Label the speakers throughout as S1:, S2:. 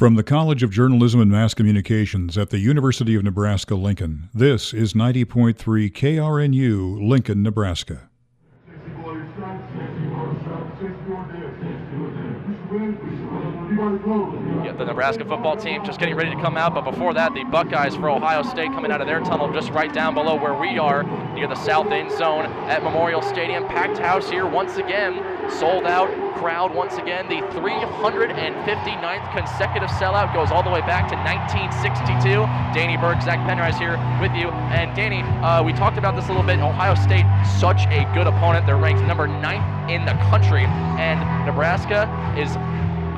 S1: From the College of Journalism and Mass Communications at the University of Nebraska-Lincoln, this is 90.3 KRNU, Lincoln, Nebraska.
S2: Yeah, the Nebraska football team just getting ready to come out, but before that, the Buckeyes for Ohio State coming out of their tunnel just right down below where we are, near the south end zone at Memorial Stadium. Packed house here once again, sold out crowd once again. The 359th consecutive sellout goes all the way back to 1962. Danny Burke, Zach Penrice here with you. And Danny, we talked about this a little bit. Ohio State, such a good opponent. They're ranked number 9th in the country, and Nebraska is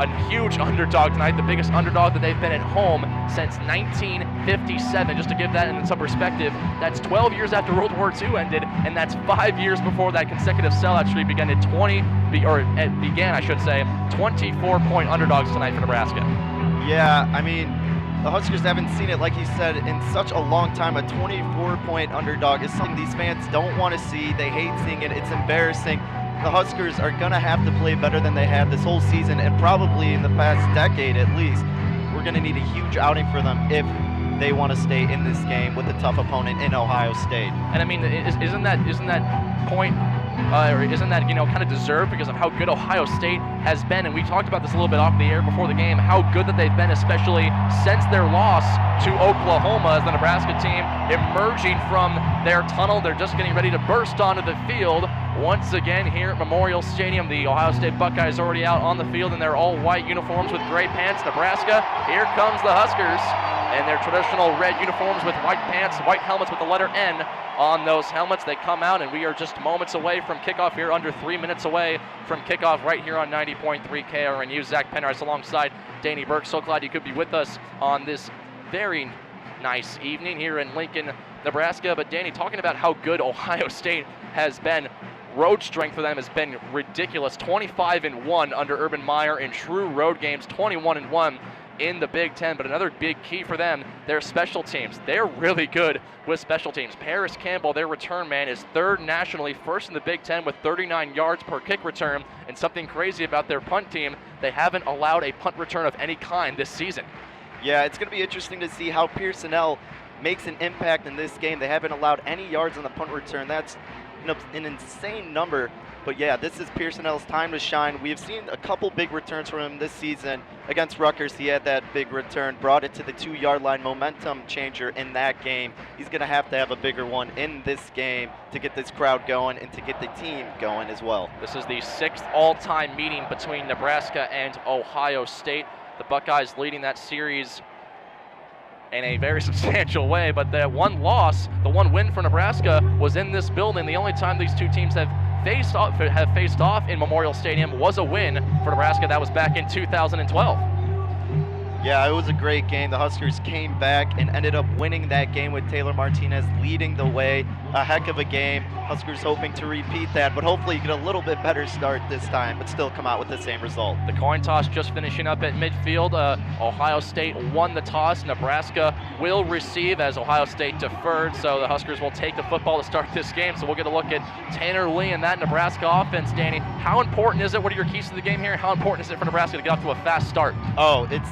S2: a huge underdog tonight, the biggest underdog that they've been at home since 1957. Just to give that in some perspective, that's 12 years after World War II ended, and that's 5 years before that consecutive sellout streak began at 24-point underdogs tonight for Nebraska.
S3: Yeah, I mean, the Huskers haven't seen it, like you said, in such a long time. A 24-point underdog is something these fans don't want to see. They hate seeing it. It's embarrassing. The Huskers are going to have to play better than they have this whole season, and probably in the past decade at least. We're going to need a huge outing for them if they want to stay in this game with a tough opponent in Ohio State.
S2: And I mean, isn't that point, or isn't that, kind of deserved because of how good Ohio State has been? And we talked about this a little bit off the air before the game, how good that they've been, especially since their loss to Oklahoma, as the Nebraska team emerging from their tunnel. They're just getting ready to burst onto the field once again here at Memorial Stadium. The Ohio State Buckeyes already out on the field in their all-white uniforms with gray pants. Nebraska, here comes the Huskers in their traditional red uniforms with white pants, white helmets with the letter N on those helmets. They come out, and we are just moments away from kickoff here, under 3 minutes away from kickoff right here on 90.3 KRNU. Zach Penrice alongside Danny Burke. So glad you could be with us on this very nice evening here in Lincoln, Nebraska. But Danny, talking about how good Ohio State has been, road strength for them has been ridiculous. 25-1 under Urban Meyer in true road games, 21-1 in the Big Ten. But another big key for them, their special teams. They're really good with special teams. Paris Campbell, their return man, is third nationally, first in the Big Ten with 39 yards per kick return. And something crazy about their punt team, they haven't allowed a punt return of any kind this season.
S3: Yeah, it's going to be interesting to see how Pearsonell makes an impact in this game. They haven't allowed any yards on the punt return. That's an insane number. But yeah, this is Pearsonell's time to shine. We have seen a couple big returns from him this season. Against Rutgers, he had that big return, brought it to the 2-yard line, momentum changer in that game. He's going to have a bigger one in this game to get this crowd going and to get the team going as well.
S2: This is the 6th all-time meeting between Nebraska and Ohio State. The Buckeyes leading that series in a very substantial way, but the one win for Nebraska was in this building. The only time these two teams have faced off in Memorial Stadium was a win for Nebraska. That was back in 2012.
S3: Yeah, it was a great game. The Huskers came back and ended up winning that game with Taylor Martinez leading the way. A heck of a game. Huskers hoping to repeat that, but hopefully get a little bit better start this time, but still come out with the same result.
S2: The coin toss just finishing up at midfield. Ohio State won the toss. Nebraska will receive as Ohio State deferred, so the Huskers will take the football to start this game. So we'll get a look at Tanner Lee and that Nebraska offense. Danny, how important is it? What are your keys to the game here? How important is it for Nebraska to get off to a fast start?
S3: Oh, it's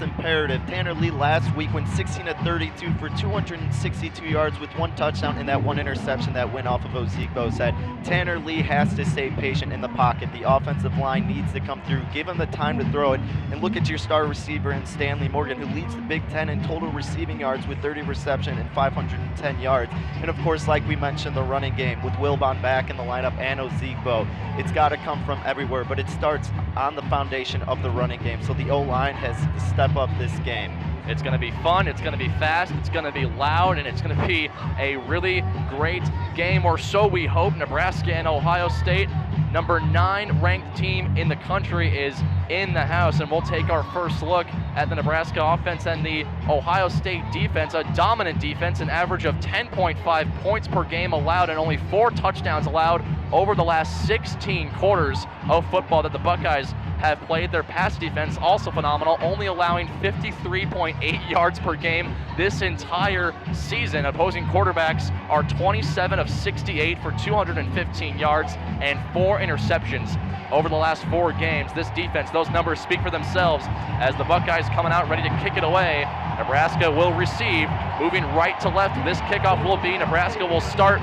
S3: imperative. Tanner Lee last week went 16-32 for 262 yards with 1 touchdown and that 1 interception that went off of Ozigbo's head. Tanner Lee has to stay patient in the pocket. The offensive line needs to come through, give him the time to throw it, and look at your star receiver in Stanley Morgan, who leads the Big Ten in total receiving yards with 30 reception and 510 yards. And of course, like we mentioned, the running game with Wilbon back in the lineup and Ozigbo. It's got to come from everywhere, but it starts on the foundation of the running game. So the O-line has to step up this game.
S2: It's going to be fun, it's going to be fast, it's going to be loud, and it's going to be a really great game, or so we hope. Nebraska and Ohio State, number 9 ranked team in the country, is in the house, and we'll take our first look at the Nebraska offense and the Ohio State defense. A dominant defense, an average of 10.5 points per game allowed and only 4 touchdowns allowed over the last 16 quarters of football that the Buckeyes have played. Their pass defense also phenomenal, only allowing 53.8 yards per game this entire season. Opposing quarterbacks are 27 of 68 for 215 yards and 4 interceptions over the last 4 games. This defense, those numbers speak for themselves as the Buckeyes coming out ready to kick it away. Nebraska will receive, moving right to left. This kickoff will be, Nebraska will start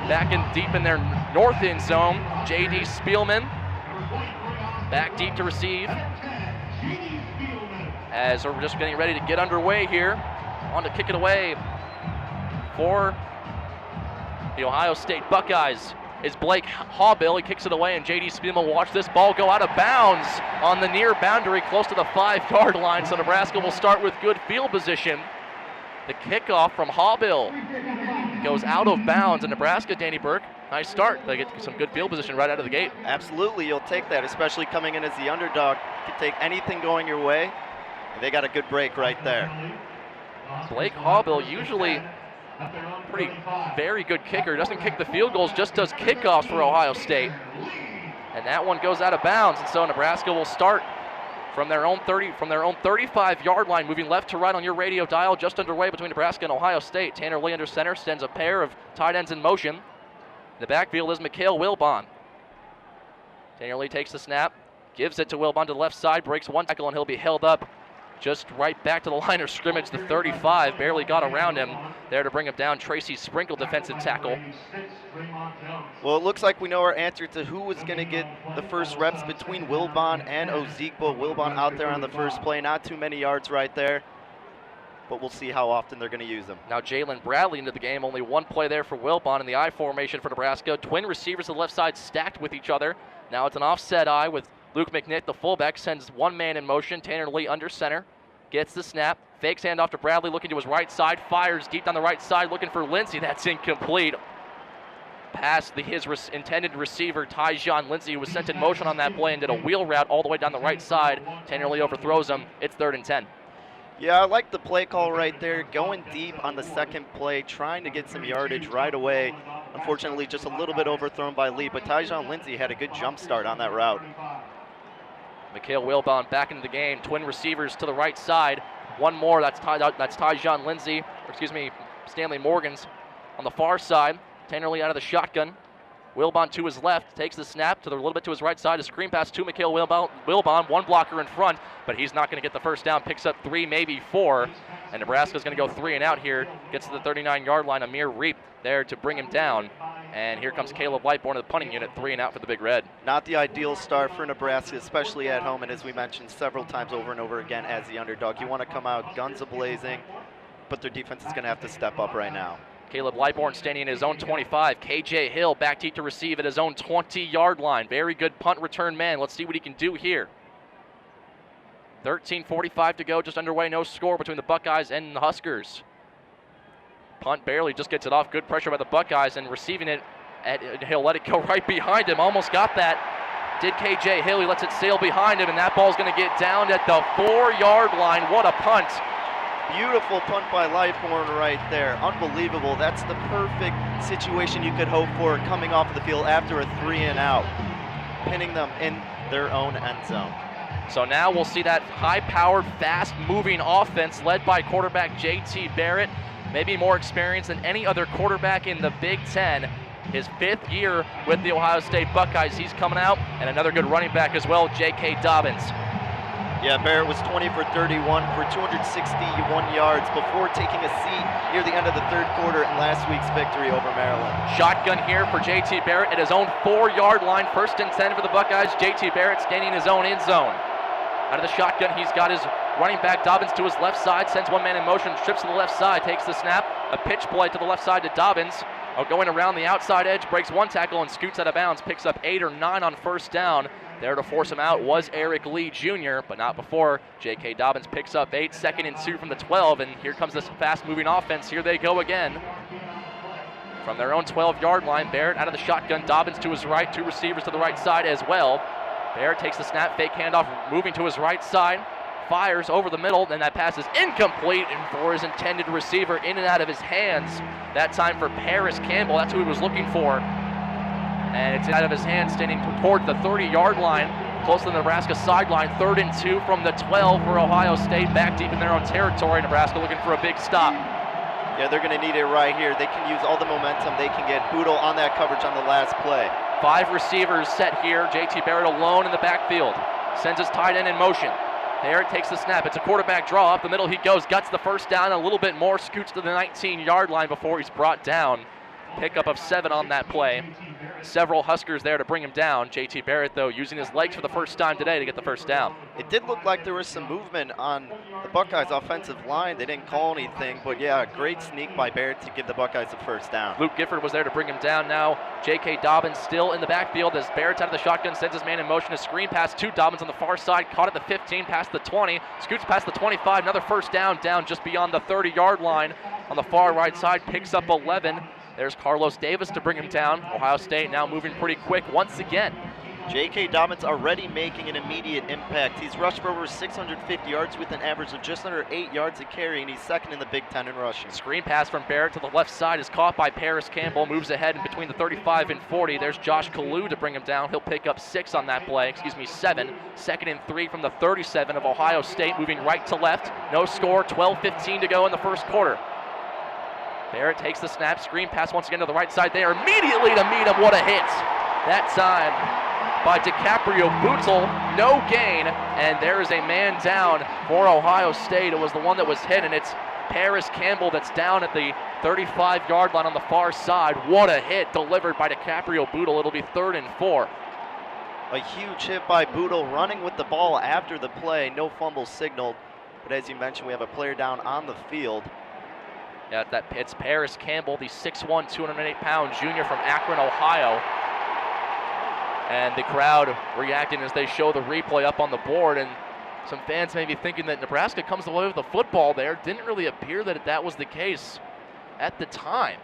S2: back in deep in their north end zone. J.D. Spielman back deep to receive as we're just getting ready to get underway here. On to kick it away for the Ohio State Buckeyes is Blake Hawbill. He kicks it away, and J.D. Spielman will watch this ball go out of bounds on the near boundary close to the 5-yard line, so Nebraska will start with good field position. The kickoff from Hawbill goes out of bounds, and Nebraska, Danny Burke, nice start. They get some good field position right out of the gate.
S3: Absolutely, you'll take that, especially coming in as the underdog. You can take anything going your way, and they got a good break right there.
S2: Blake Hawbill, usually very good kicker, doesn't kick the field goals, just does kickoffs for Ohio State. And that one goes out of bounds, and so Nebraska will start from their own 35-yard line, moving left to right on your radio dial, just underway between Nebraska and Ohio State. Tanner Lee under center, sends a pair of tight ends in motion. The backfield is Mikhail Wilbon. Tanner Lee takes the snap, gives it to Wilbon to the left side, breaks one tackle, and he'll be held up just right back to the line of scrimmage. The 35 barely got around him there to bring him down. Tracy Sprinkle, defensive tackle.
S3: Well, it looks like we know our answer to who was going to get the first reps between Wilbon and Ozigbo. Wilbon out there on the first play, not too many yards right there, but we'll see how often they're going to use him.
S2: Now Jalen Bradley into the game, only one play there for Wilbon in the I formation for Nebraska. Twin receivers to the left side stacked with each other. Now it's an offset I with Luke McNitt, the fullback, sends one man in motion. Tanner Lee under center, gets the snap, fakes handoff to Bradley, looking to his right side, fires deep down the right side, looking for Lindsey. That's incomplete. Past his intended receiver, Tyjon Lindsey, who was sent in motion on that play and did a wheel route all the way down the right side. Tanner Lee overthrows him. It's 3rd and 10.
S3: Yeah, I like the play call right there, going deep on the second play, trying to get some yardage right away. Unfortunately, just a little bit overthrown by Lee, but Tyjon Lindsey had a good jump start on that route.
S2: Mikhail Wilbon back into the game. Twin receivers to the right side. One more, that's Tyjon Lindsey, Stanley Morgan's on the far side. Tanner Lee out of the shotgun. Wilbon to his left, takes the snap to a little bit to his right side. A screen pass to Mikhail Wilbon, one blocker in front, but he's not going to get the first down. Picks up 3, maybe 4, and Nebraska's going to go 3 and out here. Gets to the 39-yard line. Amir Reap there to bring him down. And here comes Caleb Lightborn of the punting unit, 3 and out for the Big Red.
S3: Not the ideal start for Nebraska, especially at home, and as we mentioned several times over and over again as the underdog. You want to come out guns a-blazing, but their defense is going to have to step up right now.
S2: Caleb Lightborn standing in his own 25. KJ Hill back deep to receive at his own 20-yard line. Very good punt return man. Let's see what he can do here. 13:45 to go, just underway, no score between the Buckeyes and the Huskers. Punt barely just gets it off. Good pressure by the Buckeyes, and receiving it, he'll let it go right behind him. Almost got that. Did KJ Hill. He lets it sail behind him, and that ball's going to get down at the 4-yard line. What a punt.
S3: Beautiful punt by Lightborn right there. Unbelievable. That's the perfect situation you could hope for coming off of the field after a 3 and out, pinning them in their own end zone.
S2: So now we'll see that high-powered, fast-moving offense led by quarterback J.T. Barrett. Maybe more experience than any other quarterback in the Big Ten. His 5th year with the Ohio State Buckeyes. He's coming out, and another good running back as well, J.K. Dobbins.
S3: Yeah, Barrett was 20 for 31 for 261 yards before taking a seat near the end of the 3rd quarter in last week's victory over Maryland.
S2: Shotgun here for J.T. Barrett at his own 4-yard line. 1st and 10 for the Buckeyes. J.T. Barrett standing in his own end zone. Out of the shotgun, he's got his running back Dobbins to his left side, sends one man in motion, trips to the left side, takes the snap, a pitch play to the left side to Dobbins. Going around the outside edge, breaks one tackle and scoots out of bounds, picks up 8 or 9 on 1st down. There to force him out was Eric Lee Jr., but not before. J.K. Dobbins picks up 8, 2nd and 2 from the 12, and here comes this fast-moving offense. Here they go again. From their own 12-yard line, Barrett out of the shotgun, Dobbins to his right, 2 receivers to the right side as well. Barrett takes the snap, fake handoff, moving to his right side, fires over the middle, and that pass is incomplete and for his intended receiver, in and out of his hands. That time for Paris Campbell, that's who he was looking for. And it's out of his hands, standing toward the 30-yard line close to the Nebraska sideline. 3rd and 2 from the 12 for Ohio State, back deep in their own territory. Nebraska looking for a big stop.
S3: Yeah, they're going to need it right here. They can use all the momentum they can get. Boodle on that coverage on the last play.
S2: 5 receivers set here. JT Barrett alone in the backfield. Sends his tight end in motion. Barrett takes the snap. It's a quarterback draw. Up the middle he goes. Guts the first down a little bit more. Scoots to the 19-yard line before he's brought down. Pickup of 7 on that play. Several Huskers there to bring him down. JT Barrett, though, using his legs for the first time today to get the first down.
S3: It did look like there was some movement on the Buckeyes' offensive line. They didn't call anything, but yeah, a great sneak by Barrett to give the Buckeyes the first down.
S2: Luke Gifford was there to bring him down. Now J.K. Dobbins still in the backfield as Barrett's out of the shotgun, sends his man in motion. A screen pass to Dobbins on the far side, caught at the 15, past the 20, scoots past the 25, another first down just beyond the 30-yard line on the far right side, picks up 11. There's Carlos Davis to bring him down. Ohio State now moving pretty quick once again.
S3: J.K. Dobbins already making an immediate impact. He's rushed for over 650 yards with an average of just under 8 yards a carry, and he's second in the Big Ten in rushing.
S2: Screen pass from Barrett to the left side is caught by Paris Campbell, moves ahead in between the 35 and 40. There's Josh Kalu to bring him down. He'll pick up 6 on that play, 7. 2nd and 3 from the 37 of Ohio State, moving right to left. No score, 12:15 to go in the first quarter. Barrett takes the snap, screen pass once again to the right side there, immediately to meet him. What a hit. That time by DiCaprio Bootle, no gain, and there is a man down for Ohio State. It was the one that was hit, and it's Paris Campbell that's down at the 35-yard line on the far side. What a hit delivered by DiCaprio Bootle. It'll be 3rd and 4.
S3: A huge hit by Bootle, running with the ball after the play. No fumble signaled, but as you mentioned, we have a player down on the field.
S2: Yeah, it's Paris Campbell, the 6'1", 208-pound junior from Akron, Ohio. And the crowd reacting as they show the replay up on the board. And some fans may be thinking that Nebraska comes away with the football there. Didn't really appear that that was the case at the time.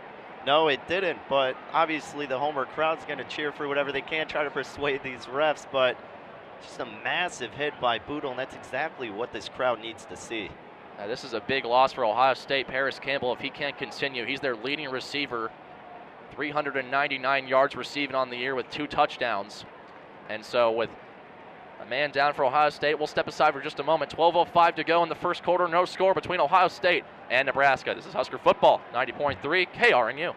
S3: No, it didn't, but obviously the Homer crowd's going to cheer for whatever they can, try to persuade these refs. But just a massive hit by Bootle, and that's exactly what this crowd needs to see.
S2: This is a big loss for Ohio State. Paris Campbell, if he can't continue, he's their leading receiver. 399 yards receiving on the year with 2 touchdowns. And so with a man down for Ohio State, we'll step aside for just a moment. 12:05 to go in the first quarter. No score between Ohio State and Nebraska. This is Husker Football, 90.3 KRNU.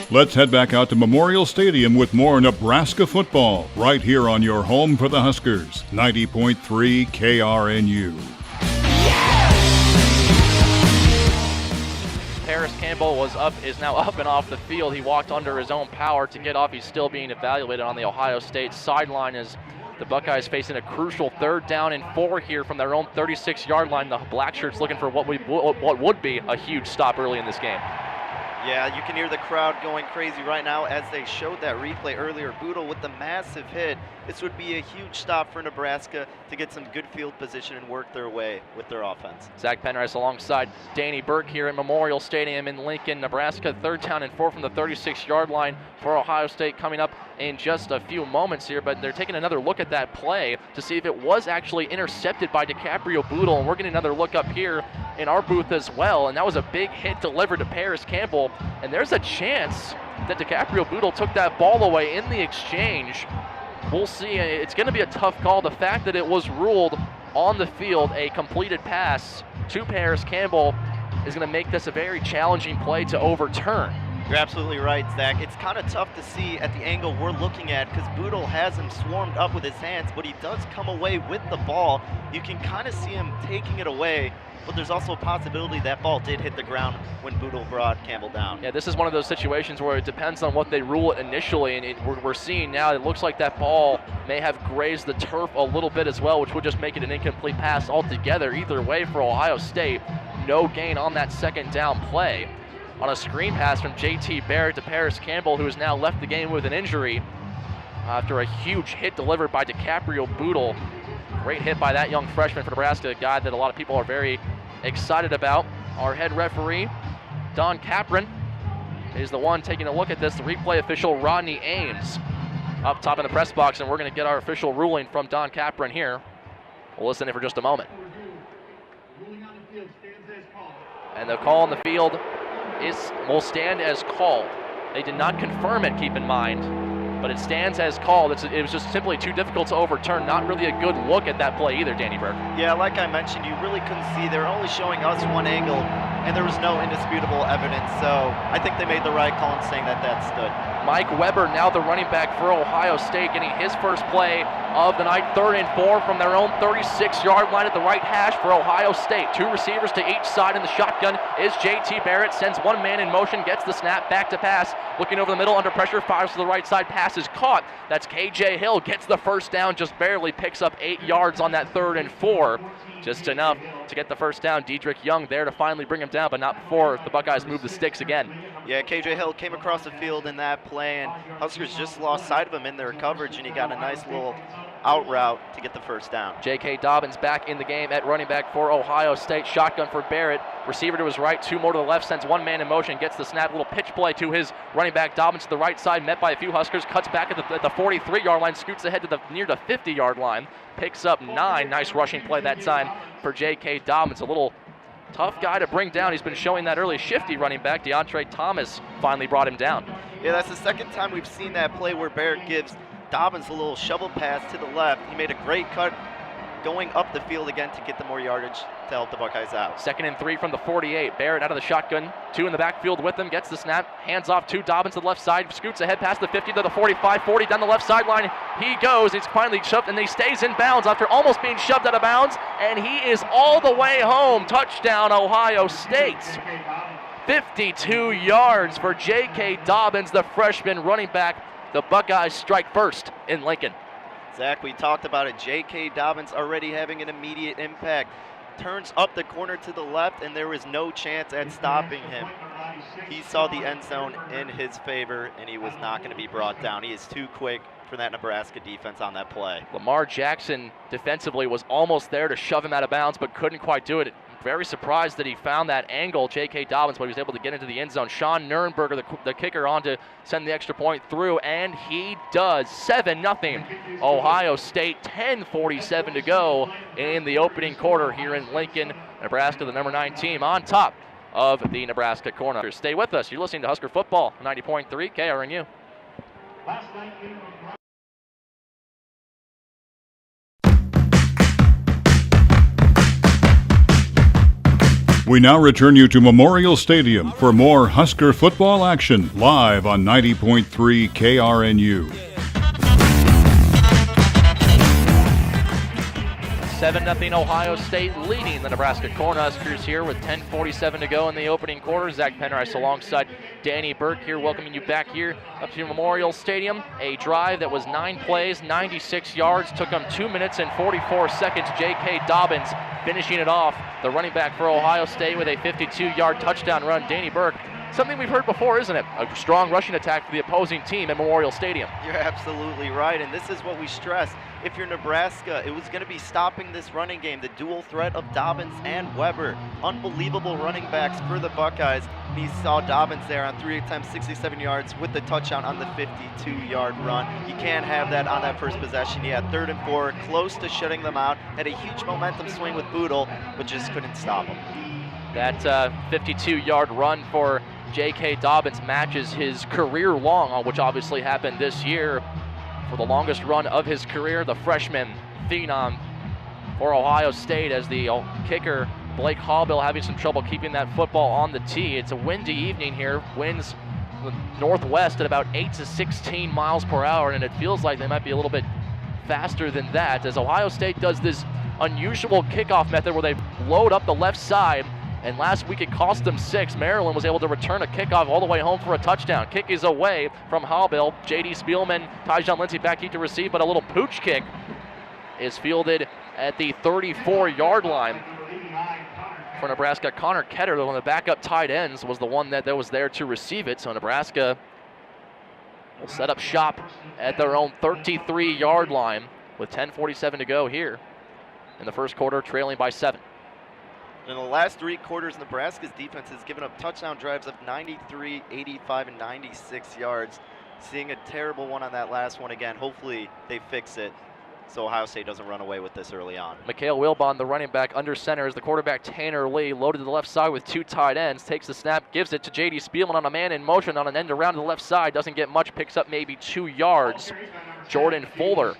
S1: Let's head back out to Memorial Stadium with more Nebraska football right here on your home for the Huskers, 90.3 KRNU.
S2: Paris Campbell is now up and off the field. He walked under his own power to get off. He's still being evaluated on the Ohio State sideline as the Buckeyes facing a crucial 3rd down and 4 here from their own 36-yard line. The Blackshirts looking for what would be a huge stop early in this game.
S3: Yeah, you can hear the crowd going crazy right now as they showed that replay earlier. Bootle with the massive hit. This would be a huge stop for Nebraska to get some good field position and work their way with their offense.
S2: Zach Penrice alongside Danny Burke here in Memorial Stadium in Lincoln, Nebraska. 3rd down and 4 from the 36-yard line for Ohio State coming up in just a few moments here, but they're taking another look at that play to see if it was actually intercepted by DiCaprio Bootle, and we're getting another look up here in our booth as well, and that was a big hit delivered to Paris Campbell, and there's a chance that DiCaprio Bootle took that ball away in the exchange. We'll see. It's going to be a tough call. The fact that it was ruled on the field a completed pass to Paris Campbell is going to make this a very challenging play to overturn.
S3: You're absolutely right, Zach. It's kind of tough to see at the angle we're looking at because Bootle has him swarmed up with his hands, but he does come away with the ball. You can kind of see him taking it away, but there's also a possibility that ball did hit the ground when Bootle brought Campbell down.
S2: Yeah, this is one of those situations where it depends on what they rule it initially, and we're seeing now it looks like that ball may have grazed the turf a little bit as well, which would just make it an incomplete pass altogether. Either way for Ohio State, no gain on that 2nd down play. On a screen pass from JT Barrett to Paris Campbell, who has now left the game with an injury after a huge hit delivered by DiCaprio Bootle. Great hit by that young freshman for Nebraska, a guy that a lot of people are very excited about. Our head referee, Don Capron, is the one taking a look at this. The replay official, Rodney Ames, up top in the press box, and we're going to get our official ruling from Don Capron here. We'll listen in for just a moment.
S4: Ruling on the field, stands
S2: And the call on the field will stand as called. They did not confirm it, keep in mind, but it stands as called. It was just simply too difficult to overturn. Not really a good look at that play either, Danny Burke.
S3: Yeah, like I mentioned, you really couldn't see. They were only showing us one angle, and there was no indisputable evidence. So I think they made the right call in saying that stood.
S2: Mike Weber, now the running back for Ohio State, getting his first play of the night, 3rd and 4 from their own 36-yard line at the right hash for Ohio State. 2 receivers to each side in the shotgun is J.T. Barrett, sends one man in motion, gets the snap, back to pass, looking over the middle, under pressure, fires to the right side, pass is caught. That's K.J. Hill, gets the first down, just barely picks up 8 yards on that 3rd and 4. Just enough to get the first down. Dedrick Young there to finally bring him down, but not before the Buckeyes move the sticks again.
S3: Yeah, K.J. Hill came across the field in that play, and Huskers just lost sight of him in their coverage, and he got a nice little out route to get the first down.
S2: J.K. Dobbins back in the game at running back for Ohio State. Shotgun for Barrett. Receiver to his right, 2 more to the left, sends one man in motion, gets the snap, little pitch play to his running back. Dobbins to the right side, met by a few Huskers, cuts back at the 43-yard line, scoots ahead to near the 50-yard line, picks up 9. Nice rushing play that time for J.K. Dobbins. A little tough guy to bring down. He's been showing that early shifty running back. DeAndre Thomas finally brought him down.
S3: Yeah, that's the second time we've seen that play where Barrett gives Dobbins a little shovel pass to the left. He made a great cut going up the field again to get the more yardage to help the Buckeyes out.
S2: 2nd and 3 from the 48. Barrett out of the shotgun. 2 in the backfield with him. Gets the snap. Hands off to Dobbins to the left side. Scoots ahead past the 50 to the 45. 40 down the left sideline. He goes. He's finally shoved and he stays in bounds after almost being shoved out of bounds. And he is all the way home. Touchdown, Ohio State. 52 yards for J.K. Dobbins, the freshman running back. The Buckeyes strike first in Lincoln.
S3: Zach, we talked about it. J.K. Dobbins already having an immediate impact. Turns up the corner to the left, and there was no chance at stopping him. He saw the end zone in his favor, and he was not going to be brought down. He is too quick for that Nebraska defense on that play.
S2: Lamar Jackson defensively was almost there to shove him out of bounds, but couldn't quite do it. Very surprised that he found that angle, J.K. Dobbins, but he was able to get into the end zone. Sean Nurnberger, the kicker, on to send the extra point through, and he does. 7-0 Ohio State, 10:47 to go in the opening quarter here in Lincoln. Nebraska, the number 9 team, on top of the Nebraska Cornhuskers. Stay with us. You're listening to Husker Football, 90.3 KRNU.
S1: We now return you to Memorial Stadium for more Husker football action, live on 90.3 KRNU.
S2: 7-0 Ohio State leading the Nebraska Cornhuskers here with 10:47 to go in the opening quarter. Zach Penrice alongside Danny Burke here, welcoming you back here up to Memorial Stadium. A drive that was 9 plays, 96 yards, took them 2 minutes and 44 seconds. J.K. Dobbins finishing it off, the running back for Ohio State, with a 52-yard touchdown run. Danny Burke, something we've heard before, isn't it? A strong rushing attack for the opposing team at Memorial Stadium.
S3: You're absolutely right, and this is what we stress. If you're Nebraska, it was going to be stopping this running game, the dual threat of Dobbins and Weber. Unbelievable running backs for the Buckeyes. And he saw Dobbins there on 3 times 67 yards with the touchdown on the 52-yard run. You can't have that on that first possession. He had 3rd and 4, close to shutting them out. Had a huge momentum swing with Boodle, but just couldn't stop him.
S2: That 52-yard run for J.K. Dobbins matches his career long, which obviously happened this year. For the longest run of his career, the freshman phenom for Ohio State, as the kicker Blake Hallbill having some trouble keeping that football on the tee. It's a windy evening here. Winds northwest at about 8 to 16 miles per hour, and it feels like they might be a little bit faster than that, as Ohio State does this unusual kickoff method where they load up the left side. And last week it cost them 6. Maryland was able to return a kickoff all the way home for a touchdown. Kick is away from Hallbill. J.D. Spielman, Tyjon Lindsey back deep to receive, but a little pooch kick is fielded at the 34-yard line for Nebraska. Connor Ketter, one of the backup tight ends, was the one that was there to receive it. So Nebraska will set up shop at their own 33-yard line with 10:47 to go here in the first quarter, trailing by 7.
S3: In the last 3 quarters, Nebraska's defense has given up touchdown drives of 93, 85, and 96 yards. Seeing a terrible one on that last one again. Hopefully they fix it so Ohio State doesn't run away with this early on.
S2: Mikhail Wilbon, the running back, under center is the quarterback Tanner Lee, loaded to the left side with 2 tight ends, takes the snap, gives it to J.D. Spielman on a man in motion on an end around to the left side, doesn't get much, picks up maybe 2 yards. Jordan Fuller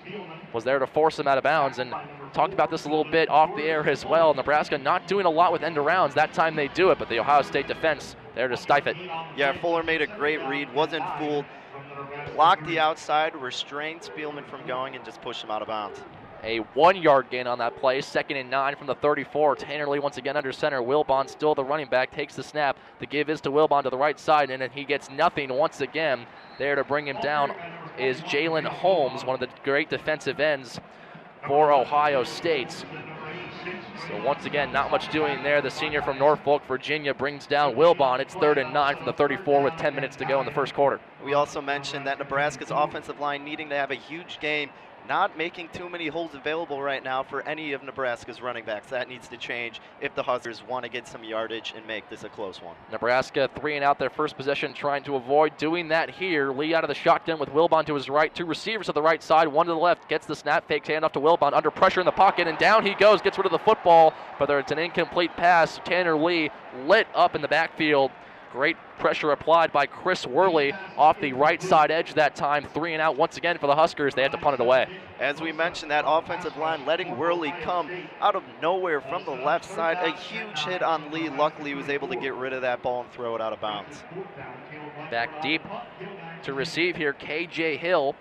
S2: was there to force him out of bounds, and talked about this a little bit off the air as well. Nebraska not doing a lot with end arounds. That time they do it, but the Ohio State defense there to stifle it.
S3: Yeah, Fuller made a great read, wasn't fooled, blocked the outside, restrained Spielman from going, and just pushed him out of bounds.
S2: A 1-yard gain on that play, 2nd and 9 from the 34. Tanner Lee once again under center. Wilbon still the running back, takes the snap. The give is to Wilbon to the right side, and then he gets nothing once again. There to bring him down is Jalen Holmes, one of the great defensive ends for Ohio State. So once again, not much doing there. The senior from Norfolk, Virginia, brings down Wilbon. It's 3rd and 9 from the 34 with 10 minutes to go in the first quarter.
S3: We also mentioned that Nebraska's offensive line needing to have a huge game, not making too many holes available right now for any of Nebraska's running backs. That needs to change if the Huskers want to get some yardage and make this a close one.
S2: Nebraska 3 and out their first possession, trying to avoid doing that here. Lee out of the shotgun with Wilbon to his right. 2 receivers to the right side, 1 to the left. Gets the snap, fakes handoff to Wilbon. Under pressure in the pocket, and down he goes. Gets rid of the football, but it's an incomplete pass. Tanner Lee lit up in the backfield. Great pressure applied by Chris Worley off the right side edge that time. 3 and out once again for the Huskers. They had to punt it away.
S3: As we mentioned, that offensive line letting Worley come out of nowhere from the left side. A huge hit on Lee. Luckily, he was able to get rid of that ball and throw it out of bounds.
S2: Back deep to receive here, KJ Hill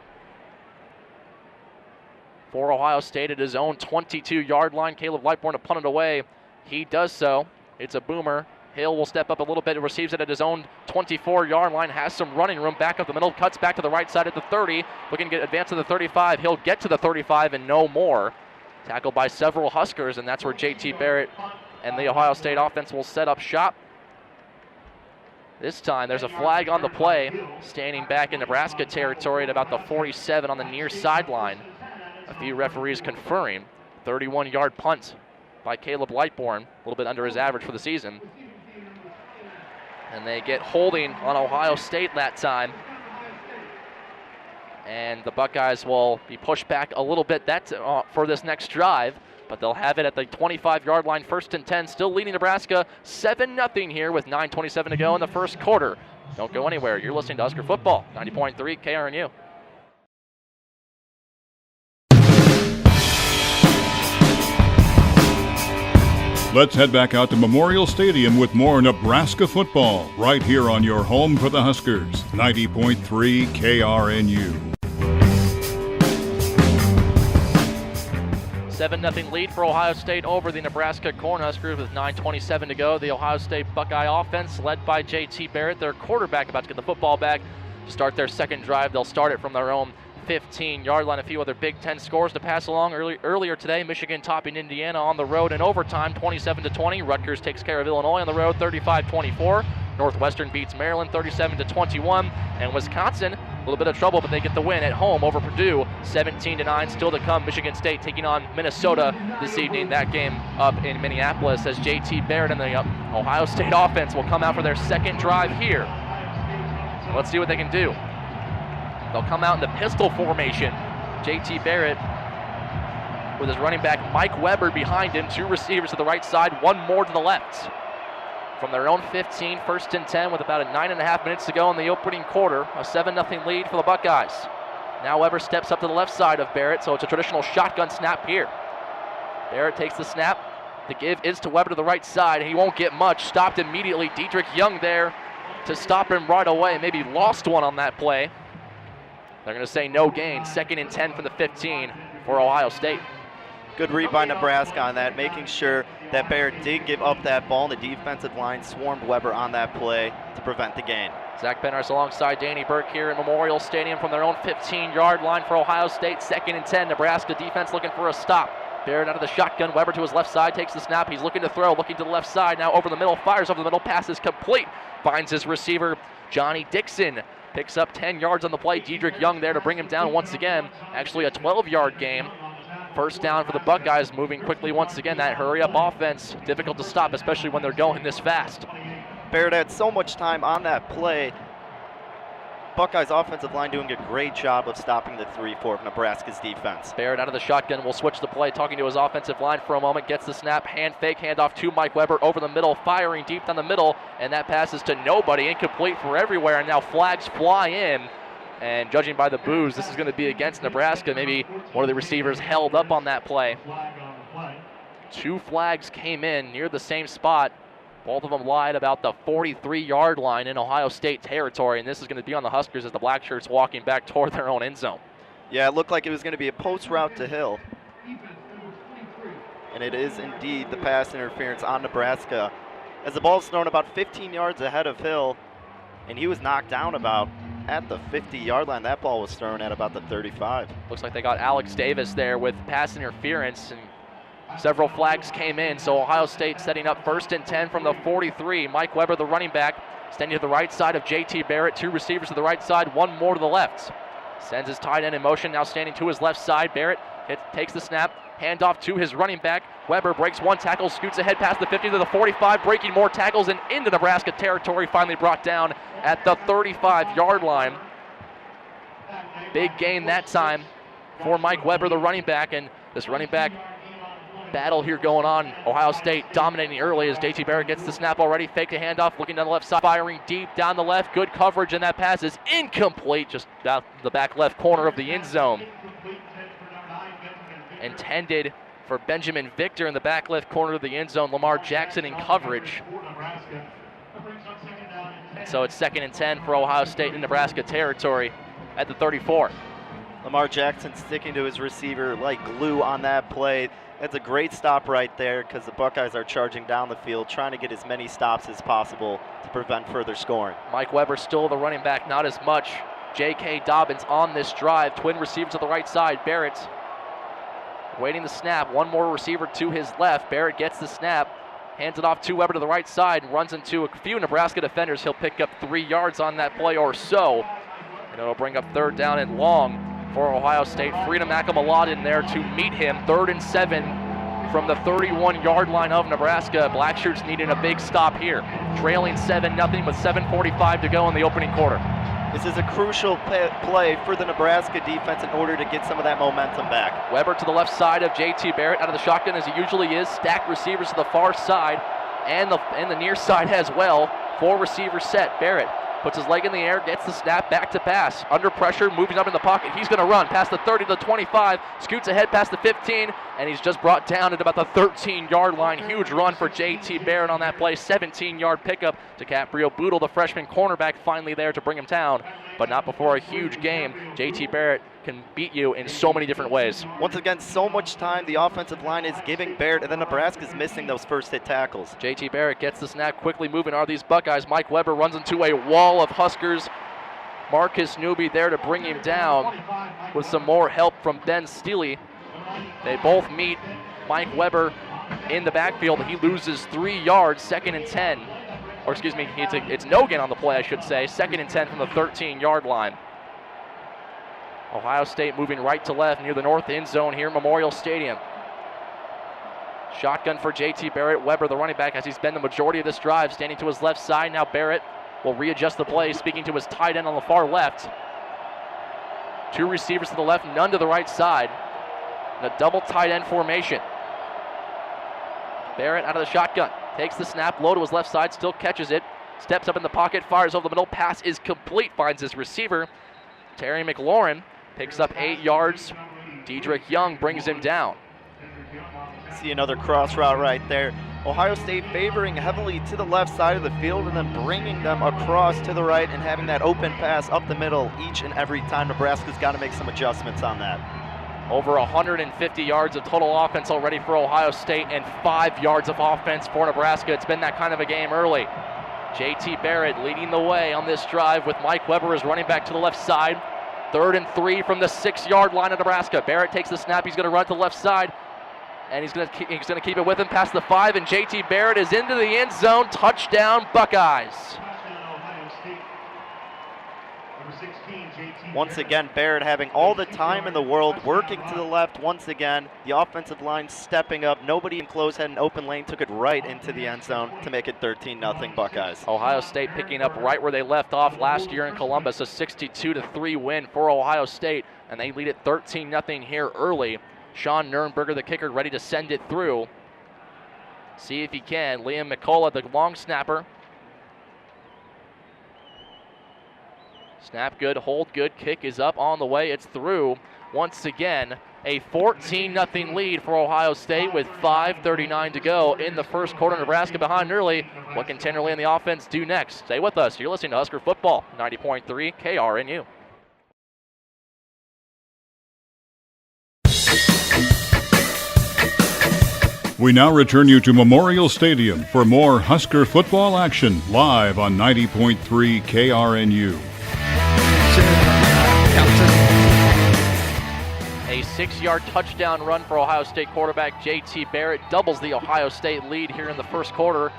S2: for Ohio State at his own 22-yard line. Caleb Lightbourne to punt it away. He does so. It's a boomer. Hill will step up a little bit and receives it at his own 24-yard line. Has some running room back up the middle. Cuts back to the right side at the 30. Looking to get advanced to the 35. He'll get to the 35 and no more. Tackled by several Huskers, and that's where J.T. Barrett and the Ohio State offense will set up shop. This time there's a flag on the play. Standing back in Nebraska territory at about the 47 on the near sideline. A few referees conferring. 31-yard punt by Caleb Lightbourne. A little bit under his average for the season. And they get holding on Ohio State that time. And the Buckeyes will be pushed back a little bit for this next drive, but they'll have it at the 25-yard line, 1st and 10, still leading Nebraska 7-0 here with 9:27 to go in the first quarter. Don't go anywhere. You're listening to Husker Football, 90.3 KRNU.
S1: Let's head back out to Memorial Stadium with more Nebraska football right here on your home for the Huskers, 90.3 KRNU.
S2: 7-0 lead for Ohio State over the Nebraska Cornhuskers with 9:27 to go. The Ohio State Buckeye offense led by J.T. Barrett, their quarterback, about to get the football back to start their second drive. They'll start it from their own 15-yard line. A few other Big Ten scores to pass along earlier today. Michigan topping Indiana on the road in overtime, 27-20. Rutgers takes care of Illinois on the road, 35-24. Northwestern beats Maryland, 37-21. And Wisconsin, a little bit of trouble, but they get the win at home over Purdue, 17-9. Still to come, Michigan State taking on Minnesota this evening. That game up in Minneapolis as J.T. Barrett and the Ohio State offense will come out for their second drive here. Let's see what they can do. They'll come out in the pistol formation. J.T. Barrett with his running back Mike Weber behind him. 2 receivers to the right side, 1 more to the left. From their own 15, 1st and 10 with about 9.5 minutes to go in the opening quarter. A 7-0 lead for the Buckeyes. Now Weber steps up to the left side of Barrett, so it's a traditional shotgun snap here. Barrett takes the snap. The give is to Weber to the right side. He won't get much. Stopped immediately. Dietrich Young there to stop him right away. Maybe lost one on that play. They're going to say no gain. 2nd and 10 from the 15 for Ohio State.
S3: Good read by Nebraska on that, making sure that Barrett did give up that ball. The defensive line swarmed Weber on that play to prevent the gain.
S2: Zach Benars alongside Danny Burke here in Memorial Stadium from their own 15-yard line for Ohio State. 2nd and 10. Nebraska defense looking for a stop. Barrett out of the shotgun. Weber to his left side, takes the snap. He's looking to throw, looking to the left side. Now over the middle, fires over the middle. Pass is complete. Finds his receiver, Johnny Dixon. Picks up 10 yards on the play. Dietrich Young there to bring him down once again. Actually a 12-yard game. 1st down for the Buckeyes, moving quickly once again. That hurry-up offense, difficult to stop, especially when they're going this fast.
S3: Barrett had so much time on that play. Buckeyes offensive line doing a great job of stopping the 3-4 of Nebraska's defense.
S2: Barrett out of the shotgun will switch the play, talking to his offensive line for a moment, gets the snap, hand fake, handoff to Mike Weber over the middle, firing deep down the middle, and that passes to nobody, incomplete for everywhere, and now flags fly in. And judging by the boos, this is going to be against Nebraska. Maybe one of the receivers held up on that play. 2 flags came in near the same spot. Both of them lie at about the 43-yard line in Ohio State territory, and this is going to be on the Huskers as the black shirts walking back toward their own end zone.
S3: Yeah, it looked like it was going to be a post route to Hill. And it is indeed the pass interference on Nebraska, as the ball's thrown about 15 yards ahead of Hill, and he was knocked down about at the 50-yard line. That ball was thrown at about the 35.
S2: Looks like they got Alex Davis there with pass interference, and several flags came in, so Ohio State setting up 1st and 10 from the 43. Mike Weber, the running back, standing to the right side of JT Barrett. 2 receivers to the right side, 1 more to the left. Sends his tight end in motion, now standing to his left side. Barrett takes the snap, handoff to his running back. Weber breaks 1 tackle, scoots ahead past the 50 to the 45, breaking more tackles and into Nebraska territory, finally brought down at the 35-yard line. Big gain that time for Mike Weber, the running back, and this running back battle here going on. Ohio State dominating early as JT Barrett gets the snap already. Fake the handoff, looking down the left side, firing deep down the left. Good coverage, and that pass is incomplete, just out the back left corner of the end zone. Intended for Benjamin Victor in the back left corner of the end zone. Lamar Jackson in coverage. So it's 2nd and 10 for Ohio State in Nebraska territory at the 34.
S3: Lamar Jackson sticking to his receiver like glue on that play. That's a great stop right there, because the Buckeyes are charging down the field, trying to get as many stops as possible to prevent further scoring.
S2: Mike Weber still the running back, not as much. J.K. Dobbins on this drive. Twin receivers to the right side. Barrett waiting the snap. 1 more receiver to his left. Barrett gets the snap, hands it off to Weber to the right side, and runs into a few Nebraska defenders. He'll pick up 3 yards on that play or so, and it'll bring up 3rd down and long for Ohio State. Freedom Akamalad in there to meet him. 3rd and 7 from the 31-yard line of Nebraska. Blackshirts needing a big stop here. Trailing 7-0 with 7:45 to go in the opening quarter.
S3: This is a crucial play for the Nebraska defense in order to get some of that momentum back.
S2: Weber to the left side of JT Barrett, out of the shotgun as he usually is. Stacked receivers to the far side and the near side as well. 4 receivers set. Barrett puts his leg in the air, gets the snap, back to pass. Under pressure, moving up in the pocket. He's going to run past the 30 to the 25, scoots ahead past the 15, and he's just brought down at about the 13-yard line. Huge run for JT Barrett on that play. 17-yard pickup to Caprio Boodle, the freshman cornerback, finally there to bring him down, but not before a huge game. JT Barrett can beat you in so many different ways.
S3: Once again, so much time the offensive line is giving Barrett, and then Nebraska's missing those first hit tackles.
S2: JT Barrett gets the snap, quickly moving are these Buckeyes. Mike Weber runs into a wall of Huskers. Marcus Newby there to bring him down with some more help from Ben Steele. They both meet Mike Weber in the backfield. He loses 3 yards, 2nd and 10. Or excuse me, it's no gain on the play, I should say. 2nd and 10 from the 13-yard line. Ohio State moving right to left near the north end zone here at Memorial Stadium. Shotgun for JT Barrett. Weber, the running back, as he's been the majority of this drive, standing to his left side. Now Barrett will readjust the play, speaking to his tight end on the far left. 2 receivers to the left, none to the right side. In a double tight end formation. Barrett out of the shotgun. Takes the snap, low to his left side, still catches it. Steps up in the pocket, fires over the middle. Pass is complete, finds his receiver. Terry McLaurin picks up 8 yards. Dedrick Young brings him down.
S3: See another cross route right there. Ohio State favoring heavily to the left side of the field and then bringing them across to the right and having that open pass up the middle each and every time. Nebraska's got to make some adjustments on that.
S2: Over 150 yards of total offense already for Ohio State and 5 yards of offense for Nebraska. It's been that kind of a game early. JT Barrett leading the way on this drive with Mike Weber as running back to the left side. 3rd and 3 from the 6-yard line of Nebraska. Barrett takes the snap. He's going to run to the left side, and he's going to keep it with him past the 5, and JT Barrett is into the end zone. Touchdown, Buckeyes.
S3: Once again, Barrett having all the time in the world, working to the left. Once again, the offensive line stepping up. Nobody in close, had an open lane, took it right into the end zone to make it 13-0 Buckeyes.
S2: Ohio State picking up right where they left off last year in Columbus, a 62-3 win for Ohio State, and they lead it 13-0 here early. Sean Nurnberger, the kicker, ready to send it through. See if he can. Liam McCullough, the long snapper. Snap good, hold good, kick is up on the way, it's through. Once again, a 14-0 lead for Ohio State with 5:39 to go in the first quarter. Nebraska behind early. What can Tanner Lee and the offense do next? Stay with us. You're listening to Husker Football, 90.3 KRNU.
S1: We now return you to Memorial Stadium for more Husker football action live on 90.3 KRNU.
S2: A 6-yard touchdown run for Ohio State quarterback J.T. Barrett doubles the Ohio State lead here in the first quarter.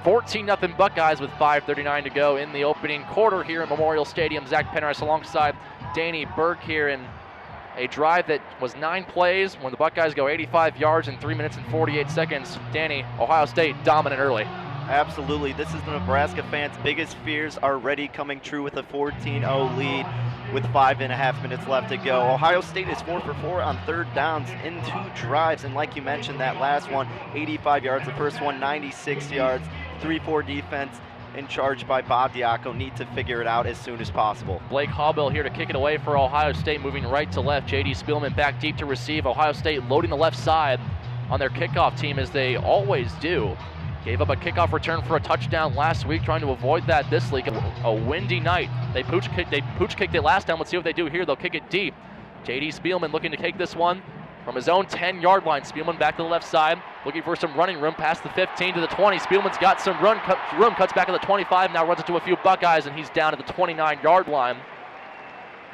S2: 14-0 Buckeyes with 5:39 to go in the opening quarter here at Memorial Stadium. Zach Penrice alongside Danny Burke here in a drive that was 9 plays when the Buckeyes go 85 yards in 3 minutes and 48 seconds. Danny, Ohio State dominant early.
S3: Absolutely. This is the Nebraska fans' biggest fears already coming true with a 14-0 lead with 5.5 minutes left to go. Ohio State is 4 for 4 on third downs in 2 drives. And like you mentioned, that last one, 85 yards. The first one, 96 yards. 3-4 defense in charge by Bob Diaco. Need to figure it out as soon as possible.
S2: Blake Hobbill here to kick it away for Ohio State, moving right to left. J.D. Spielman back deep to receive. Ohio State loading the left side on their kickoff team as they always do. Gave up a kickoff return for a touchdown last week, trying to avoid that this week. A windy night. They pooch kicked it last time. Let's see what they do here. They'll kick it deep. J.D. Spielman looking to take this one from his own 10-yard line. Spielman back to the left side, looking for some running room past the 15 to the 20. Spielman's got some room, cuts back to the 25, now runs into a few Buckeyes, and he's down at the 29-yard line.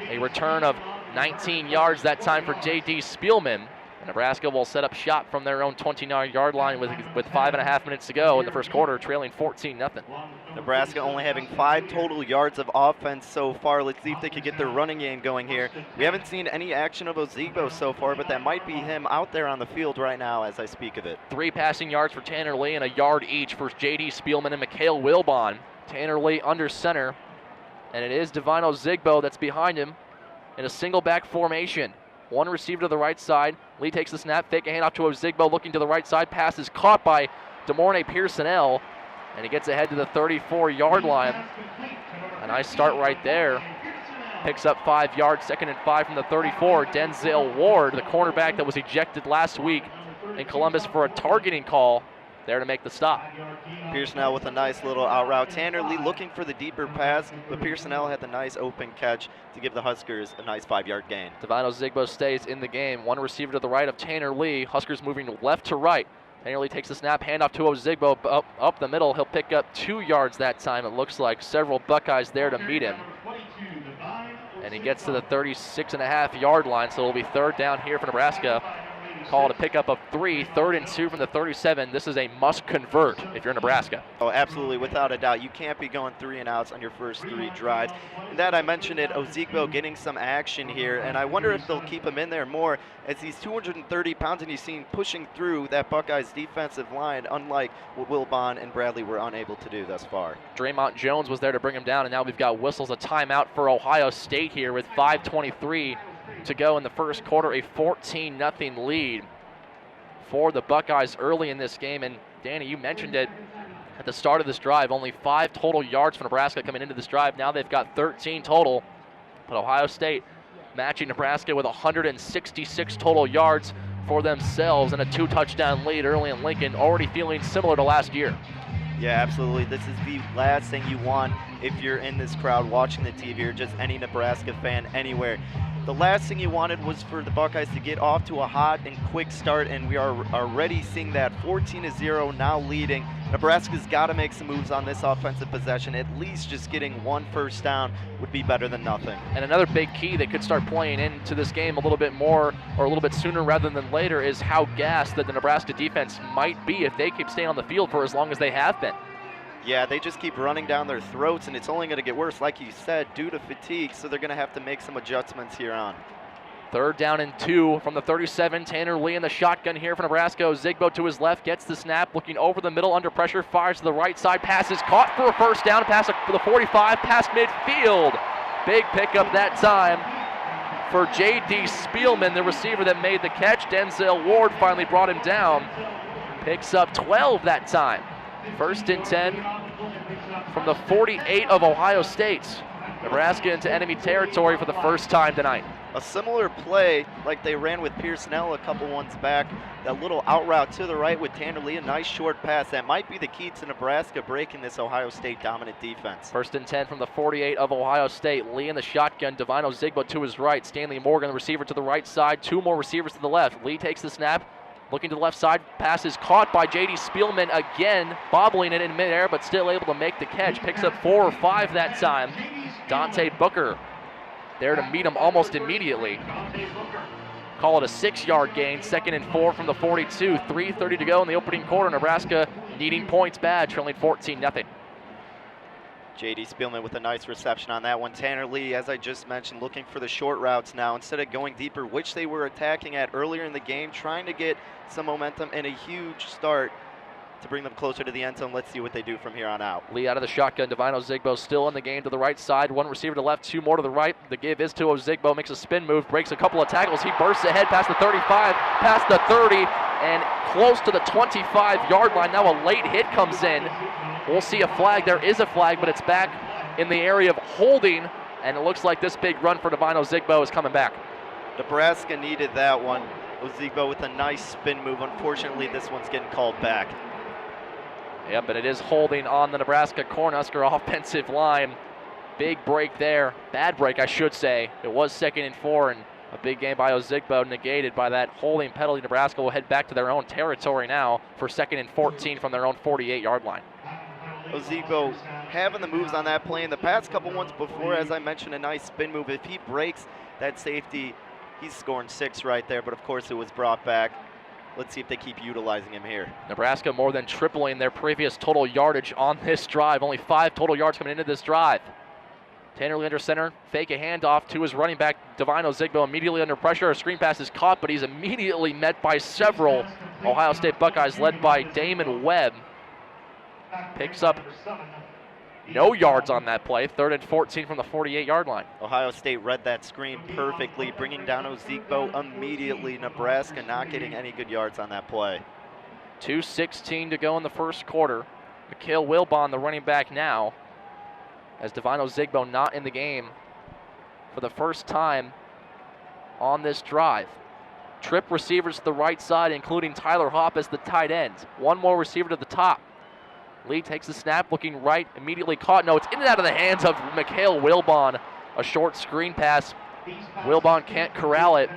S2: A return of 19 yards that time for J.D. Spielman. Nebraska will set up shop from their own 29-yard line with 5.5 minutes to go in the first quarter, trailing 14-0.
S3: Nebraska only having 5 total yards of offense so far. Let's see if they could get their running game going here. We haven't seen any action of Ozigbo so far, but that might be him out there on the field right now as I speak of it.
S2: 3 passing yards for Tanner Lee and a yard each for J.D. Spielman and Mikhail Wilbon. Tanner Lee under center, and it is Divine Ozigbo that's behind him in a single back formation. One receiver to the right side. Lee takes the snap, fake a handoff to Ozigbo, looking to the right side. Pass is caught by DeMornay Pearsonell, and he gets ahead to the 34-yard line. A nice start right there. Picks up 5 yards, 2nd and 5 from the 34. Denzel Ward, the cornerback that was ejected last week in Columbus for a targeting call, there to make the stop.
S3: Pearsonell with a nice little out route. Tanner Lee looking for the deeper pass, but Pearsonell had the nice open catch to give the Huskers a nice 5-yard gain.
S2: Divine Ozigbo stays in the game. One receiver to the right of Tanner Lee. Huskers moving left to right. Tanner Lee takes the snap, handoff to Ozigbo up the middle. He'll pick up 2 yards that time. It looks like several Buckeyes there to meet him. And he gets to the 36.5-yard line, so it'll be third down here for Nebraska. Call to pick up of 3, 3rd and 2 from the 37. This is a must convert if you're Nebraska.
S3: Oh, absolutely, without a doubt. You can't be going 3 and outs on your first 3 drives. And that I mentioned it, Ozigbo getting some action here, and I wonder if they'll keep him in there more as he's 230 pounds and he's seen pushing through that Buckeyes defensive line, unlike what Wilbon and Bradley were unable to do thus far.
S2: Draymond Jones was there to bring him down, and now we've got whistles, a timeout for Ohio State here with 5:23 to go in the first quarter, a 14-0 lead for the Buckeyes early in this game. And Danny, you mentioned it at the start of this drive, only 5 total yards for Nebraska coming into this drive. Now they've got 13 total, but Ohio State matching Nebraska with 166 total yards for themselves and a 2-touchdown lead early in Lincoln, already feeling similar to last year.
S3: Yeah, absolutely. This is the last thing you want if you're in this crowd watching the TV or just any Nebraska fan anywhere. The last thing you wanted was for the Buckeyes to get off to a hot and quick start, and we are already seeing that 14-0 now leading. Nebraska's got to make some moves on this offensive possession. At least just getting 1 first down would be better than nothing.
S2: And another big key that could start playing into this game a little bit more or a little bit sooner rather than later is how gassed that the Nebraska defense might be if they keep staying on the field for as long as they have been.
S3: Yeah, they just keep running down their throats, and it's only going to get worse, like you said, due to fatigue, so they're going to have to make some adjustments here on.
S2: 3rd down and 2 from the 37. Tanner Lee in the shotgun here for Nebraska. Zigbo to his left, gets the snap, looking over the middle, under pressure, fires to the right side, pass is caught for a first down, pass for the 45, past midfield. Big pickup that time for J.D. Spielman, the receiver that made the catch. Denzel Ward finally brought him down. Picks up 12 that time. 1st and 10 from the 48 of Ohio State. Nebraska into enemy territory for the first time tonight.
S3: A similar play like they ran with Pearsonell a couple ones back. That little out route to the right with Tanner Lee, a nice short pass. That might be the key to Nebraska breaking this Ohio State dominant defense.
S2: 1st and 10 from the 48 of Ohio State. Lee in the shotgun, Divino Zigbo to his right. Stanley Morgan, the receiver, to the right side. 2 more receivers to the left. Lee takes the snap, looking to the left side. Pass is caught by J.D. Spielman again, bobbling it in midair, but still able to make the catch. Picks up 4 or 5 that time. Dante Booker there to meet him almost immediately. Call it a 6-yard gain. 2nd and 4 from the 42. 3:30 to go in the opening quarter. Nebraska needing points bad, trailing 14-0.
S3: J.D. Spielman with a nice reception on that one. Tanner Lee, as I just mentioned, looking for the short routes now instead of going deeper, which they were attacking at earlier in the game, trying to get some momentum and a huge start to bring them closer to the end zone. Let's see what they do from here on out.
S2: Lee out of the shotgun. Divino Zigbo still in the game to the right side. 1 receiver to the left, 2 more to the right. The give is to Ozigbo. Makes a spin move, breaks a couple of tackles. He bursts ahead past the 35, past the 30, and close to the 25-yard line. Now a late hit comes in. We'll see a flag. There is a flag, but it's back in the area of holding, and it looks like this big run for Divino Zigbo is coming back.
S3: Nebraska needed that one. Ozigbo with a nice spin move. Unfortunately, this one's getting called back.
S2: Yep, and it is holding on the Nebraska Cornhusker offensive line. Big break there. Bad break, I should say. It was 2nd and 4, and a big game by Ozigbo negated by that holding penalty. Nebraska will head back to their own territory now for 2nd and 14 from their own 48-yard line.
S3: Ozigbo having the moves on that play in the past couple ones before, as I mentioned, a nice spin move. If he breaks that safety, he's scoring 6 right there, but of course it was brought back. Let's see if they keep utilizing him here.
S2: Nebraska more than tripling their previous total yardage on this drive. Only 5 total yards coming into this drive. Tanner Lee under center, fake a handoff to his running back, Divino Zigbo, immediately under pressure. A screen pass is caught, but he's immediately met by several Ohio State Buckeyes led by Damon Webb. Picks up no yards on that play. 3rd and 14 from the 48-yard line.
S3: Ohio State read that screen perfectly, bringing down Ozigbo immediately. Nebraska not getting any good yards on that play.
S2: 2:16 to go in the first quarter. Mikhail Wilbon, the running back now, as Divino Zigbo not in the game for the first time on this drive. Trip receivers to the right side, including Tyler Hopp as the tight end. 1 more receiver to the top. Lee takes the snap, looking right, immediately caught. No, it's in and out of the hands of Mikhail Wilbon. A short screen pass. Wilbon can't corral it,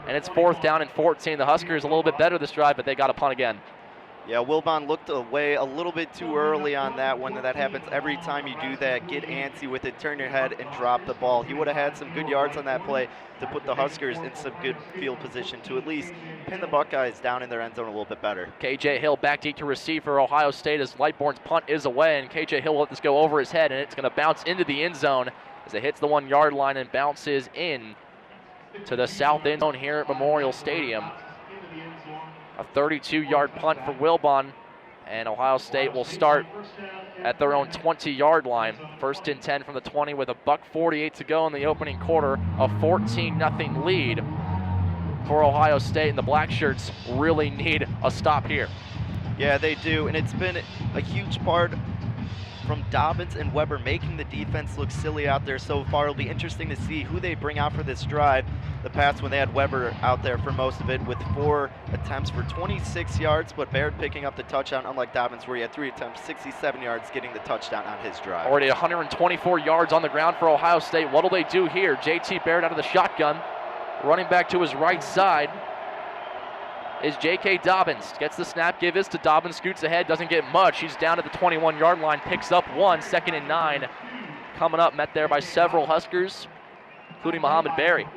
S2: and it's 4th down and 14. The Huskers a little bit better this drive, but they got a punt again.
S3: Yeah, Wilbon looked away a little bit too early on that one. That happens every time you do that. Get antsy with it, turn your head, and drop the ball. He would have had some good yards on that play to put the Huskers in some good field position to at least pin the Buckeyes down in their end zone a little bit better.
S2: KJ Hill back deep to receive for Ohio State as Lightbourne's punt is away, and KJ Hill will let this go over his head, and it's going to bounce into the end zone as it hits the 1-yard line and bounces in to the south end zone here at Memorial Stadium. A 32-yard punt for Wilbon, and Ohio State will start at their own 20-yard line. 1st and 10 from the 20 with a $1:48 to go in the opening quarter. A 14-0 lead for Ohio State, and the Black Shirts really need a stop here.
S3: Yeah, they do, and it's been a huge part from Dobbins and Weber making the defense look silly out there so far. It'll be interesting to see who they bring out for this drive. The past when they had Weber out there for most of it with 4 attempts for 26 yards, but Baird picking up the touchdown, unlike Dobbins where he had 3 attempts, 67 yards, getting the touchdown on his drive.
S2: Already 124 yards on the ground for Ohio State. What'll they do here? JT Baird out of the shotgun, running back to his right side is J.K. Dobbins. Gets the snap, give is to Dobbins, scoots ahead, doesn't get much. He's down at the 21-yard line, picks up 1, 2nd and 9. Coming up, met there by several Huskers, including Muhammad Berry.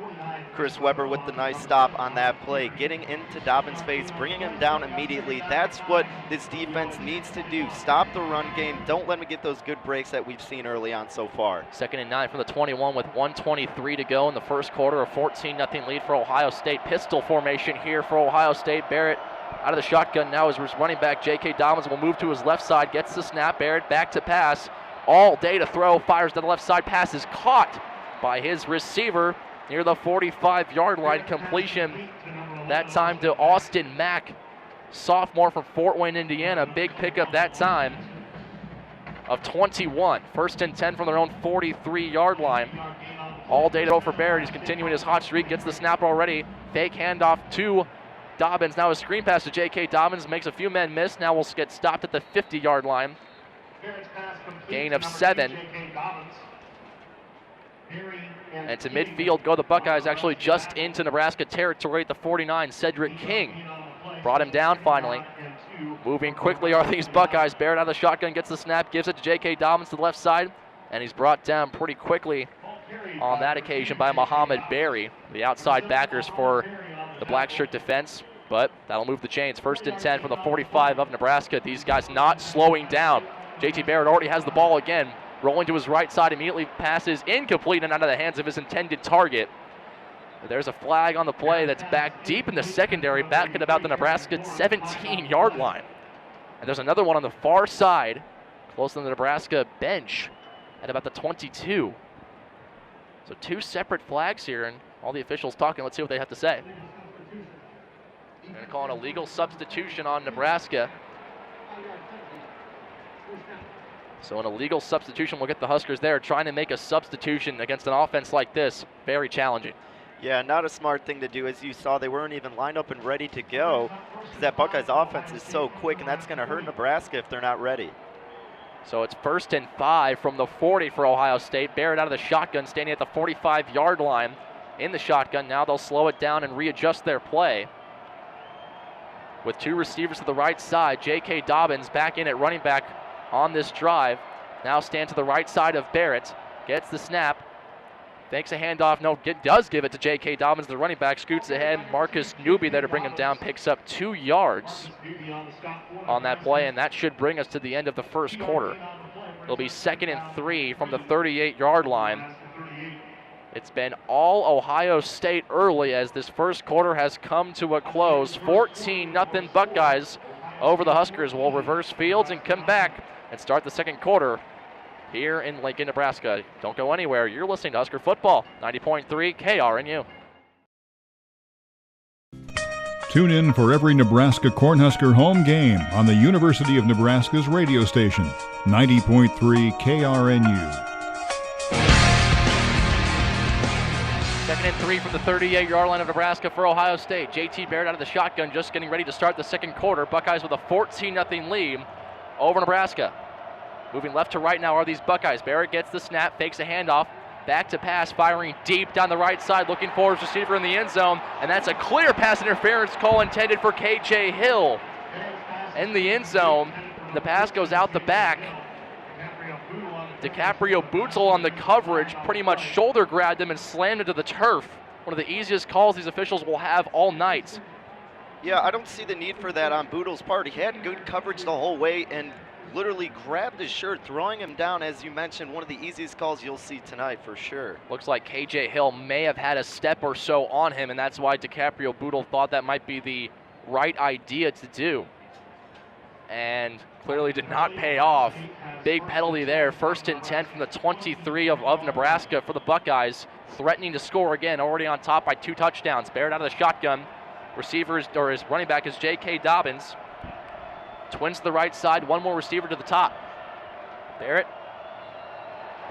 S3: Chris Webber with the nice stop on that play, getting into Dobbins' face, bringing him down immediately. That's what this defense needs to do. Stop the run game. Don't let him get those good breaks that we've seen early on so far.
S2: 2nd and 9 from the 21 with 1:23 to go in the first quarter. A 14-0 lead for Ohio State. Pistol formation here for Ohio State. Barrett out of the shotgun now as his running back J.K. Dobbins will move to his left side, gets the snap. Barrett back to pass. All day to throw, fires to the left side. Pass is caught by his receiver near the 45-yard line. Completion that time to Austin Mack, sophomore from Fort Wayne, Indiana. Big pickup that time of 21. 1st and 10 from their own 43-yard line. All day to throw for Barrett. He's continuing his hot streak, gets the snap already. Fake handoff to Dobbins. Now a screen pass to J.K. Dobbins, makes a few men miss. Now we'll get stopped at the 50-yard line. Gain of 7. And to midfield go the Buckeyes, actually just into Nebraska territory at the 49. Cedric King brought him down finally. Moving quickly are these Buckeyes. Barrett out of the shotgun, gets the snap, gives it to J.K. Dobbins to the left side, and he's brought down pretty quickly on that occasion by Muhammad Berry, the outside backers for the black shirt defense, but that'll move the chains. 1st and 10 from the 45 of Nebraska. These guys not slowing down. J.T. Barrett already has the ball again. Rolling to his right side, immediately passes incomplete and out of the hands of his intended target. There's a flag on the play that's back deep in the secondary, back at about the Nebraska 17-yard line. And there's another one on the far side, close to the Nebraska bench at about the 22. So 2 separate flags here, and all the officials talking. Let's see what they have to say. They're going to call an illegal substitution on Nebraska. So an illegal substitution will get the Huskers there. Trying to make a substitution against an offense like this, very challenging.
S3: Yeah, not a smart thing to do. As you saw, they weren't even lined up and ready to go because that Buckeyes offense is so quick, and that's going to hurt Nebraska if they're not ready.
S2: So it's 1st and 5 from the 40 for Ohio State. Barrett out of the shotgun, standing at the 45-yard line in the shotgun. Now they'll slow it down and readjust their play. With 2 receivers to the right side, J.K. Dobbins back in at running back on this drive. Now stand to the right side of Barrett. Gets the snap. Fakes a handoff. No, does give it to J.K. Dobbins, the running back. Scoots ahead. Marcus Newby there to bring him down. Picks up 2 yards on that play, and that should bring us to the end of the first quarter. It'll be 2nd and 3 from the 38-yard line. It's been all Ohio State early as this first quarter has come to a close. 14-0 Buckeyes over the Huskers. Will reverse fields and come back and start the second quarter here in Lincoln, Nebraska. Don't go anywhere. You're listening to Husker Football, 90.3 KRNU.
S1: Tune in for every Nebraska Cornhusker home game on the University of Nebraska's radio station, 90.3 KRNU.
S2: 2nd and 3 from the 38-yard line of Nebraska for Ohio State. J.T. Barrett out of the shotgun, just getting ready to start the second quarter. Buckeyes with a 14-0 lead over Nebraska. Moving left to right now are these Buckeyes. Barrett gets the snap, fakes a handoff, back to pass, firing deep down the right side, looking for his receiver in the end zone, and that's a clear pass interference call intended for K.J. Hill in the end zone. The pass goes out the back. DiCaprio Bootle on the coverage pretty much shoulder grabbed him and slammed into the turf. One of the easiest calls these officials will have all night.
S3: Yeah, I don't see the need for that on Bootle's part. He had good coverage the whole way and literally grabbed his shirt, throwing him down, as you mentioned, one of the easiest calls you'll see tonight for sure.
S2: Looks like K.J. Hill may have had a step or so on him, and that's why DiCaprio Bootle thought that might be the right idea to do. And clearly did not pay off. Big penalty there. 1st and 10 from the 23 of Nebraska for the Buckeyes. Threatening to score again, already on top by 2 touchdowns. Barrett out of the shotgun. Receivers, or his running back is J.K. Dobbins. Twins to the right side, 1 more receiver to the top. Barrett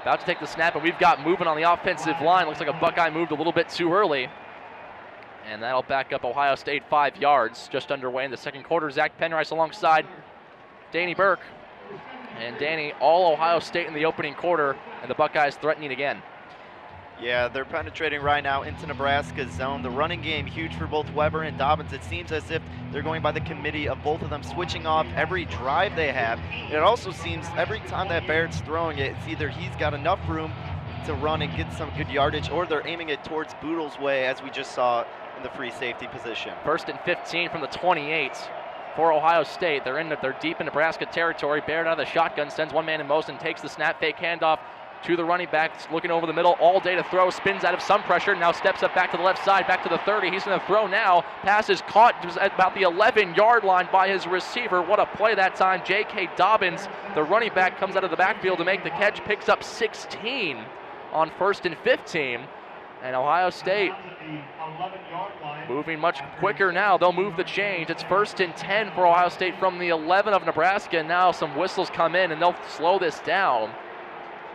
S2: about to take the snap, and we've got movement on the offensive line. Looks like a Buckeye moved a little bit too early. And that'll back up Ohio State 5 yards. Just underway in the second quarter. Zach Penrice alongside Danny Burke. And Danny, all Ohio State in the opening quarter, and the Buckeyes threatening again.
S3: Yeah, they're penetrating right now into Nebraska's zone. The running game, huge for both Weber and Dobbins. It seems as if they're going by the committee of both of them switching off every drive they have. And it also seems every time that Barrett's throwing it, it's either he's got enough room to run and get some good yardage, or they're aiming it towards Boodle's way, as we just saw in the free safety position.
S2: 1st and 15 from the 28 for Ohio State. They're deep in Nebraska territory. Barrett out of the shotgun, sends one man in motion, takes the snap, fake handoff to the running back, looking over the middle, all day to throw, spins out of some pressure, now steps up back to the left side, back to the 30. He's going to throw now. Pass is caught just at about the 11-yard line by his receiver. What a play that time. J.K. Dobbins, the running back, comes out of the backfield to make the catch, picks up 16 on 1st and 15. And Ohio State moving much quicker now. They'll move the change. It's 1st and 10 for Ohio State from the 11 of Nebraska. And now some whistles come in and they'll slow this down.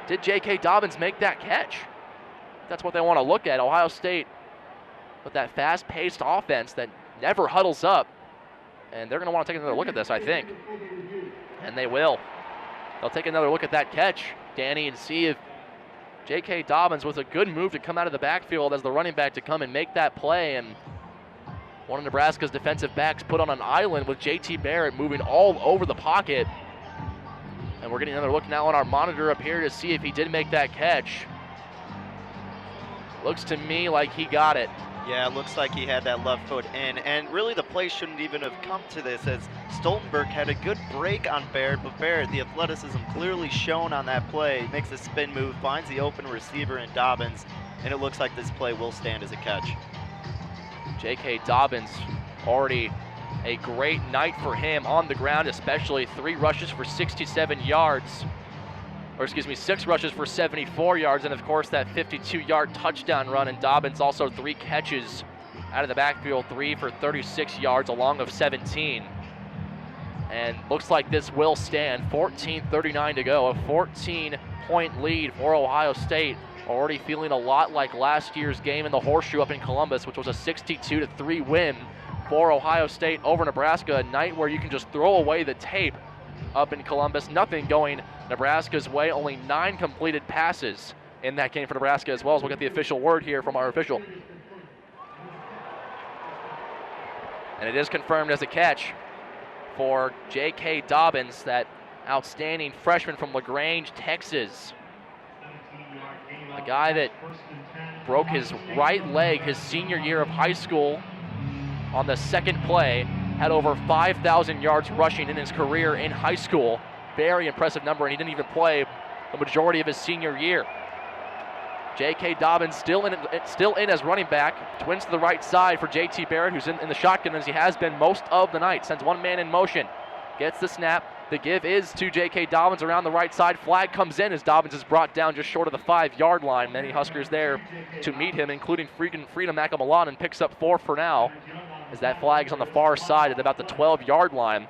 S2: Did J.K. Dobbins make that catch? That's what they want to look at. Ohio State with that fast-paced offense that never huddles up. And they're going to want to take another look at this, I think. And they will. They'll take another look at that catch, Danny, and see if J.K. Dobbins with a good move to come out of the backfield as the running back to come and make that play. And one of Nebraska's defensive backs put on an island with J.T. Barrett moving all over the pocket. And we're getting another look now on our monitor up here to see if he did make that catch. Looks to me like he got it.
S3: Yeah, it looks like he had that left foot in, and really the play shouldn't even have come to this, as Stoltenberg had a good break on Barrett, but Barrett, the athleticism clearly shown on that play, makes a spin move, finds the open receiver in Dobbins, and it looks like this play will stand as a catch.
S2: J.K. Dobbins, already a great night for him on the ground, especially 3 rushes for 67 yards. Or excuse me, 6 rushes for 74 yards, and of course that 52-yard touchdown run. And Dobbins also 3 catches out of the backfield, 3 for 36 yards, along of 17. And looks like this will stand. 14:39 to go, a 14-point lead for Ohio State. Already feeling a lot like last year's game in the Horseshoe up in Columbus, which was a 62-3 win for Ohio State over Nebraska, a night where you can just throw away the tape up in Columbus. Nothing going Nebraska's way, only 9 completed passes in that game for Nebraska as well, as we'll get the official word here from our official. And it is confirmed as a catch for J.K. Dobbins, that outstanding freshman from LaGrange, Texas. A guy that broke his right leg his senior year of high school on the second play, had over 5,000 yards rushing in his career in high school. Very impressive number, and he didn't even play the majority of his senior year. J.K. Dobbins still in as running back. Twins to the right side for J.T. Barrett, who's in the shotgun as he has been most of the night. Sends one man in motion. Gets the snap. The give is to J.K. Dobbins around the right side. Flag comes in as Dobbins is brought down just short of the 5-yard line. Many Huskers there to meet him, including Freedom Akamalan, and picks up 4 for now, as that flag is on the far side at about the 12-yard line.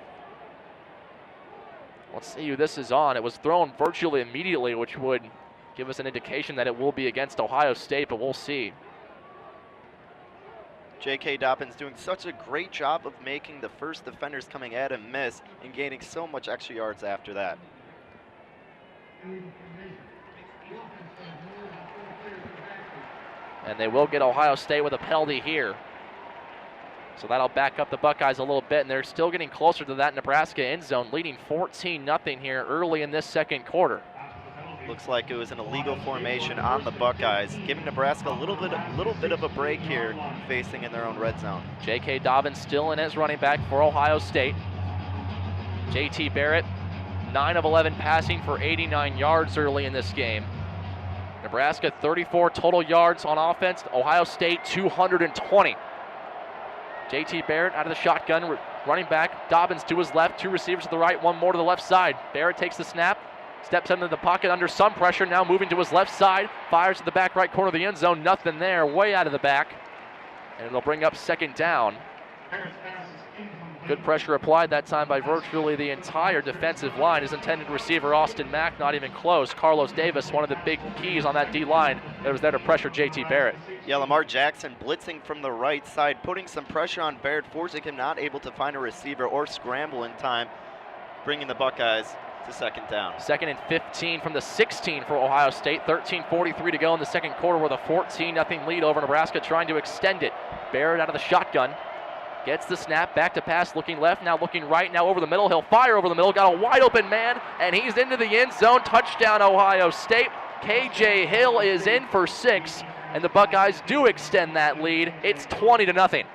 S2: Let's see who this is on. It was thrown virtually immediately, which would give us an indication that it will be against Ohio State, but we'll see.
S3: J.K. Dobbins doing such a great job of making the first defenders coming at him miss and gaining so much extra yards after that.
S2: And they will get Ohio State with a penalty here. So that'll back up the Buckeyes a little bit, and they're still getting closer to that Nebraska end zone, leading 14-0 here early in this second quarter.
S3: Looks like it was an illegal formation on the Buckeyes, giving Nebraska a little bit of a break here, facing in their own red zone.
S2: J.K. Dobbins still in as running back for Ohio State. J.T. Barrett, 9 of 11 passing for 89 yards early in this game. Nebraska 34 total yards on offense. Ohio State 220. J.T. Barrett out of the shotgun, running back. Dobbins to his left, 2 receivers to the right, 1 more to the left side. Barrett takes the snap, steps into the pocket under some pressure, now moving to his left side, fires to the back right corner of the end zone. Nothing there, way out of the back. And it'll bring up 2nd down. Good pressure applied that time by virtually the entire defensive line. His intended receiver, Austin Mack, not even close. Carlos Davis, one of the big keys on that D-line that was there to pressure J.T. Barrett.
S3: Yeah, Lamar Jackson blitzing from the right side, putting some pressure on Barrett, forcing him not able to find a receiver or scramble in time, bringing the Buckeyes to 2nd down.
S2: 2nd and 15 from the 16 for Ohio State. 13:43 to go in the second quarter with a 14-0 lead over Nebraska, trying to extend it. Barrett out of the shotgun. Gets the snap, back to pass, looking left, now looking right, now over the middle. He'll fire over the middle, got a wide open man, and he's into the end zone. Touchdown, Ohio State. KJ Hill is in for 6, and the Buckeyes do extend that lead. It's 20-0.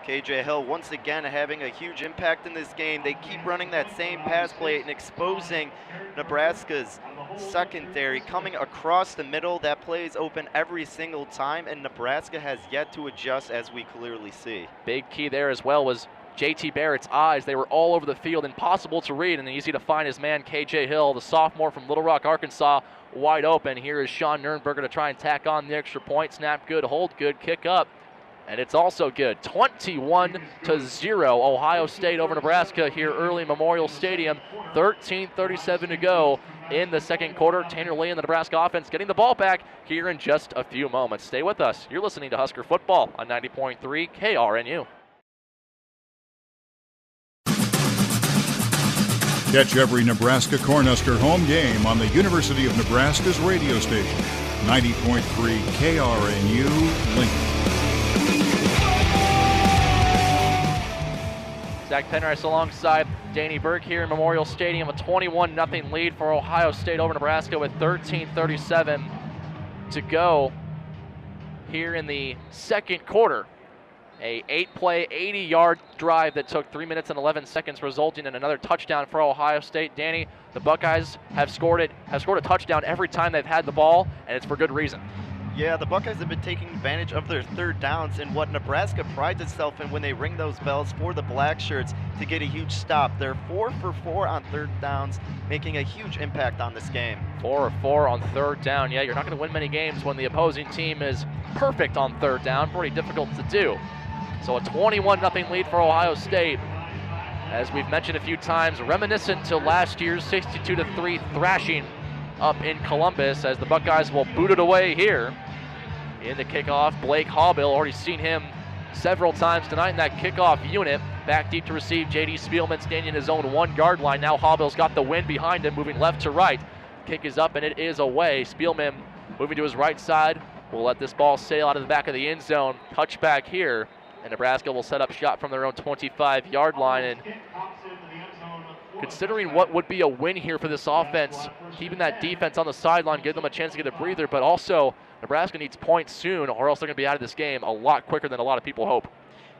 S3: KJ Hill once again having a huge impact in this game. They keep running that same pass play and exposing Nebraska's secondary coming across the middle. That play is open every single time, and Nebraska has yet to adjust, as we clearly see.
S2: Big key there as well was J.T. Barrett's eyes. They were all over the field, impossible to read, and easy to find his man KJ Hill, the sophomore from Little Rock, Arkansas, wide open. Here is Sean Nurnberger to try and tack on the extra point. Snap good, hold good, kick up. And it's also good. 21-0, Ohio State over Nebraska here early in Memorial Stadium. 13:37 to go in the second quarter. Tanner Lee and the Nebraska offense getting the ball back here in just a few moments. Stay with us. You're listening to Husker Football on 90.3 KRNU.
S1: Catch every Nebraska Cornhusker home game on the University of Nebraska's radio station, 90.3 KRNU Lincoln.
S2: Zach Penrice alongside Danny Burke here in Memorial Stadium. A 21-0 lead for Ohio State over Nebraska with 13:37 to go here in the second quarter. A 8-play, 80-yard drive that took 3 minutes and 11 seconds, resulting in another touchdown for Ohio State. Danny, the Buckeyes have scored a touchdown every time they've had the ball, and it's for good reason.
S3: Yeah, the Buckeyes have been taking advantage of their third downs, and what Nebraska prides itself in when they ring those bells for the black shirts to get a huge stop. They're 4 for 4 on third downs, making a huge impact on this game.
S2: 4 of 4 on third down. Yeah, you're not going to win many games when the opposing team is perfect on third down. Pretty difficult to do. So a 21-0 lead for Ohio State. As we've mentioned a few times, reminiscent to last year's 62-3 thrashing up in Columbus, as the Buckeyes will boot it away here. In the kickoff, Blake Haubill, already seen him several times tonight in that kickoff unit. Back deep to receive, J.D. Spielman standing in his own 1-yard line. Now Haubill's got the wind behind him, moving left to right. Kick is up and it is away. Spielman moving to his right side. Will let this ball sail out of the back of the end zone. Touchback here, and Nebraska will set up shot from their own 25-yard line. And considering what would be a win here for this offense, keeping that defense on the sideline, give them a chance to get a breather, but also Nebraska needs points soon, or else they're going to be out of this game a lot quicker than a lot of people hope.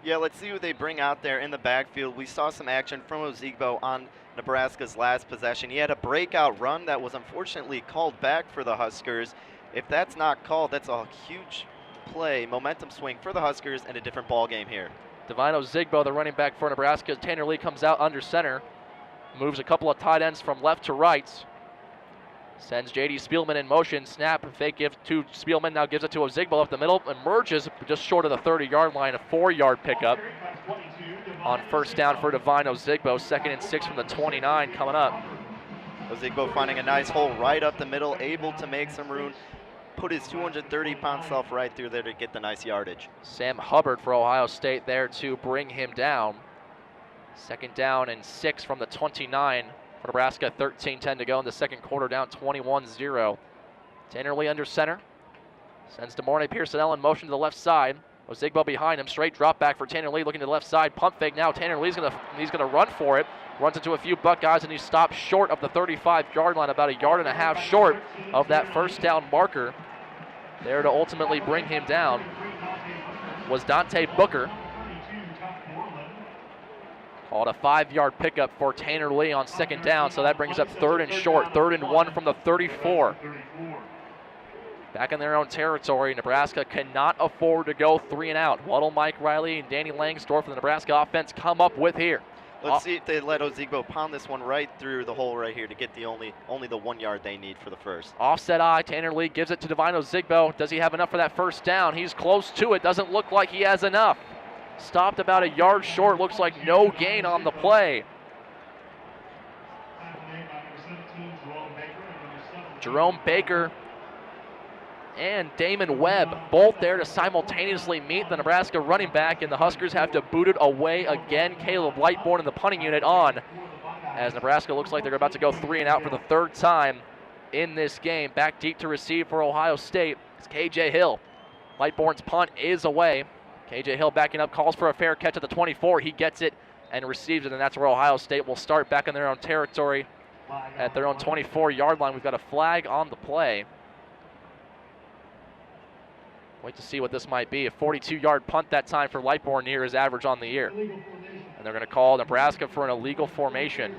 S3: Yeah, let's see who they bring out there in the backfield. We saw some action from Ozigbo on Nebraska's last possession. He had a breakout run that was unfortunately called back for the Huskers. If that's not called, that's a huge play, momentum swing for the Huskers, and a different ball game here.
S2: Divine Ozigbo, the running back for Nebraska. Tanner Lee comes out under center, moves a couple of tight ends from left to right. Sends J.D. Spielman in motion. Snap, fake give to Spielman. Now gives it to Ozigbo up the middle. Emerges just short of the 30-yard line. A 4-yard pickup on first down for Divine Ozigbo. 2nd and 6 from the 29 coming up.
S3: Ozigbo finding a nice hole right up the middle, able to make some room. Put his 230-pound self right through there to get the nice yardage.
S2: Sam Hubbard for Ohio State there to bring him down. 2nd down and 6 from the 29. For Nebraska, 13:10 to go in the second quarter, down 21-0. Tanner Lee under center. Sends DeMornay Pearsonell in motion to the left side. Ozigbo behind him. Straight drop back for Tanner Lee, looking to the left side. Pump fake now. Tanner Lee's gonna run for it. Runs into a few Buckeyes, and he stops short of the 35-yard line, about 1.5 yards short of that first down marker. There to ultimately bring him down was Dante Booker. Called a 5-yard pickup for Tanner Lee on 2nd down, so that brings up 3rd and short. 3rd and 1 from the 34. Back in their own territory, Nebraska cannot afford to go 3 and out. What'll Mike Riley and Danny Langsdorff and the Nebraska offense come up with here?
S3: Let's see if they let Ozigbo pound this one right through the hole right here to get the only the 1 yard they need for the first.
S2: Offset eye, Tanner Lee gives it to Divine Ozigbo. Does he have enough for that first down? He's close to it. Doesn't look like he has enough. Stopped about 1 yard short. Looks like no gain on the play. Jerome Baker and Damon Webb both there to simultaneously meet the Nebraska running back, and the Huskers have to boot it away again. Caleb Lightbourne in the punting unit on, as Nebraska looks like they're about to go 3 and out for the 3rd time in this game. Back deep to receive for Ohio State. It's KJ Hill. Lightbourne's punt is away. KJ Hill backing up, calls for a fair catch at the 24. He gets it and receives it, and that's where Ohio State will start back in their own territory at their own 24-yard line. We've got a flag on the play. Wait to see what this might be. A 42-yard punt that time for Lightbourne, near his average on the year. And they're going to call Nebraska for an illegal formation.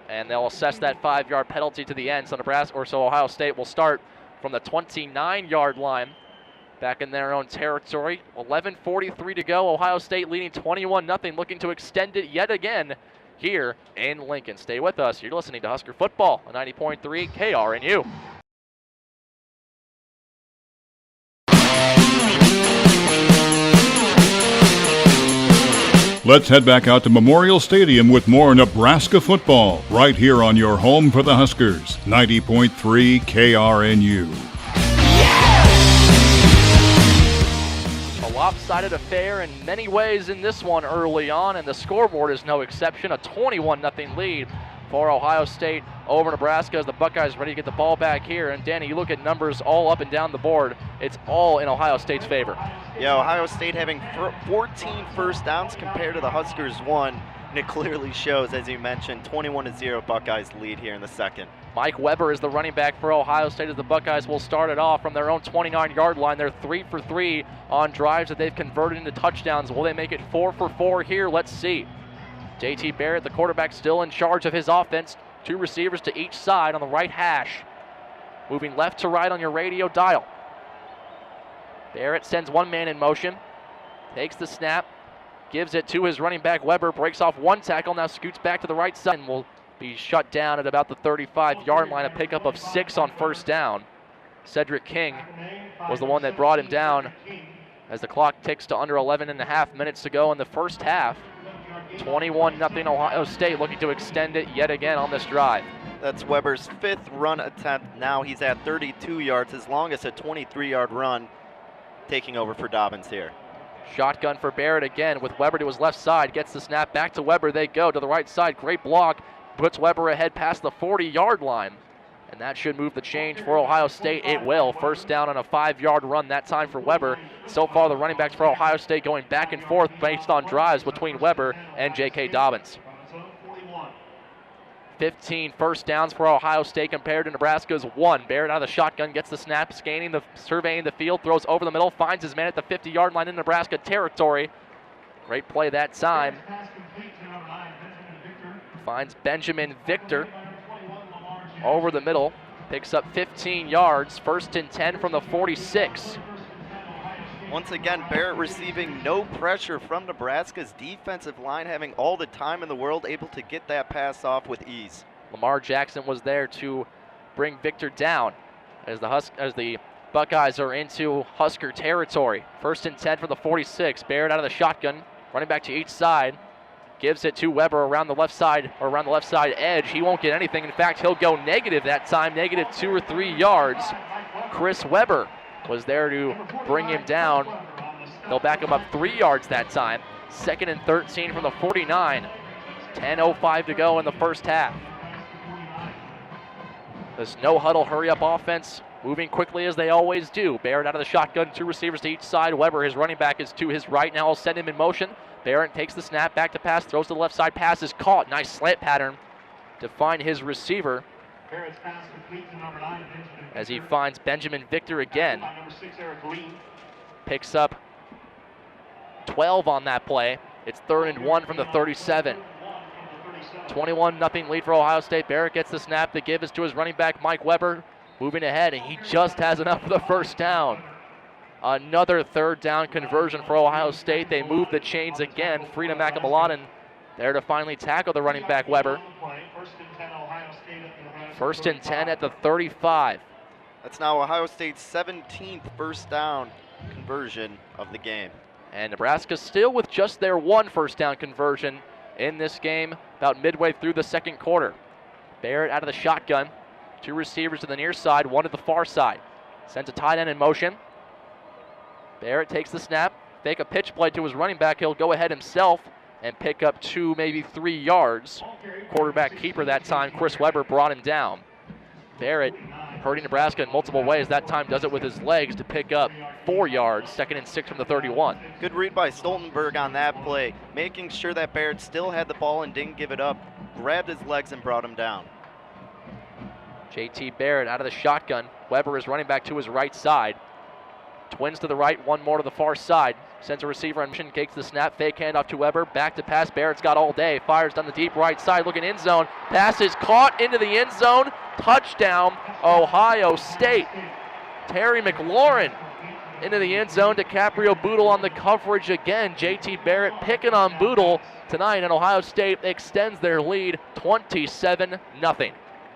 S2: And they'll assess that 5-yard penalty to the end. So Ohio State will start from the 29-yard line, back in their own territory. 11:43 to go. Ohio State leading 21-0, looking to extend it yet again here in Lincoln. Stay with us. You're listening to Husker Football on 90.3 KRNU.
S1: Let's head back out to Memorial Stadium with more Nebraska football right here on your home for the Huskers, 90.3 KRNU.
S2: A lopsided affair in many ways in this one early on, and the scoreboard is no exception. A 21-0 lead for Ohio State over Nebraska as the Buckeyes ready to get the ball back here. And Danny, you look at numbers all up and down the board, it's all in Ohio State's favor.
S3: Yeah, Ohio State having 14 first downs compared to the Huskers 1. And it clearly shows, as you mentioned, 21-0 Buckeyes lead here in the second.
S2: Mike Weber is the running back for Ohio State as the Buckeyes will start it off from their own 29-yard line. They're 3 for 3 on drives that they've converted into touchdowns. Will they make it 4 for 4 here? Let's see. J.T. Barrett, the quarterback, still in charge of his offense. 2 receivers to each side on the right hash. Moving left to right on your radio dial. Barrett sends one man in motion. Takes the snap. Gives it to his running back, Weber. Breaks off one tackle. Now scoots back to the right side and will be shut down at about the 35-yard line. A pickup of 6 on first down. Cedric King was the one that brought him down as the clock ticks to under 11.5 minutes to go in the first half. 21-0 Ohio State, looking to extend it yet again on this drive.
S3: That's Weber's 5th run attempt. Now he's at 32 yards, his longest a 23-yard run, taking over for Dobbins here.
S2: Shotgun for Barrett again with Weber to his left side. Gets the snap back to Weber. They go to the right side. Great block. Puts Weber ahead past the 40-yard line. And that should move the change for Ohio State. It will. First down on a 5-yard run that time for Weber. So far, the running backs for Ohio State going back and forth based on drives between Weber and J.K. Dobbins. 15 first downs for Ohio State compared to Nebraska's 1. Barrett out of the shotgun, gets the snap, surveying the field, throws over the middle, finds his man at the 50-yard line in Nebraska territory. Great play that time. Finds Benjamin Victor over the middle, picks up 15 yards, 1st and 10 from the 46.
S3: Once again, Barrett receiving no pressure from Nebraska's defensive line, having all the time in the world, able to get that pass off with ease.
S2: Lamar Jackson was there to bring Victor down as the Buckeyes are into Husker territory. 1st and 10 for the 46. Barrett out of the shotgun, running back to each side. Gives it to Weber around the left side, or around the left side edge. He won't get anything. In fact, he'll go negative that time, negative 2 or 3 yards. Chris Weber was there to bring him down. They'll back him up 3 yards that time. 2nd and 13 from the 49. 10:05 to go in the first half. This no-huddle, hurry-up offense moving quickly as they always do. Barrett out of the shotgun, 2 receivers to each side. Weber, his running back, is to his right. Now I'll send him in motion. Barrett takes the snap, back to pass, throws to the left side, pass is caught. Nice slant pattern to find his receiver as he finds Benjamin Victor again. Picks up 12 on that play. It's 3rd and 1 from the 37. 21-0 lead for Ohio State. Barrett gets the snap. The give is to his running back, Mike Weber, moving ahead, and he just has enough for the first down. Another 3rd down conversion for Ohio State. They move the chains again. Freedom Makamalanen there to finally tackle the running back Weber. 1st and 10 at the 35.
S3: That's now Ohio State's 17th first down conversion of the game.
S2: And Nebraska still with just their 1 first down conversion in this game, about midway through the 2nd quarter. Barrett out of the shotgun. 2 receivers to the near side, 1 to the far side. Sends a tight end in motion. Barrett takes the snap, fake a pitch play to his running back. He'll go ahead himself and pick up 2, maybe 3 yards. Quarterback keeper that time, Chris Weber, brought him down. Barrett hurting Nebraska in multiple ways. That time does it with his legs to pick up 4 yards, 2nd and 6 from the 31.
S3: Good read by Stoltenberg on that play, making sure that Barrett still had the ball and didn't give it up. Grabbed his legs and brought him down.
S2: JT Barrett out of the shotgun. Weber is running back to his right side. Twins to the right, one more to the far side. Sends a receiver on mission, takes the snap, fake handoff to Weber, back to pass. Barrett's got all day, fires down the deep right side, looking end zone. Pass is caught into the end zone. Touchdown, Ohio State. Terry McLaurin into the end zone. DiCaprio Boodle on the coverage again. JT Barrett picking on Boodle tonight, and Ohio State extends their lead 27-0.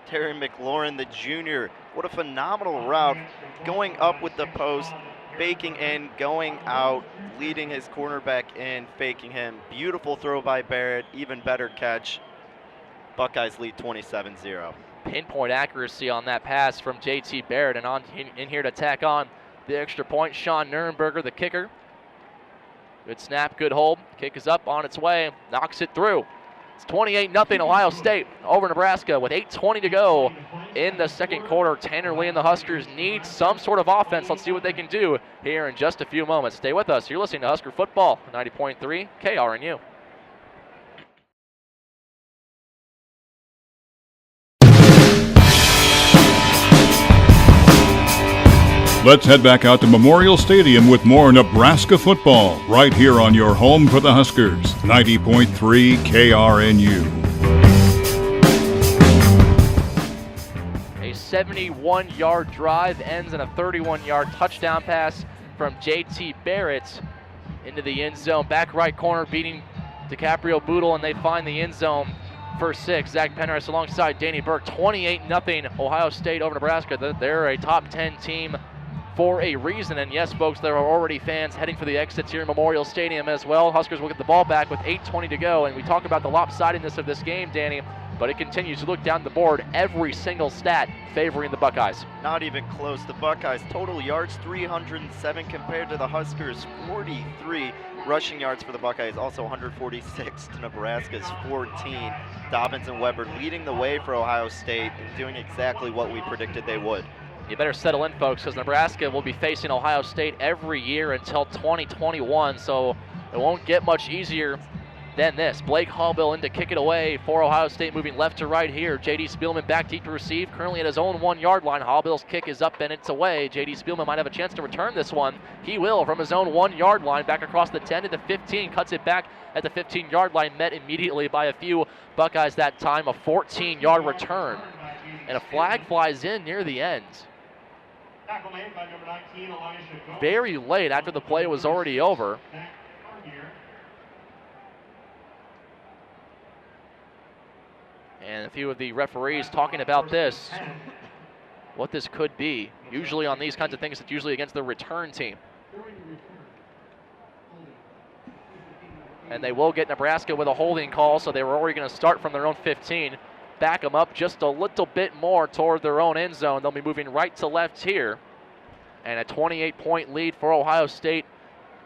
S3: Terry McLaurin, the junior, what a phenomenal route, going up with the post, faking in, going out, leading his cornerback in, faking him. Beautiful throw by Barrett, even better catch. Buckeyes lead 27-0.
S2: Pinpoint accuracy on that pass from JT Barrett, and on in here to tack on the extra point, Sean Nurenberger, the kicker. Good snap, good hold. Kick is up, on its way, knocks it through. It's 28-0 Ohio State over Nebraska with 8:20 to go in the second quarter. Tanner Lee and the Huskers need some sort of offense. Let's see what they can do here in just a few moments. Stay with us. You're listening to Husker Football, 90.3 KRNU.
S1: Let's head back out to Memorial Stadium with more Nebraska football right here on your home for the Huskers, 90.3 KRNU.
S2: A 71-yard drive ends in a 31-yard touchdown pass from JT Barrett into the end zone. Back right corner beating DiCaprio Boodle, and they find the end zone for 6. Zach Penrose alongside Danny Burke. 28-0 Ohio State over Nebraska. They're a top 10 team for a reason, and yes, folks, there are already fans heading for the exits here in Memorial Stadium as well. Huskers will get the ball back with 8:20 to go, and we talk about the lopsidedness of this game, Danny, but it continues to look down the board, every single stat favoring the Buckeyes.
S3: Not even close. The Buckeyes total yards 307 compared to the Huskers 43. Rushing yards for the Buckeyes also 146 to Nebraska's 14. Dobbins and Weber leading the way for Ohio State and doing exactly what we predicted they would.
S2: You better settle in, folks, because Nebraska will be facing Ohio State every year until 2021, so it won't get much easier than this. Blake Hallbill in to kick it away for Ohio State, moving left to right here. J.D. Spielman back deep to receive, currently at his own 1-yard line. Hallbill's kick is up and it's away. J.D. Spielman might have a chance to return this one. He will from his own 1-yard line, back across the 10 to the 15, cuts it back at the 15-yard line, met immediately by a few Buckeyes that time. A 14-yard return, and a flag flies in near the end. Very late after the play was already over. And a few of the referees talking about this, what this could be. Usually on these kinds of things, it's usually against the return team. And they will get Nebraska with a holding call, so they were already going to start from their own 15. Back them up just a little bit more toward their own end zone. They'll be moving right to left here. And a 28-point lead for Ohio State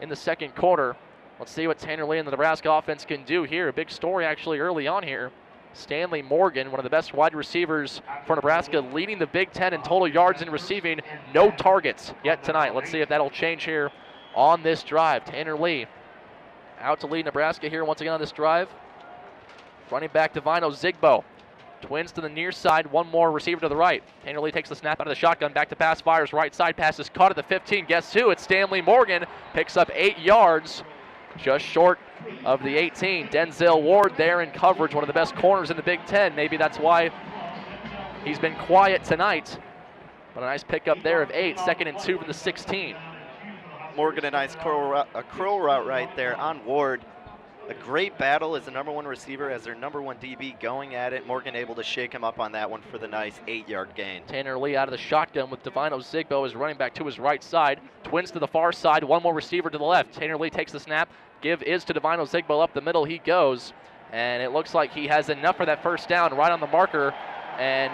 S2: in the second quarter. Let's see what Tanner Lee and the Nebraska offense can do here. A big story actually early on here. Stanley Morgan, one of the best wide receivers for Nebraska, leading the Big Ten in total yards and receiving. No targets yet tonight. Let's see if that'll change here on this drive. Tanner Lee out to lead Nebraska here once again on this drive. Running back Divino Zigbo. Twins to the near side, one more receiver to the right. Tanner Lee takes the snap out of the shotgun, back to pass, fires right side, pass is caught at the 15. Guess who? It's Stanley Morgan. Picks up 8 yards, just short of the 18. Denzel Ward there in coverage, one of the best corners in the Big Ten. Maybe that's why he's been quiet tonight. But a nice pickup there of 8, 2nd and 2 from the 16.
S3: Morgan, a nice curl route right there on Ward. A great battle as the #1 receiver, as their #1 DB going at it. Morgan able to shake him up on that one for the nice 8-yard gain.
S2: Tanner Lee out of the shotgun with Divino Zigbo as running back to his right side. Twins to the far side, one more receiver to the left. Tanner Lee takes the snap. Give is to Divino Zigbo, up the middle he goes. And it looks like he has enough for that first down right on the marker. And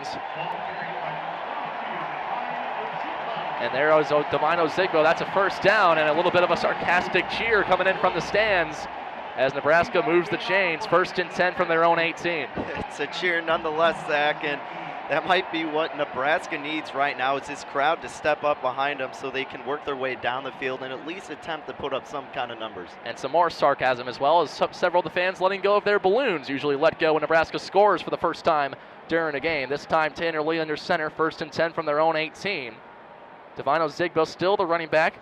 S2: there goes Divino Zigbo. That's a first down, and a little bit of a sarcastic cheer coming in from the stands as Nebraska moves the chains. 1st and 10 from their own 18.
S3: It's a cheer nonetheless, Zach, and That might be what Nebraska needs right now, is this crowd to step up behind them so they can work their way down the field and at least attempt to put up some kind of numbers.
S2: And some more sarcasm as well, as several of the fans letting go of their balloons. Usually let go when Nebraska scores for the first time during a game. This time Tanner Lee under center, 1st and 10 from their own 18. Divino Zigbo still the running back.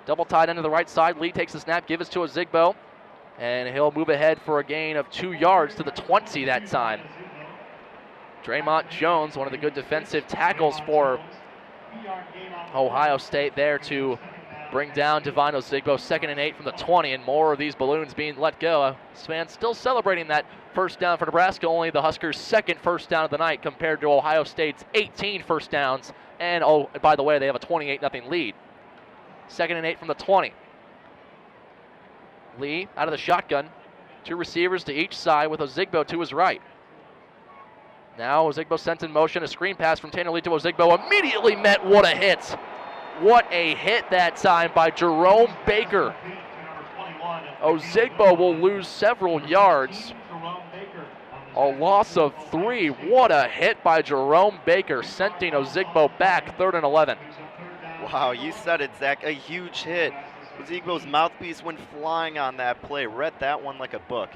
S2: Double tight end to the right side. Lee takes the snap, gives it to Zigbo, and he'll move ahead for a gain of 2 yards to the 20 that time. Draymond Jones, one of the good defensive tackles for Ohio State there to bring down Divino Zigbo, 2nd and 8 from the 20, and more of these balloons being let go. Fans still celebrating that first down for Nebraska, only the Huskers' 2nd first down of the night compared to Ohio State's 18 first downs, and oh, by the way, they have a 28-0 lead. 2nd and 8 from the 20. Lee out of the shotgun, 2 receivers to each side with Ozigbo to his right. Now Ozigbo sent in motion, a screen pass from Tanner Lee to Ozigbo, immediately met. What a hit. What a hit that time by Jerome Baker. Ozigbo will lose several yards. A loss of 3. What a hit by Jerome Baker, sending Ozigbo back, 3rd and 11.
S3: Wow, you said it, Zach. A huge hit. Ozigbo's mouthpiece went flying on that play. Read that one like a book.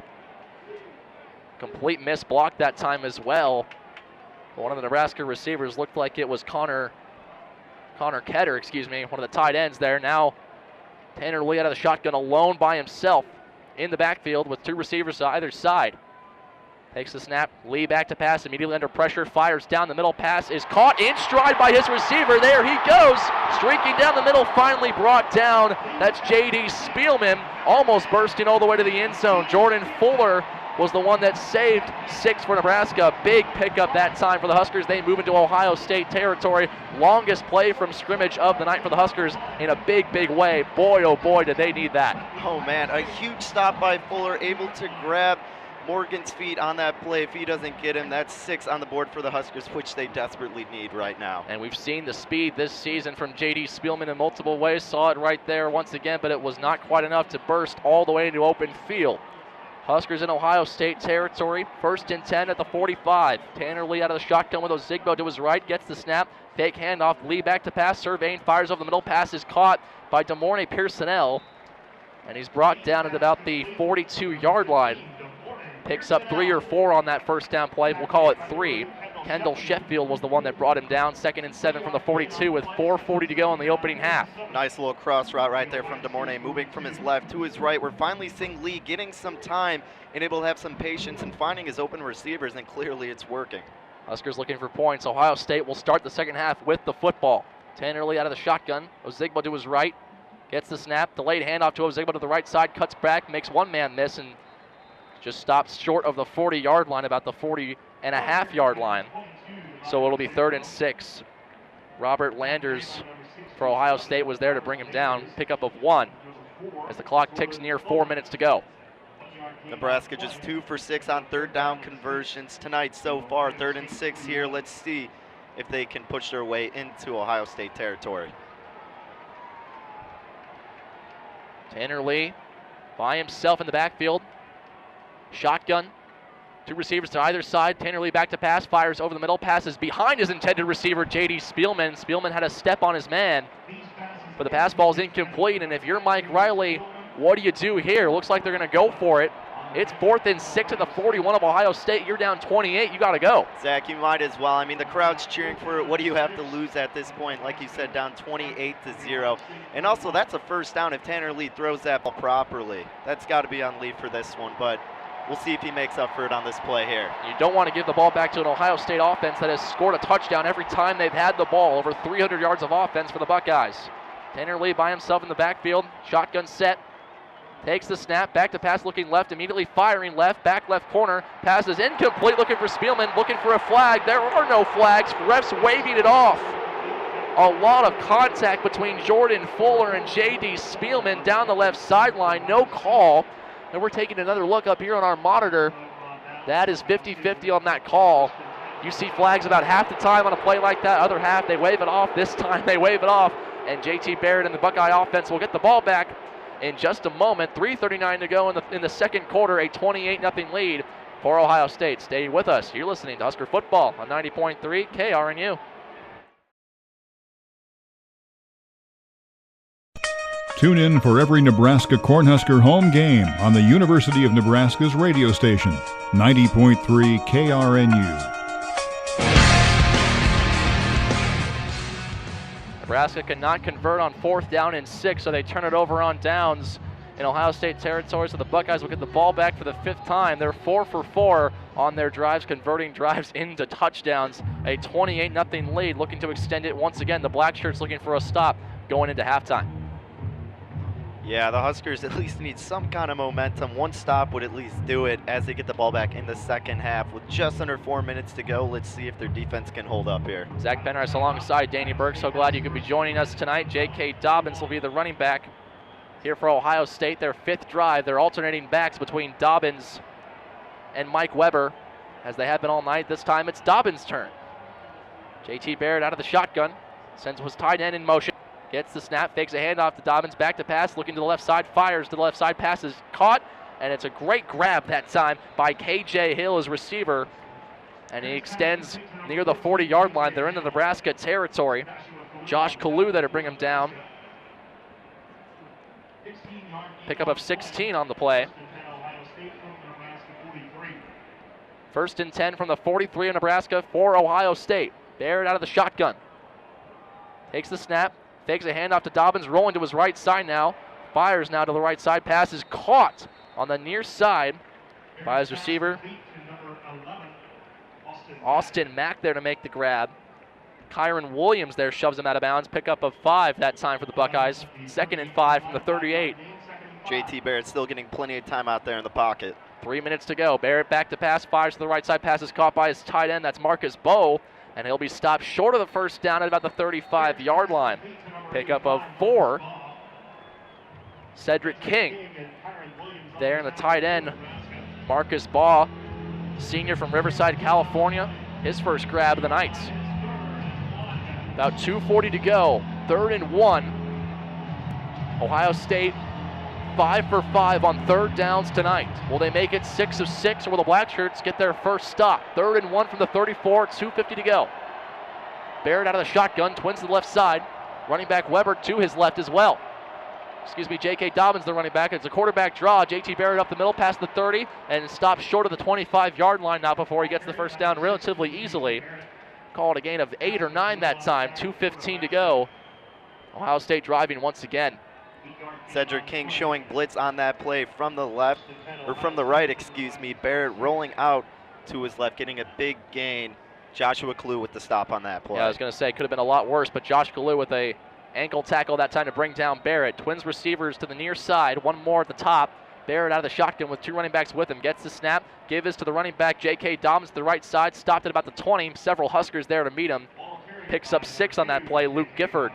S2: Complete miss block that time as well. One of the Nebraska receivers looked like it was Connor Ketter, one of the tight ends there. Now Tanner Lee out of the shotgun alone by himself in the backfield with 2 receivers to either side. Takes the snap, Lee back to pass, immediately under pressure, fires down the middle, pass is caught in stride by his receiver. There he goes, streaking down the middle, finally brought down. That's J.D. Spielman, almost bursting all the way to the end zone. Jordan Fuller was the one that saved 6 for Nebraska. Big pickup that time for the Huskers. They move into Ohio State territory. Longest play from scrimmage of the night for the Huskers in a big, big way. Boy, oh boy, did they need that.
S3: Oh man, a huge stop by Fuller, able to grab Morgan's feet on that play. If he doesn't get him, that's 6 on the board for the Huskers, which they desperately need right now.
S2: And we've seen the speed this season from J.D. Spielman in multiple ways. Saw it right there once again, but it was not quite enough to burst all the way into open field. Huskers in Ohio State territory, 1st and 10 at the 45. Tanner Lee out of the shotgun with Ozigbo to his right, gets the snap, fake handoff, Lee back to pass, surveying, fires over the middle, pass is caught by DeMornay Pearsonell, and he's brought down at about the 42-yard line. Picks up 3 or 4 on that first down play, we'll call it 3. Kendall Sheffield was the one that brought him down, 2nd and 7 from the 42 with 4:40 to go in the opening half.
S3: Nice little cross route right there from DeMornay, moving from his left to his right. We're finally seeing Lee getting some time and able to have some patience and finding his open receivers, and clearly it's working.
S2: Huskers looking for points. Ohio State will start the second half with the football. Tanner Lee out of the shotgun, Ozigbo to his right, gets the snap, delayed handoff to Ozigbo to the right side, cuts back, makes one man miss, and just stops short of the 40-yard line, about the 40.5-yard line. So it'll be 3rd and 6. Robert Landers for Ohio State was there to bring him down. Pickup of 1 as the clock ticks near 4 minutes to go.
S3: Nebraska just 2 for 6 on 3rd down conversions tonight so far. 3rd and 6 here. Let's see if they can push their way into Ohio State territory.
S2: Tanner Lee by himself in the backfield. Shotgun, 2 receivers to either side. Tanner Lee back to pass, fires over the middle, passes behind his intended receiver, J.D. Spielman. Spielman had a step on his man, but the pass ball is incomplete, and if you're Mike Riley, what do you do here? Looks like they're going to go for it. It's 4th and 6 at the 41 of Ohio State. You're down 28. You got to go.
S3: Zach, you might as well. I mean, the crowd's cheering for it. What do you have to lose at this point? Like you said, down 28-0. And also, that's a first down if Tanner Lee throws that ball properly. That's got to be on Lee for this one, but we'll see if he makes up for it on this play here.
S2: You don't want to give the ball back to an Ohio State offense that has scored a touchdown every time they've had the ball. Over 300 yards of offense for the Buckeyes. Tanner Lee by himself in the backfield. Shotgun set. Takes the snap, back to pass, looking left, immediately firing left, back left corner. Pass is incomplete, looking for Spielman, looking for a flag. There are no flags, refs waving it off. A lot of contact between Jordan Fuller and J.D. Spielman down the left sideline, no call. And we're taking another look up here on our monitor. That is 50-50 on that call. You see flags about half the time on a play like that, other half they wave it off. This time they wave it off, and J.T. Barrett and the Buckeye offense will get the ball back in just a moment. 3:39 to go in the second quarter, a 28-0 lead. for Ohio State. Stay with us. You're listening to Husker Football on 90.3 KRNU.
S1: Tune in for every Nebraska Cornhusker home game on the University of Nebraska's radio station, 90.3 KRNU.
S2: Nebraska cannot convert on 4th down and 6, so they turn it over on downs in Ohio State territory, so the Buckeyes will get the ball back for the 5th time. They're 4 for 4 on their drives, converting drives into touchdowns. A 28-0 lead, looking to extend it once again. The Black Shirts looking for a stop going into halftime.
S3: Yeah, the Huskers at least need some kind of momentum. One stop would at least do it as they get the ball back in the second half. With just under 4 minutes to go, let's see if their defense can hold up here.
S2: Zach Penrice alongside Danny Burke. So glad you could be joining us tonight. J.K. Dobbins will be the running back here for Ohio State. Their 5th drive. They're alternating backs between Dobbins and Mike Weber, as they have been all night. This time it's Dobbins' turn. J.T. Barrett out of the shotgun. Sends his tight end in motion. Gets the snap, fakes a handoff to Dobbins, back to pass, looking to the left side, fires to the left side, pass is caught, and it's a great grab that time by K.J. Hill, his receiver, and he extends near the 40-yard line. They're in the Nebraska territory. Josh Kalu there to bring him down. Pickup of 16 on the play. 1st and 10 from the 43 of Nebraska for Ohio State. Barrett out of the shotgun. Takes the snap. Takes a handoff to Dobbins, rolling to his right side now. Fires now to the right side. Pass is caught on the near side by his receiver, Austin Mack, there to make the grab. Kyron Williams there shoves him out of bounds. Pickup of 5 that time for the Buckeyes. 2nd and 5 from the 38.
S3: J.T. Barrett still getting plenty of time out there in the pocket.
S2: 3 minutes to go. Barrett back to pass, fires to the right side. Pass is caught by his tight end. That's Marcus Bowe. And he'll be stopped short of the 1st down at about the 35-yard line. Pickup of 4. Cedric King there in the tight end. Marcus Baugh, senior from Riverside, California. His first grab of the night. About 2:40 to go. 3rd and 1. Ohio State 5 for 5 on 3rd downs tonight. Will they make it 6 of 6, or will the Black Shirts get their first stop? 3rd and 1 from the 34, 2:50 to go. Barrett out of the shotgun, twins to the left side. Running back Weber to his left as well. J.K. Dobbins, the running back. It's a quarterback draw. J.T. Barrett up the middle past the 30 and stops short of the 25-yard line now before he gets the first down relatively easily. Called a gain of 8 or 9 that time, 2:15 to go. Ohio State driving once again.
S3: Cedric King showing blitz on that play from the left, or from the right, excuse me. Barrett rolling out to his left, getting a big gain. Joshua Kalu with the stop on that play.
S2: Yeah, I was going to say it could have been a lot worse, but Josh Kalu with a ankle tackle that time to bring down Barrett. Twins receivers to the near side, one more at the top. Barrett out of the shotgun with 2 running backs with him. Gets the snap, give is to the running back, J.K. Dobbins to the right side, stopped at about the 20. Several Huskers there to meet him. Picks up 6 on that play. Luke Gifford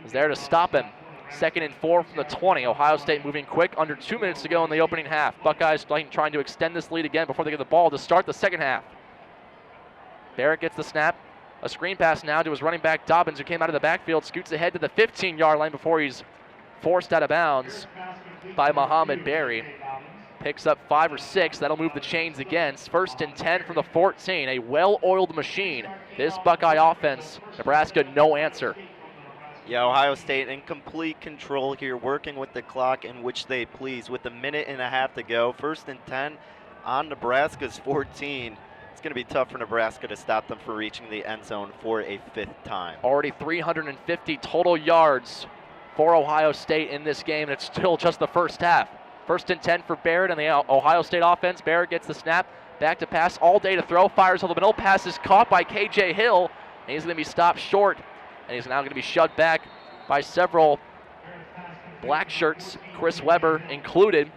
S2: is there to stop him. 2nd and 4 from the 20. Ohio State moving quick, under 2 minutes to go in the opening half. Buckeyes trying to extend this lead again before they get the ball to start the second half. Barrett gets the snap. A screen pass now to his running back Dobbins, who came out of the backfield, scoots ahead to the 15-yard line before he's forced out of bounds by Muhammad Berry. Picks up 5 or 6. That'll move the chains again. 1st and 10 from the 14. A well-oiled machine. This Buckeye offense, Nebraska, no answer.
S3: Yeah, Ohio State in complete control here, working with the clock in which they please. With a minute and a half to go, 1st and 10 on Nebraska's 14. It's going to be tough for Nebraska to stop them from reaching the end zone for a 5th time.
S2: Already 350 total yards for Ohio State in this game, and it's still just the first half. 1st and 10 for Barrett and the Ohio State offense. Barrett gets the snap, back to pass, all day to throw, fires over the middle, pass is caught by K.J. Hill, and he's going to be stopped short, and he's now going to be shoved back by several Black Shirts, Chris Weber included,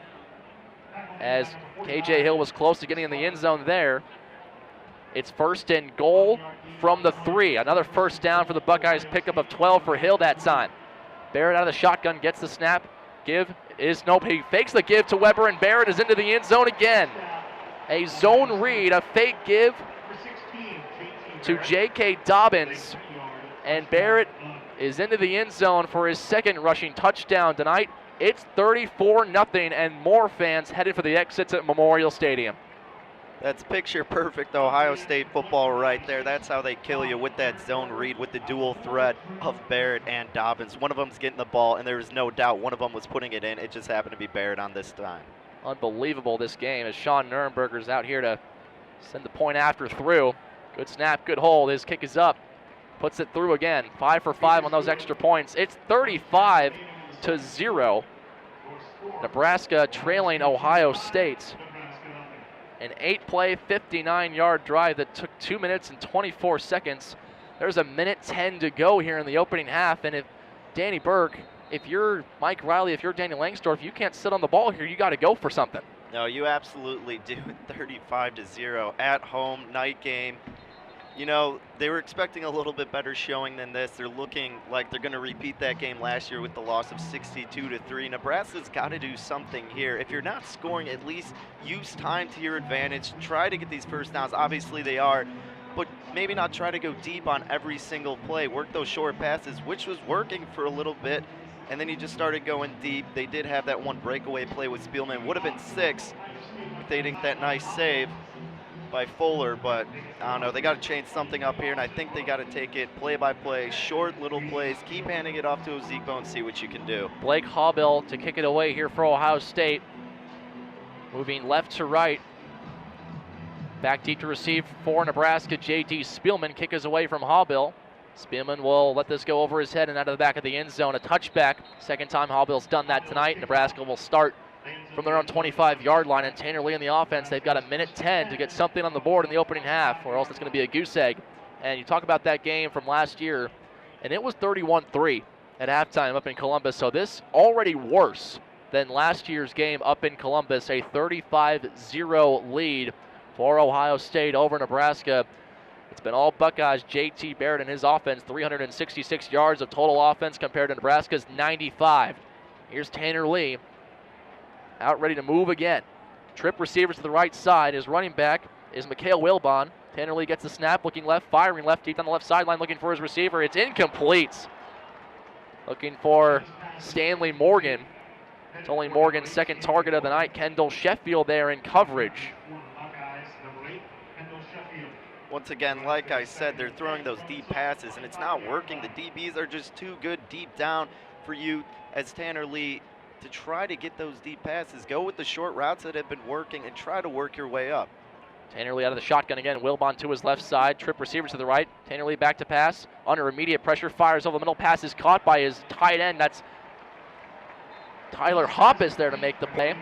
S2: as K.J. Hill was close to getting in the end zone there. It's 1st and goal from the 3. Another first down for the Buckeyes, pickup of 12 for Hill that time. Barrett out of the shotgun, gets the snap. He fakes the give to Weber, and Barrett is into the end zone again. A zone read, a fake give to J.K. Dobbins, and Barrett is into the end zone for his 2nd rushing touchdown tonight. It's 34-0, and more fans headed for the exits at Memorial Stadium.
S3: That's picture perfect Ohio State football right there. That's how they kill you, with that zone read, with the dual threat of Barrett and Dobbins. One of them's getting the ball, and there is no doubt one of them was putting it in. It just happened to be Barrett on this time.
S2: Unbelievable, this game, as Sean Nurnberger's out here to send the point after through. Good snap, good hold. His kick is up. Puts it through again. 5 for 5 on those extra points. It's 35-0. Nebraska trailing Ohio State. An 8-play, 59-yard drive that took 2 minutes and 24 seconds. There's a minute 10 to go here in the opening half, and if Danny Burke, if you're Mike Riley, if you're Danny Langsdorff, you can't sit on the ball here. You got to go for something.
S3: No, you absolutely do. 35-0 at home, night game. You know, they were expecting a little bit better showing than this. They're looking like they're going to repeat that game last year with the loss of 62-3. Nebraska's got to do something here. If you're not scoring, at least use time to your advantage. Try to get these first downs. Obviously they are, but maybe not try to go deep on every single play. Work those short passes, which was working for a little bit, and then you just started going deep. They did have that one breakaway play with Spielman. Would have been 6 if they didn't get that nice save by Fuller, but I don't know, they got to change something up here, and I think they got to take it play by play, short little plays, keep handing it off to Ozigbo and see what you can do.
S2: Blake Haubill to kick it away here for Ohio State. Moving left to right. Back deep to receive for Nebraska, J.D. Spielman. Kick is away from Haubill. Spielman will let this go over his head and out of the back of the end zone. A touchback. Second time Haubill's done that tonight. Nebraska will start from their own 25-yard line, and Tanner Lee in the offense. They've got a minute 10 to get something on the board in the opening half, or else it's going to be a goose egg. And you talk about that game from last year, and it was 31-3 at halftime up in Columbus. So this already worse than last year's game up in Columbus, a 35-0 lead for Ohio State over Nebraska. It's been all Buckeyes. J.T. Barrett and his offense, 366 yards of total offense compared to Nebraska's 95. Here's Tanner Lee, out ready to move again. Trip receivers to the right side. His running back is Mikhail Wilbon. Tanner Lee gets the snap, looking left, firing left, deep on the left sideline, looking for his receiver. It's incomplete. Looking for Stanley Morgan. It's only Morgan's second target of the night. Kendall Sheffield there in coverage.
S3: Once again, like I said, they're throwing those deep passes, and it's not working. The DBs are just too good deep down for you as Tanner Lee to try to get those deep passes. Go with the short routes that have been working and try to work your way up.
S2: Tanner Lee out of the shotgun again. Wilbon to his left side. Trip receivers to the right. Tanner Lee back to pass. Under immediate pressure. Fires over the middle. Pass is caught by his tight end. That's Tyler Hoppus there to make the play.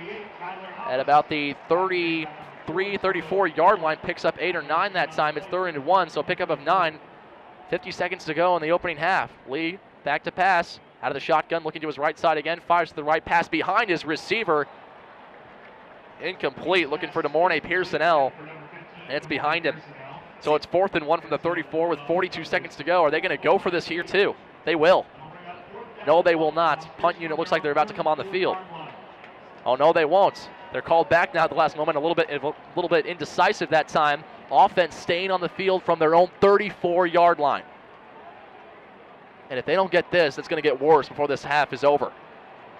S2: At about the 33, 34-yard line. Picks up 8 or 9 that time. It's 3rd and 1, so pickup of 9. 50 seconds to go in the opening half. Lee back to pass. Out of the shotgun, looking to his right side again. Fires to the right, pass behind his receiver. Incomplete, looking for DeMornay Pearsonell. And it's behind him. So it's 4th and 1 from the 34 with 42 seconds to go. Are they going to go for this here too? They will. No, they will not. Punt unit looks like they're about to come on the field. Oh, no, they won't. They're called back now at the last moment. A little bit indecisive that time. Offense staying on the field from their own 34-yard line. And if they don't get this, it's going to get worse before this half is over.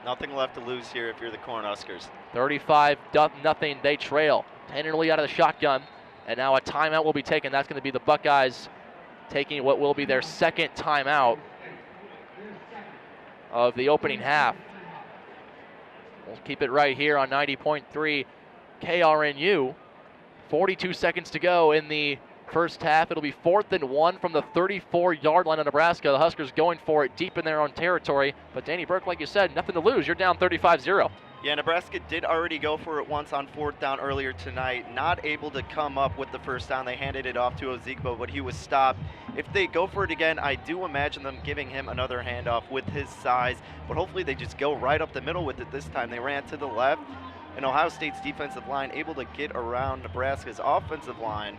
S3: Nothing left to lose here if you're the Cornhuskers.
S2: 35-0, they trail. Tanner Lee out of the shotgun, and now a timeout will be taken. That's going to be the Buckeyes taking what will be their second timeout of the opening half. We'll keep it right here on 90.3 KRNU. 42 seconds to go in the first half. It'll be 4th and 1 from the 34-yard line of Nebraska. The Huskers going for it deep in their own territory. But Danny Burke, like you said, nothing to lose. You're down 35-0.
S3: Yeah, Nebraska did already go for it once on 4th down earlier tonight. Not able to come up with the first down. They handed it off to Ozigbo, but he was stopped. If they go for it again, I do imagine them giving him another handoff with his size. But hopefully they just go right up the middle with it this time. They ran to the left, and Ohio State's defensive line able to get around Nebraska's offensive line.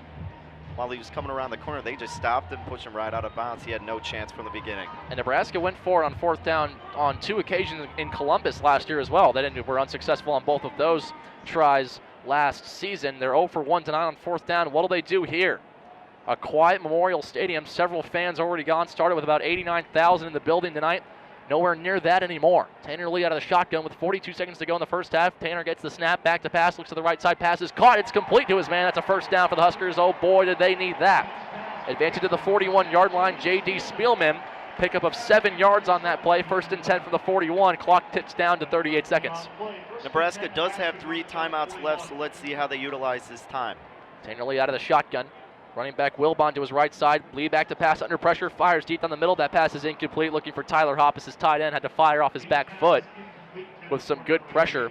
S3: While he was coming around the corner, they just stopped him, pushed him right out of bounds. He had no chance from the beginning.
S2: And Nebraska went for it on 4th down on 2 occasions in Columbus last year as well. They were unsuccessful on both of those tries last season. They're 0 for 1 tonight on 4th down. What do they do here? A quiet Memorial Stadium. Several fans already gone. Started with about 89,000 in the building tonight. Nowhere near that anymore. Tanner Lee out of the shotgun with 42 seconds to go in the first half. Tanner gets the snap, back to pass, looks to the right side, pass is caught. It's complete to his man. That's a first down for the Huskers. Oh boy, did they need that. Advancing to the 41-yard line, J.D. Spielman. Pickup of 7 yards on that play. 1st and 10 from the 41. Clock ticks down to 38 seconds.
S3: Nebraska does have 3 timeouts left, so let's see how they utilize this time.
S2: Tanner Lee out of the shotgun. Running back Wilbon to his right side. Lee back to pass under pressure. Fires deep down the middle. That pass is incomplete. Looking for Tyler Hoppus, his tight end. Had to fire off his back foot with some good pressure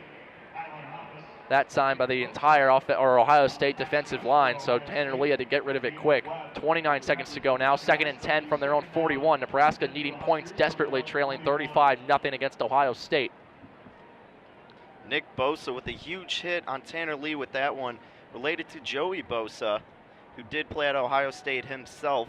S2: that time by the entire Ohio State defensive line. So Tanner Lee had to get rid of it quick. 29 seconds to go now. 2nd and 10 from their own 41. Nebraska needing points desperately, trailing 35-0 against Ohio State.
S3: Nick Bosa with a huge hit on Tanner Lee with that one, related to Joey Bosa, who did play at Ohio State himself.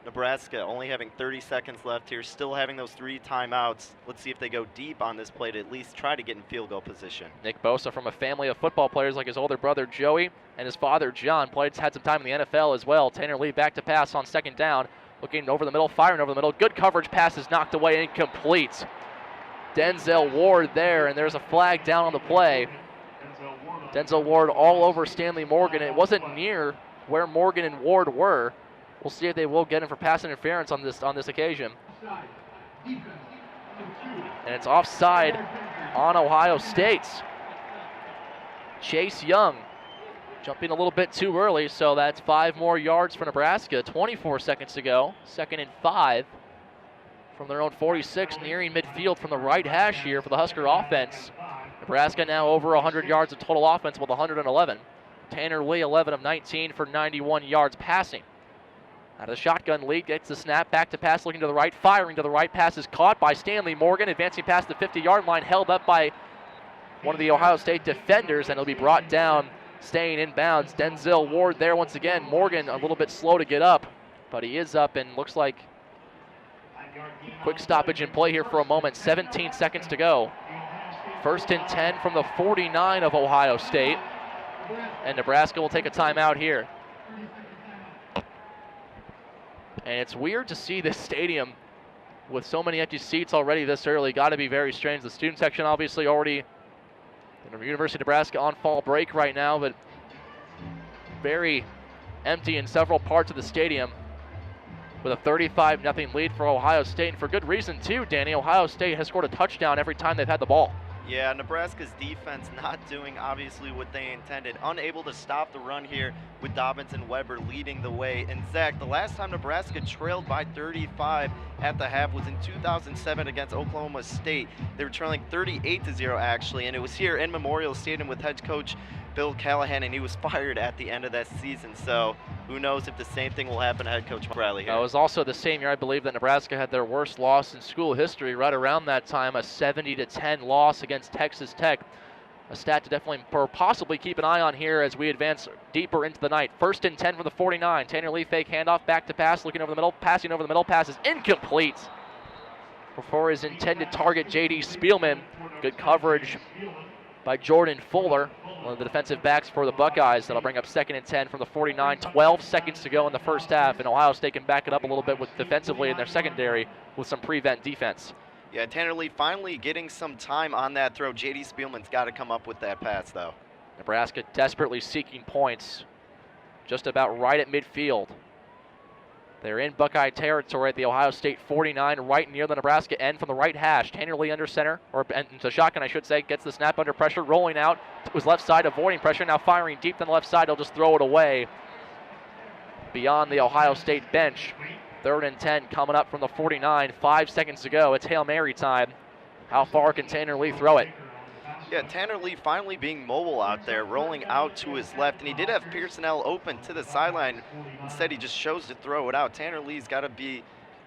S3: Nebraska only having 30 seconds left here, still having those 3 timeouts. Let's see if they go deep on this play to at least try to get in field goal position.
S2: Nick Bosa, from a family of football players like his older brother Joey and his father John, had some time in the NFL as well. Tanner Lee back to pass on 2nd down, looking over the middle, firing over the middle. Good coverage, pass is knocked away, incomplete. Denzel Ward there, and there's a flag down on the play. Denzel Ward all over Stanley Morgan. It wasn't near where Morgan and Ward were. We'll see if they will get him for pass interference on this occasion. And it's offside on Ohio State. Chase Young jumping a little bit too early, so that's 5 more yards for Nebraska. 24 seconds to go. 2nd and 5 from their own 46, nearing midfield from the right hash here for the Husker offense. Nebraska now over 100 yards of total offense with 111. Tanner Lee, 11 of 19 for 91 yards passing. Out of the shotgun, Lee gets the snap, back to pass, looking to the right, firing to the right. Pass is caught by Stanley Morgan, advancing past the 50-yard line, held up by one of the Ohio State defenders, and it'll be brought down, staying in bounds. Denzel Ward there once again. Morgan a little bit slow to get up, but he is up, and looks like quick stoppage in play here for a moment. 17 seconds to go. 1st and 10 from the 49 of Ohio State, and Nebraska will take a timeout here. And it's weird to see this stadium with so many empty seats already this early. Got to be very strange. The student section obviously already in the University of Nebraska on fall break right now, but very empty in several parts of the stadium with a 35-0 lead for Ohio State. And for good reason too, Danny. Ohio State has scored a touchdown every time they've had the ball.
S3: Yeah, Nebraska's defense not doing obviously what they intended. Unable to stop the run here with Dobbins and Weber leading the way. And Zach, the last time Nebraska trailed by 35 at the half was in 2007 against Oklahoma State. They were trailing 38-0 actually, and it was here in Memorial Stadium with head coach Bill Callahan, and he was fired at the end of that season. So who knows if the same thing will happen to head coach Bradley here.
S2: It was also the same year, I believe, that Nebraska had their worst loss in school history. Right around that time, a 70-10 loss against Texas Tech. A stat to definitely or possibly keep an eye on here as we advance deeper into the night. 1st and 10 from the 49. Tanner Lee fake handoff, back to pass, looking over the middle, passing over the middle, pass is incomplete before his intended target, J.D. Spielman. Good coverage by Jordan Fuller, one of the defensive backs for the Buckeyes. That'll bring up 2nd and 10 from the 49. 12 seconds to go in the first half, and Ohio State can back it up a little bit with defensively in their secondary with some prevent defense.
S3: Yeah, Tanner Lee finally getting some time on that throw. J.D. Spielman's got to come up with that pass, though.
S2: Nebraska desperately seeking points, just about right at midfield. They're in Buckeye territory at the Ohio State 49, right near the Nebraska end from the right hash. Tanner Lee under center, or into shotgun, I should say, gets the snap under pressure, rolling out to his left side, avoiding pressure, now firing deep down the left side. He'll just throw it away beyond the Ohio State bench. 3rd and 10 coming up from the 49. 5 seconds to go. It's Hail Mary time. How far can Tanner Lee throw it?
S3: Yeah, Tanner Lee finally being mobile out there, rolling out to his left, and he did have Pearsonell open to the sideline. Instead, he just chose to throw it out. Tanner Lee's got to be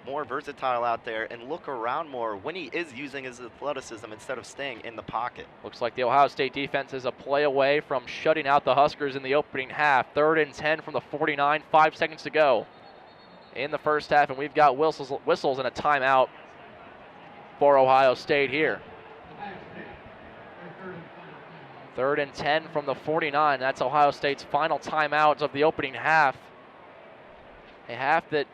S3: more versatile out there and look around more when he is using his athleticism instead of staying in the pocket.
S2: Looks like the Ohio State defense is a play away from shutting out the Huskers in the opening half. 3rd and 10 from the 49. 5 seconds to go in the first half, and we've got whistles and a timeout for Ohio State here. 3rd and 10 from the 49. That's Ohio State's final timeouts of the opening half. A half that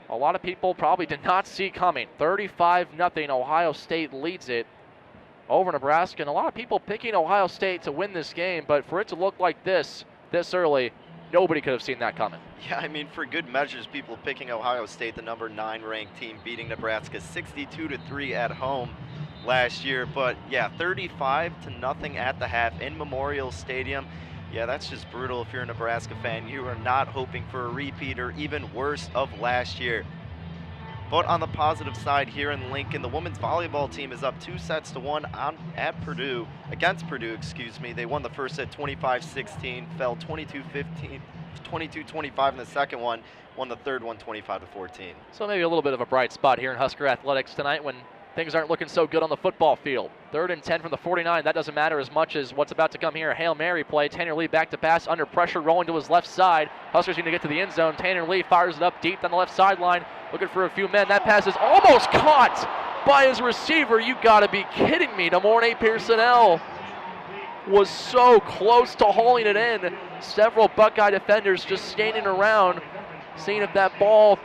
S2: a lot of people probably did not see coming. 35-0, Ohio State leads it over Nebraska, and a lot of people picking Ohio State to win this game, but for it to look like this early, nobody could have seen that coming.
S3: Yeah, I mean, for good measures, people picking Ohio State, the number 9 ranked team, beating Nebraska 62-3 at home last year. But yeah, 35-0 at the half in Memorial Stadium. Yeah, that's just brutal if you're a Nebraska fan. You are not hoping for a repeat or even worse of last year. But on the positive side here in Lincoln, the women's volleyball team is up 2-1 against Purdue. They won the first set 25-16, fell 22-15, 22-25 in the second one, won the third one 25-14.
S2: So maybe a little bit of a bright spot here in Husker athletics tonight when things aren't looking so good on the football field. 3rd and 10 from the 49. That doesn't matter as much as what's about to come here. A Hail Mary play. Tanner Lee back to pass under pressure, rolling to his left side. Huskers need to get to the end zone. Tanner Lee fires it up deep down the left sideline, looking for a few men. That pass is almost caught by his receiver. You got to be kidding me. Demorne Pearsonell was so close to hauling it in. Several Buckeye defenders just standing around, seeing if that ball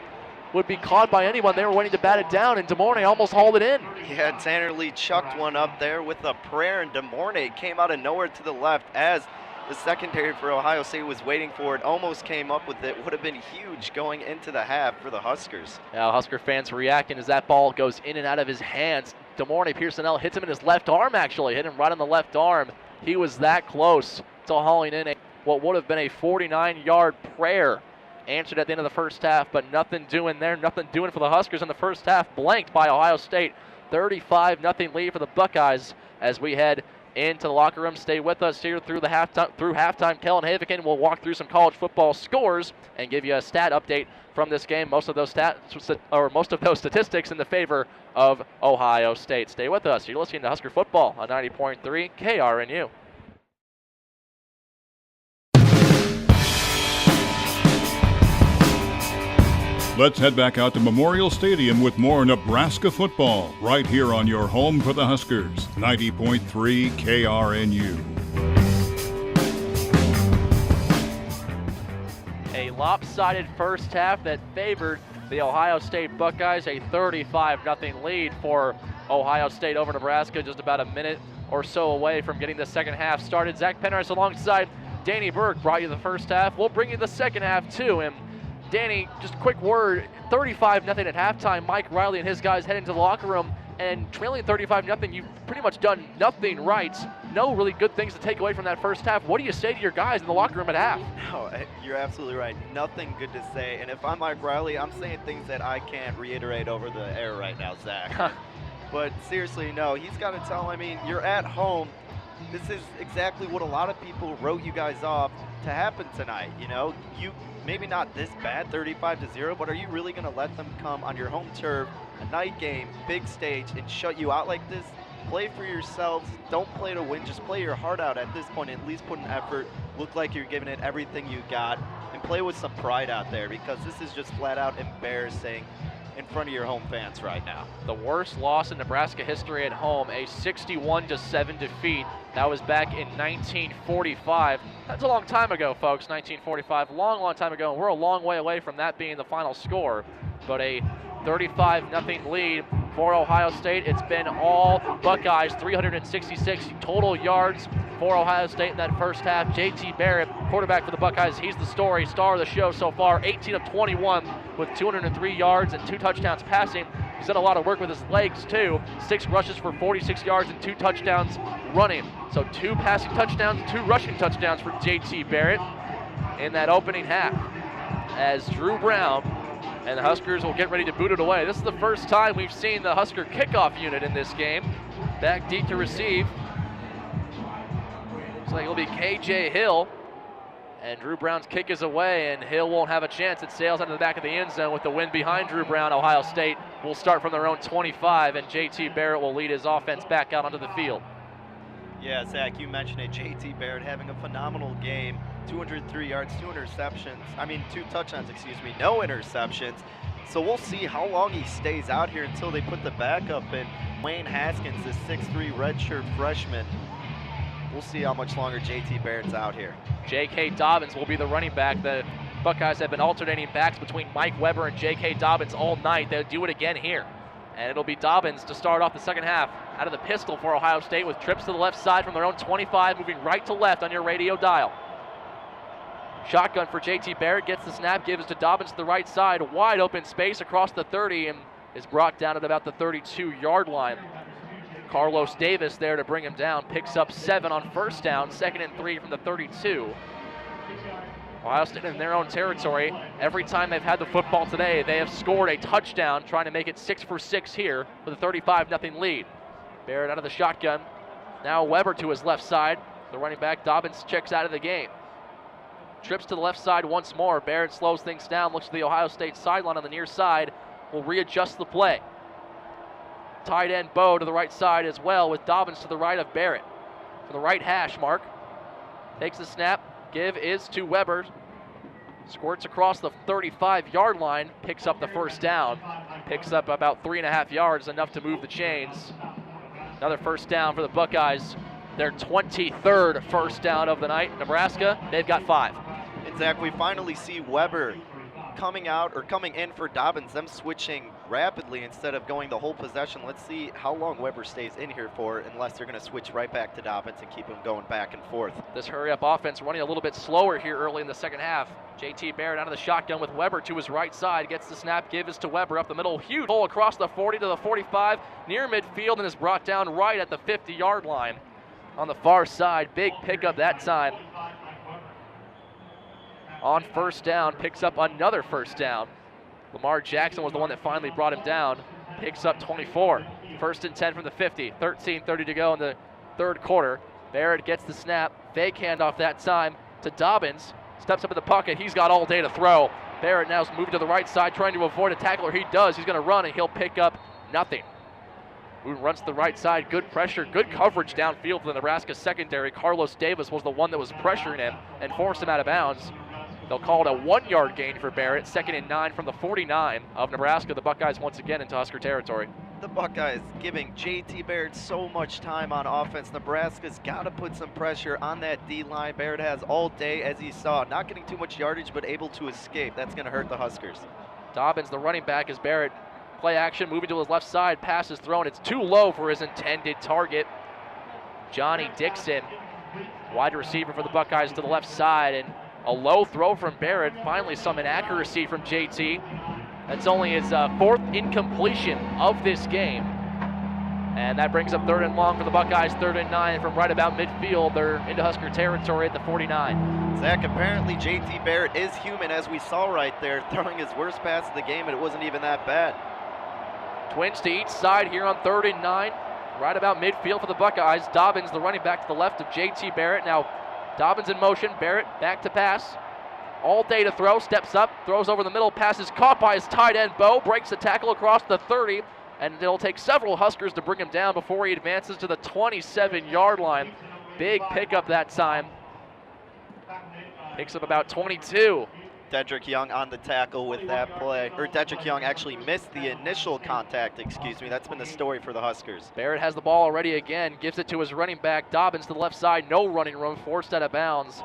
S2: would be caught by anyone. They were waiting to bat it down, and Demorne almost hauled it in.
S3: Yeah, Tanner Lee chucked one up there with a prayer, and Demorne came out of nowhere to the left as the secondary for Ohio State was waiting for it, almost came up with it. Would have been huge going into the half for the Huskers.
S2: Now Husker fans reacting as that ball goes in and out of his hands. Demorne Pearsonell hits him in his left arm, actually. Hit him right on the left arm. He was that close to hauling in what would have been a 49-yard prayer. Answered at the end of the first half, but nothing doing there, nothing doing for the Huskers in the first half. Blanked by Ohio State. 35-0 lead for the Buckeyes as we head into the locker room. Stay with us here through halftime. Kellen Havikin will walk through some college football scores and give you a stat update from this game. Most of those statistics in the favor of Ohio State. Stay with us. You're listening to Husker Football on 90.3 KRNU.
S1: Let's head back out to Memorial Stadium with more Nebraska football right here on your home for the Huskers, 90.3 KRNU.
S2: A lopsided first half that favored the Ohio State Buckeyes, a 35-0 lead for Ohio State over Nebraska, just about a minute or so away from getting the second half started. Zach Penrice alongside Danny Burke brought you the first half. We'll bring you the second half too. And Danny, just a quick word, 35-0 at halftime. Mike Riley and his guys head into the locker room, and trailing 35-0, you've pretty much done nothing right. No really good things to take away from that first half. What do you say to your guys in the locker room at half?
S3: No, you're absolutely right. Nothing good to say. And if I'm Mike Riley, I'm saying things that I can't reiterate over the air right now, Zach. But seriously, no, he's got to tell, I mean, you're at home. This is exactly what a lot of people wrote you guys off to happen tonight. You know, you maybe not this bad, 35-0, but are you really going to let them come on your home turf, a night game, big stage, and shut you out like this? Play for yourselves. Don't play to win. Just play your heart out at this point. At least put an effort. Look like you're giving it everything you got, and play with some pride out there, because this is just flat out embarrassing in front of your home fans right now.
S2: The worst loss in Nebraska history at home, a 61-7 defeat. That was back in 1945. That's a long time ago, folks, 1945. Long time ago, and we're a long way away from that being the final score. But a 35-0 lead for Ohio State. It's been all Buckeyes, 366 total yards for Ohio State in that first half. JT Barrett, quarterback for the Buckeyes, he's the story, star of the show so far. 18 of 21 with 203 yards and 2 touchdowns passing. He's done a lot of work with his legs too. 6 rushes for 46 yards and 2 touchdowns running. So 2 passing touchdowns, 2 rushing touchdowns for JT Barrett in that opening half. As Drew Brown and the Huskers will get ready to boot it away. This is the first time we've seen the Husker kickoff unit in this game. Back deep to receive. Looks like it'll be KJ Hill. And Drew Brown's kick is away, and Hill won't have a chance. It sails into the back of the end zone with the wind behind Drew Brown. Ohio State will start from their own 25, and JT Barrett will lead his offense back out onto the field.
S3: Yeah, Zach, you mentioned it. JT Barrett having a phenomenal game. 203 yards, 2 touchdowns, no interceptions. So we'll see how long he stays out here until they put the backup in. Wayne Haskins, the 6'3" redshirt freshman. We'll see how much longer JT Barrett's out here.
S2: J.K. Dobbins will be the running back. The Buckeyes have been alternating backs between Mike Weber and J.K. Dobbins all night. They'll do it again here. And it'll be Dobbins to start off the second half out of the pistol for Ohio State with trips to the left side from their own 25, moving right to left on your radio dial. Shotgun for J.T. Barrett, gets the snap, gives to Dobbins to the right side, wide open space across the 30, and is brought down at about the 32-yard line. Carlos Davis there to bring him down, picks up 7 on first down, 2nd and 3 from the 32. Ohio State in their own territory. Every time they've had the football today, they have scored a touchdown, trying to make it 6 for 6 here with a 35-0 lead. Barrett out of the shotgun. Now Weber to his left side. The running back Dobbins checks out of the game. Trips to the left side once more. Barrett slows things down, looks to the Ohio State sideline on the near side. Will readjust the play. Tight end Bo to the right side as well, with Dobbins to the right of Barrett. For the right hash mark. Takes the snap. Give is to Weber. Squirts across the 35-yard line. Picks up the first down. Picks up about 3.5 yards, enough to move the chains. Another first down for the Buckeyes. Their 23rd first down of the night. Nebraska, they've got 5.
S3: And Zach, we finally see Weber coming in for Dobbins, them switching rapidly instead of going the whole possession. Let's see how long Weber stays in here for, unless they're going to switch right back to Dobbins and keep him going back and forth.
S2: This hurry-up offense running a little bit slower here early in the second half. J.T. Barrett out of the shotgun with Weber to his right side, gets the snap, give is to Weber up the middle, huge hole across the 40 to the 45, near midfield, and is brought down right at the 50-yard line on the far side. Big pickup that time. On first down, picks up another first down. Lamar Jackson was the one that finally brought him down. Picks up 24. 1st and 10 from the 50. 13:30 to go in the third quarter. Barrett gets the snap. Fake handoff that time to Dobbins. Steps up in the pocket. He's got all day to throw. Barrett now's moving to the right side, trying to avoid a tackler. He does. He's going to run, and he'll pick up nothing. Who runs to the right side. Good pressure, good coverage downfield for the Nebraska secondary. Carlos Davis was the one that was pressuring him and forced him out of bounds. They'll call it a 1-yard gain for Barrett. 2nd and 9 from the 49 of Nebraska. The Buckeyes once again into Husker territory.
S3: The Buckeyes giving J.T. Barrett so much time on offense. Nebraska's got to put some pressure on that D-line. Barrett has all day, as he saw. Not getting too much yardage, but able to escape. That's going to hurt the Huskers.
S2: Dobbins, the running back, as Barrett play action, moving to his left side. Pass is thrown. It's too low for his intended target. Johnny Dixon, wide receiver for the Buckeyes, to the left side, and a low throw from Barrett. Finally some inaccuracy from JT. That's only his 4th incompletion of this game. And that brings up 3rd and long for the Buckeyes. 3rd and 9 from right about midfield. They're into Husker territory at the 49.
S3: Zach, apparently JT Barrett is human, as we saw right there, throwing his worst pass of the game, and it wasn't even that bad.
S2: Twins to each side here on 3rd and 9. Right about midfield for the Buckeyes. Dobbins, the running back, to the left of JT Barrett. Now Dobbins in motion, Barrett back to pass. All day to throw, steps up, throws over the middle, passes caught by his tight end Bo, breaks the tackle across the 30, and it'll take several Huskers to bring him down before he advances to the 27-yard line. Big pickup that time. Picks up about 22.
S3: Dedrick Young on the tackle with that play. Or Dedrick Young actually missed the initial contact, That's been the story for the Huskers.
S2: Barrett has the ball already again, gives it to his running back. Dobbins to the left side, no running room, forced out of bounds.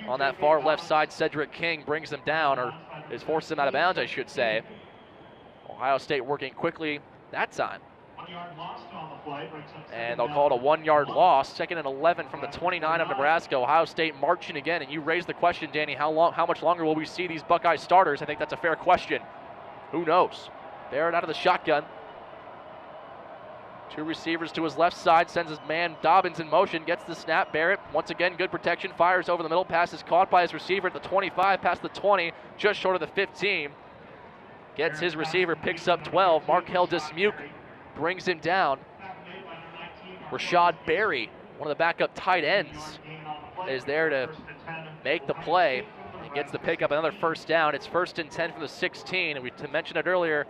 S2: On that far left side, Cedric King brings him down, or is forced him out of bounds, I should say. Ohio State working quickly that time. And they'll call it a 1-yard loss. 2nd and 11 from the 29 of Nebraska. Ohio State marching again. And you raised the question, Danny, how much longer will we see these Buckeye starters? I think that's a fair question. Who knows? Barrett out of the shotgun. 2 receivers to his left side. Sends his man Dobbins in motion. Gets the snap. Barrett, once again, good protection. Fires over the middle. Pass is caught by his receiver at the 25. Past the 20. Just short of the 15. Gets his receiver. Picks up 12. Markel Dismuke brings him down. Rashad Berry, one of the backup tight ends, is there to make the play and gets the pickup, another first down. It's 1st and 10 from the 16, and we mentioned it earlier,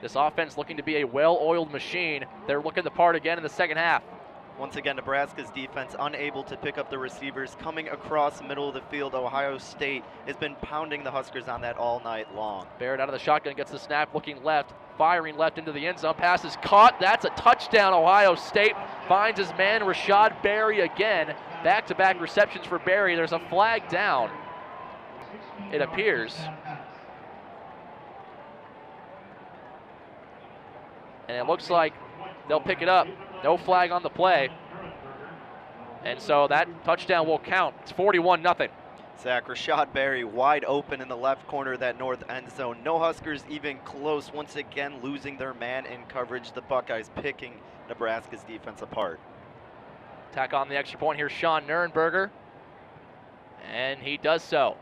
S2: this offense looking to be a well-oiled machine. They're looking the part again in the second half.
S3: Once again, Nebraska's defense unable to pick up the receivers. Coming across the middle of the field, Ohio State has been pounding the Huskers on that all night long.
S2: Barrett out of the shotgun, gets the snap, looking left, firing left into the end zone. Pass is caught. That's a touchdown, Ohio State. Finds his man, Rashad Berry again. Back-to-back receptions for Berry. There's a flag down. it appears. And it looks like they'll pick it up. No flag on the play. And so that touchdown will count. It's 41-0.
S3: Zach, Rashad Berry wide open in the left corner of that north end zone. No Huskers even close. Once again, losing their man in coverage. The Buckeyes picking Nebraska's defense apart.
S2: Tack on the extra point here, Sean Nurenberger. And he does so.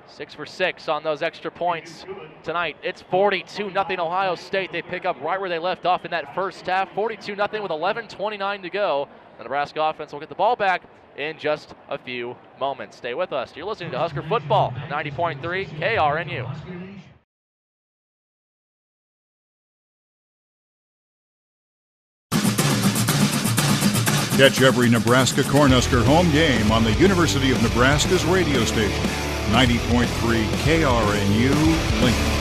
S2: 6 for 6 on those extra points tonight. It's 42-0 Ohio State. They pick up right where they left off in that first half. 42-0 with 11:29 to go. The Nebraska offense will get the ball back in just a few moments. Stay with us. You're listening to Husker Football, 90.3 KRNU.
S1: Catch every Nebraska Cornhusker home game on the University of Nebraska's radio station, 90.3 KRNU Lincoln.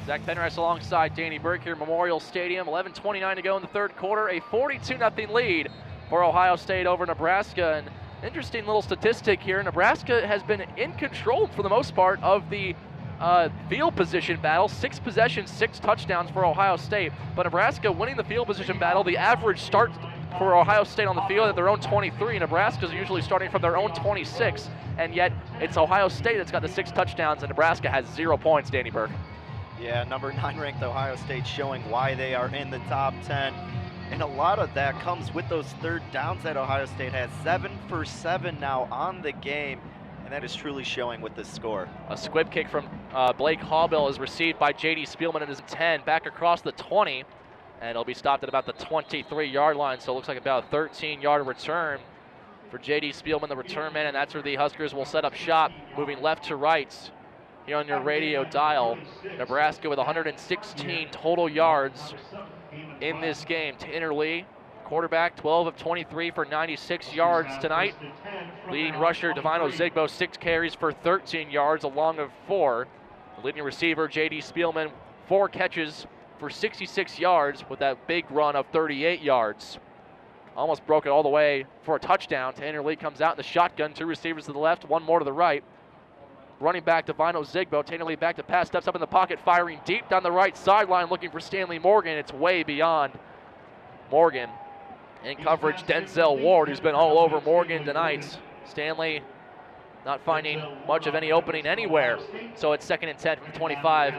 S2: Zach Penrice alongside Danny Burke here at Memorial Stadium. 11:29 to go in the third quarter. A 42-0 lead for Ohio State over Nebraska. And interesting little statistic here. Nebraska has been in control for the most part of the field position battle. 6 possessions, 6 touchdowns for Ohio State. But Nebraska winning the field position battle. The average start for Ohio State on the field at their own 23. Nebraska's usually starting from their own 26. And yet it's Ohio State that's got the 6 touchdowns and Nebraska has 0 points, Danny Burke.
S3: Yeah, number 9 ranked Ohio State showing why they are in the top 10. And a lot of that comes with those third downs that Ohio State has. 7 for 7 now on the game. And that is truly showing with this score.
S2: A squib kick from Blake Haubill is received by J.D. Spielman at his 10, back across the 20. And it'll be stopped at about the 23-yard line. So it looks like about a 13-yard return for J.D. Spielman, the return man. And that's where the Huskers will set up shop, moving left to right. Here on your radio dial, Nebraska with 116 total yards in this game. Tanner Lee, quarterback, 12 of 23 for 96 yards tonight. Leading rusher, Divino Zigbo, 6 carries for 13 yards, along of 4. The leading receiver, J.D. Spielman, 4 catches for 66 yards with that big run of 38 yards. Almost broke it all the way for a touchdown. Tanner Lee comes out in the shotgun, 2 receivers to the left, 1 more to the right. Running back to Divino Zigbo. Tanner Lee back to pass, steps up in the pocket, firing deep down the right sideline, looking for Stanley Morgan. It's way beyond Morgan. In coverage, Denzel Ward, who's been all over Morgan tonight. Stanley not finding much of any opening anywhere. So it's 2nd and 10 from 25.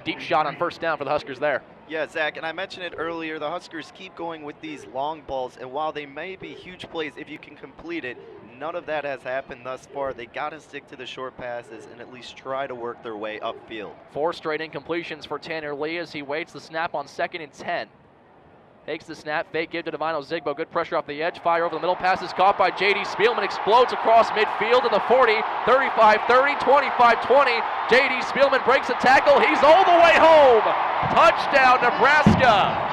S2: Deep shot on first down for the Huskers there.
S3: Yeah, Zach, and I mentioned it earlier, the Huskers keep going with these long balls, and while they may be huge plays if you can complete it, none of that has happened thus far. They got to stick to the short passes and at least try to work their way upfield.
S2: 4 straight incompletions for Tanner Lee as he waits the snap on 2nd and 10. Takes the snap, fake give to Divino Zigbo. Good pressure off the edge, fire over the middle. Pass is caught by J.D. Spielman, explodes across midfield to the 40, 35-30, 25-20. J.D. Spielman breaks a tackle. He's all the way home. Touchdown, Nebraska.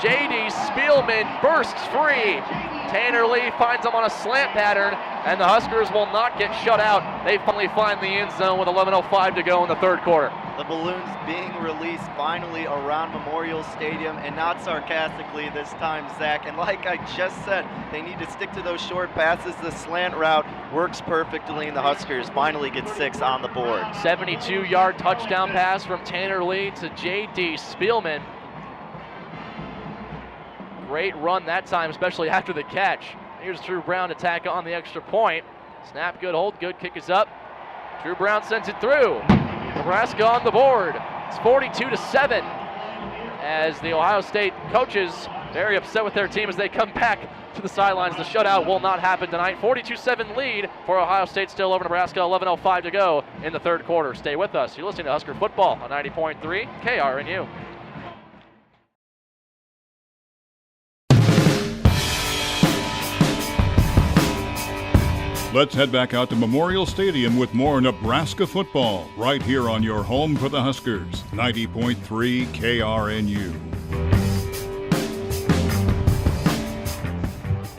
S2: J.D. Spielman bursts free. Tanner Lee finds him on a slant pattern, and the Huskers will not get shut out. They finally find the end zone with 11:05 to go in the third quarter.
S3: The balloons being released finally around Memorial Stadium, and not sarcastically this time, Zach. And like I just said, they need to stick to those short passes. The slant route works perfectly, and the Huskers finally get 6 on the board.
S2: 72-yard touchdown pass from Tanner Lee to J.D. Spielman. Great run that time, especially after the catch. Here's Drew Brown to tack on the extra point. Snap, good hold, good kick is up. Drew Brown sends it through. Nebraska on the board. It's 42-7 as the Ohio State coaches very upset with their team as they come back to the sidelines. The shutout will not happen tonight. 42-7 lead for Ohio State still over Nebraska. 11:05 to go in the third quarter. Stay with us. You're listening to Husker Football on 90.3 KRNU.
S1: Let's head back out to Memorial Stadium with more Nebraska football right here on your home for the Huskers, 90.3 KRNU.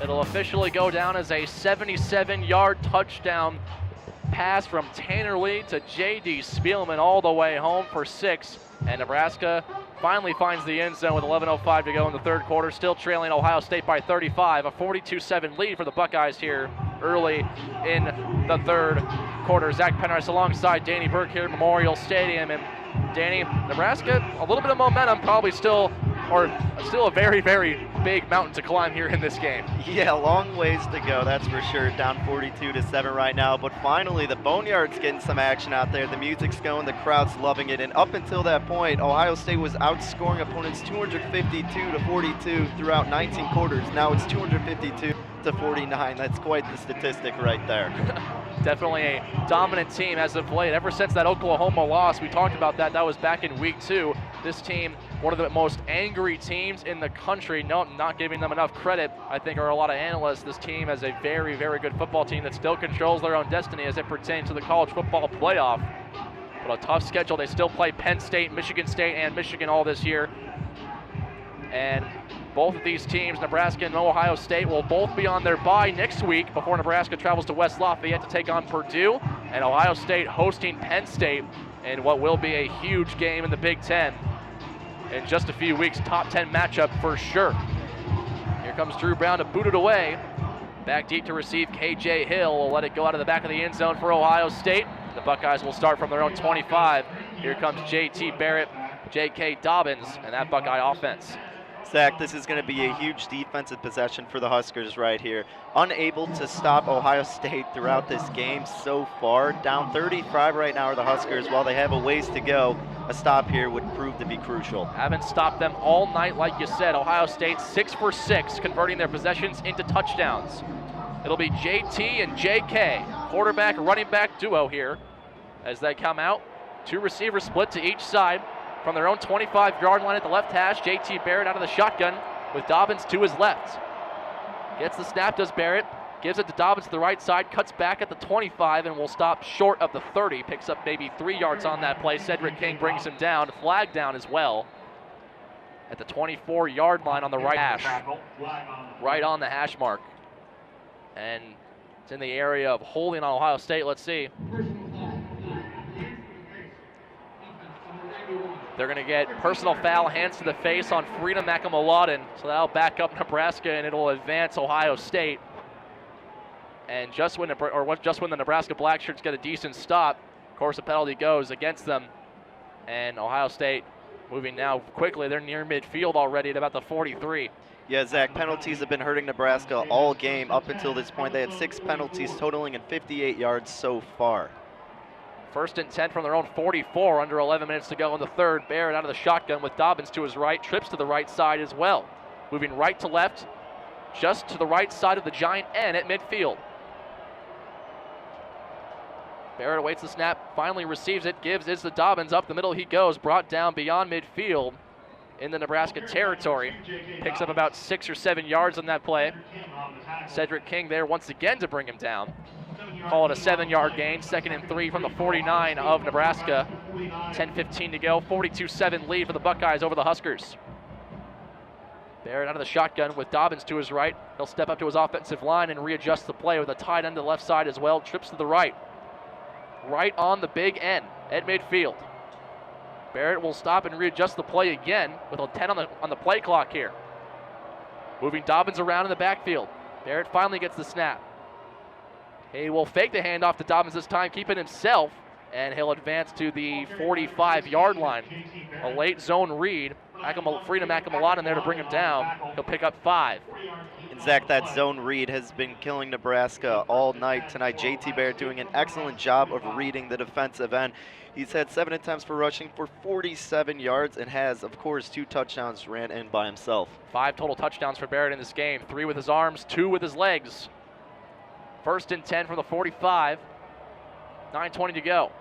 S2: It'll officially go down as a 77-yard touchdown pass from Tanner Lee to J.D. Spielman all the way home for 6. And Nebraska finally finds the end zone with 11:05 to go in the third quarter, still trailing Ohio State by 35, a 42-7 lead for the Buckeyes here early in the third quarter. Zach Penrice alongside Danny Burke here at Memorial Stadium. And Danny, Nebraska, a little bit of momentum, probably still a very, very big mountain to climb here in this game.
S3: Yeah, long ways to go, that's for sure. Down 42-7 right now, but finally the Boneyard's getting some action out there. The music's going, the crowd's loving it, and up until that point, Ohio State was outscoring opponents 252-42 throughout 19 quarters. Now it's 252-49. That's quite the statistic right there.
S2: Definitely a dominant team as of late. Ever since that Oklahoma loss, we talked about that. That was back in week 2. This team, one of the most angry teams in the country. No, not giving them enough credit, I think, are a lot of analysts. This team is a very, very good football team that still controls their own destiny as it pertains to the college football playoff. But a tough schedule. They still play Penn State, Michigan State, and Michigan all this year. And both of these teams, Nebraska and Ohio State, will both be on their bye next week before Nebraska travels to West Lafayette to take on Purdue, and Ohio State hosting Penn State in what will be a huge game in the Big Ten. In just a few weeks, top 10 matchup for sure. Here comes Drew Brown to boot it away. Back deep to receive KJ Hill. Will let it go out of the back of the end zone for Ohio State. The Buckeyes will start from their own 25. Here comes JT Barrett, J.K. Dobbins, and that Buckeye offense.
S3: Zach, this is going to be a huge defensive possession for the Huskers right here. Unable to stop Ohio State throughout this game so far. Down 35 right now are the Huskers. While they have a ways to go, a stop here would prove to be crucial.
S2: Haven't stopped them all night, like you said. Ohio State 6 for 6, converting their possessions into touchdowns. It'll be JT and JK, quarterback, running back duo here as they come out. 2 receivers split to each side. From their own 25-yard line at the left hash, JT Barrett out of the shotgun with Dobbins to his left. Gets the snap, does Barrett. Gives it to Dobbins to the right side, cuts back at the 25 and will stop short of the 30. Picks up maybe 3 yards on that play. Cedric King brings him down, flag down as well. At the 24-yard line on the right hash. Right on the hash mark. And it's in the area of holding on Ohio State. Let's see. They're going to get personal foul, hands to the face on Frida McAmaladen. So that'll back up Nebraska and it'll advance Ohio State. And just when the Nebraska Blackshirts get a decent stop, of course the penalty goes against them. And Ohio State moving now quickly. They're near midfield already at about the 43.
S3: Yeah, Zach, penalties have been hurting Nebraska all game up until this point. They had 6 penalties totaling in 58 yards so far.
S2: 1st and 10 from their own 44, under 11 minutes to go in the third. Barrett out of the shotgun with Dobbins to his right, trips to the right side as well. Moving right to left, just to the right side of the giant N at midfield. Barrett awaits the snap, finally receives it, gives it to Dobbins. Up the middle he goes, brought down beyond midfield in the Nebraska territory. Picks up about 6 or 7 yards on that play. Cedric King there once again to bring him down. Call it a 7-yard gain, 2nd and 3 from the 49 of Nebraska. 10:15 to go, 42-7 lead for the Buckeyes over the Huskers. Barrett out of the shotgun with Dobbins to his right. He'll step up to his offensive line and readjust the play with a tight end to the left side as well. Trips to the right. Right on the big N at midfield. Barrett will stop and readjust the play again with a 10 on the play clock here. Moving Dobbins around in the backfield. Barrett finally gets the snap. He will fake the handoff to Dobbins this time, keep it himself, and he'll advance to the 45-yard line. A late zone read. Frida McAmaladen there to bring him down. He'll pick up 5.
S3: And Zach, that zone read has been killing Nebraska all night tonight. JT Barrett doing an excellent job of reading the defensive end. He's had 7 attempts for rushing for 47 yards and has, of course, 2 touchdowns ran in by himself.
S2: 5 total touchdowns for Barrett in this game. 3 with his arms, 2 with his legs. 1st and 10 from the 45. 9:20 to go.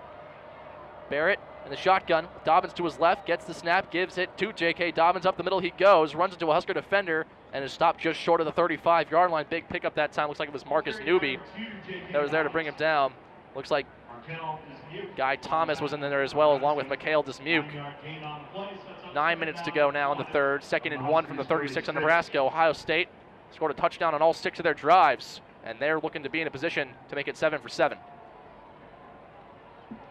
S2: Barrett in the shotgun. Dobbins to his left, gets the snap, gives it to J.K. Dobbins. Up the middle he goes, runs into a Husker defender, and is stopped just short of the 35-yard line. Big pickup that time. Looks like it was Marcus Newby that was there to bring him down. Looks like Guy Thomas was in there as well, along with Mikhail Dismuke. 9 minutes to go now in the third. 2nd and 1 from the 36 of Nebraska. Ohio State scored a touchdown on all 6 of their drives, and they're looking to be in a position to make it 7 for 7.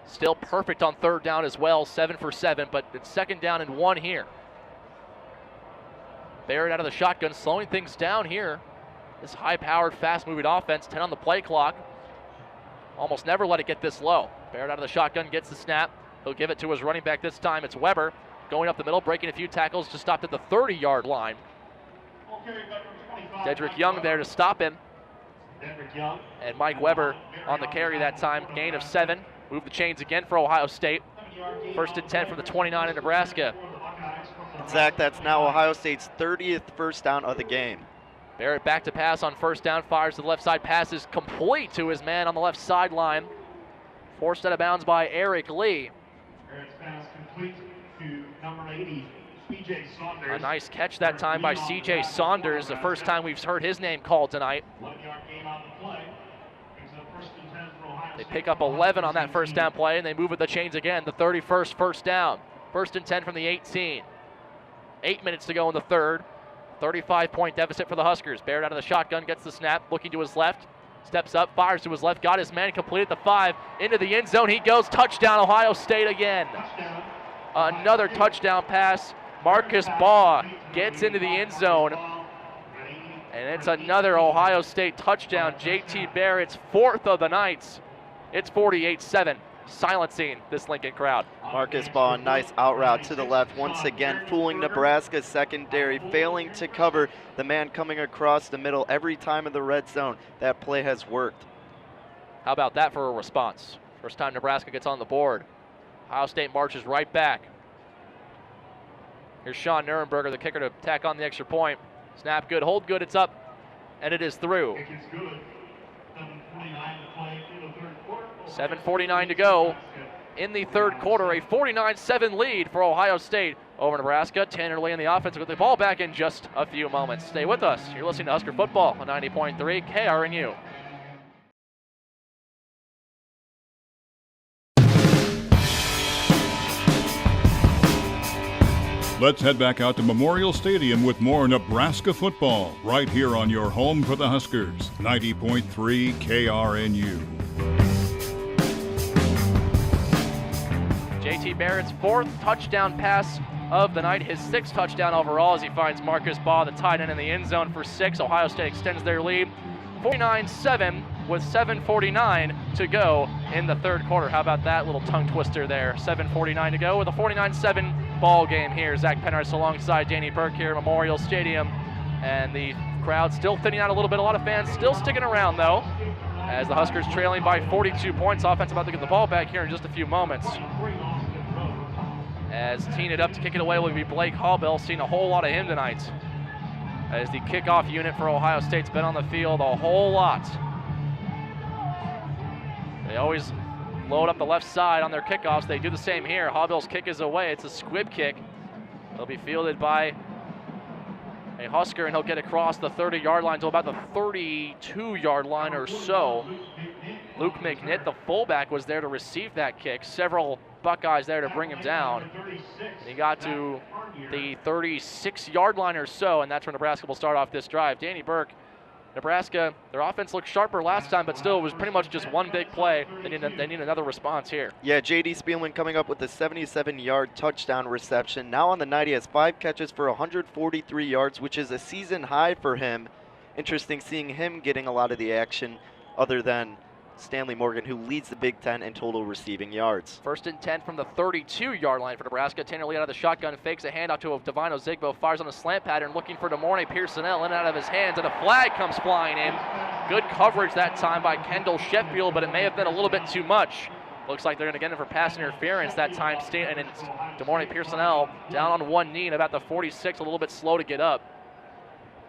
S2: Still perfect on third down as well, 7 for 7, but it's second down and 1 here. Barrett out of the shotgun, slowing things down here. This high-powered, fast-moving offense, 10 on the play clock. Almost never let it get this low. Barrett out of the shotgun, gets the snap. He'll give it to his running back this time. It's Weber going up the middle, breaking a few tackles, just stopped at the 30-yard line. Dedrick Young there to stop him. And Mike Weber on the carry that time, gain of 7. Move the chains again for Ohio State. First and 10 from the 29 in Nebraska.
S3: Zach, that's now Ohio State's 30th first down of the game.
S2: Barrett back to pass on first down, fires to the left side, passes complete to his man on the left sideline. Forced out of bounds by Eric Lee.
S4: Barrett's pass complete to number 80, C.J. Saunders.
S2: A nice catch that time by C.J. Saunders, the first time we've heard his name called tonight.
S4: 1-yard gain on the play. Brings up first and 10 for Ohio
S2: They
S4: State.
S2: pick up 11 on that first down play, and they move with the chains again. The 31st first down. First and 10 from the 18. 8 minutes to go in the third. 35-point deficit for the Huskers. Barrett out of the shotgun, gets the snap, looking to his left. Steps up, fires to his left, got his man, completed the 5. Into the end zone he goes. Touchdown, Ohio State again.
S4: Touchdown.
S2: Another touchdown pass. Marcus Baugh gets into the end zone. And it's another Ohio State touchdown. JT Barrett's 4th of the night. It's 48-7, silencing this Lincoln crowd.
S3: Marcus Baugh, a nice out route to the left, once again fooling Nebraska's secondary, failing to cover the man coming across the middle every time in the red zone. That play has worked.
S2: How about that for a response? First time Nebraska gets on the board. Ohio State marches right back. Here's Sean Nurenberger, the kicker, to tack on the extra point. Snap good, hold good, it's up, and it is through.
S4: Kick is good. 7:49 to play in the third quarter.
S2: 7:49 to go in the third quarter. A 49-7 lead for Ohio State over Nebraska. Tanner Lee in the offense with the ball back in just a few moments. Stay with us. You're listening to Husker Football on 90.3 KRNU.
S1: Let's head back out to Memorial Stadium with more Nebraska football right here on your home for the Huskers, 90.3 KRNU.
S2: JT Barrett's 4th touchdown pass of the night, his 6th touchdown overall as he finds Marcus Baugh, the tight end, in the end zone for 6. Ohio State extends their lead 49-7 with 7:49 to go in the third quarter. How about that little tongue twister there? 7:49 to go with a 49-7 ball game here. Zach Penhurst alongside Danny Burke here at Memorial Stadium. And the crowd still thinning out a little bit. A lot of fans still sticking around, though, as the Huskers trailing by 42 points. Offense about to get the ball back here in just a few moments. As teeing it up to kick it away will be Blake Hallbell. Seen a whole lot of him tonight, as the kickoff unit for Ohio State's been on the field a whole lot. They always load up the left side on their kickoffs. They do the same here. Hallbell's kick is away. It's a squib kick. It'll be fielded by a Husker, and he'll get across the 30-yard line to about the 32-yard line or so. Luke McNitt, the fullback, was there to receive that kick. Several Buckeyes there to bring him down. He got to the 36-yard line or so, and that's where Nebraska will start off this drive. Danny Burke, Nebraska, their offense looked sharper last time, but still it was pretty much just one big play. They need another response here.
S3: Yeah, J.D. Spielman coming up with a 77-yard touchdown reception. Now on the night, he has 5 catches for 143 yards, which is a season high for him. Interesting seeing him getting a lot of the action other than Stanley Morgan, who leads the Big Ten in total receiving yards.
S2: First and 10 from the 32-yard line for Nebraska. Tanner Lee out of the shotgun, fakes a handoff to Divino Zigbo, fires on a slant pattern, looking for DeMornay Pearsonell, in and out of his hands, and a flag comes flying in. Good coverage that time by Kendall Sheffield, but it may have been a little bit too much. Looks like they're going to get in for pass interference that time, and it's DeMornay Pearsonell down on one knee and about the 46, a little bit slow to get up.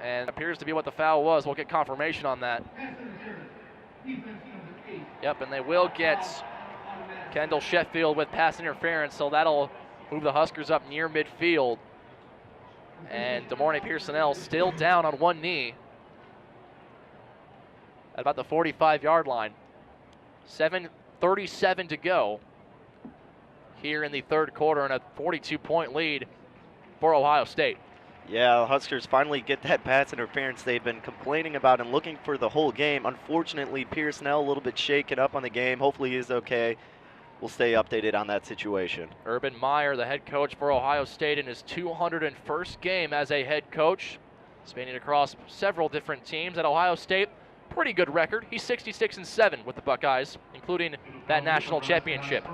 S2: And appears to be what the foul was. We'll get confirmation on that. Yep, and they will get Kendall Sheffield with pass interference, so that'll move the Huskers up near midfield. And DeMornay Pearsonell still down on one knee at about the 45-yard line. 7:37 to go here in the third quarter, and a 42-point lead for Ohio State.
S3: Yeah, the Huskers finally get that pass interference they've been complaining about and looking for the whole game. Unfortunately, Pearsonell a little bit shaken up on the game. Hopefully he's okay. we'll stay updated on that situation.
S2: Urban Meyer, the head coach for Ohio State, in his 201st game as a head coach, spanning across several different teams at Ohio State. Pretty good record. He's 66-7 with the Buckeyes, including that national championship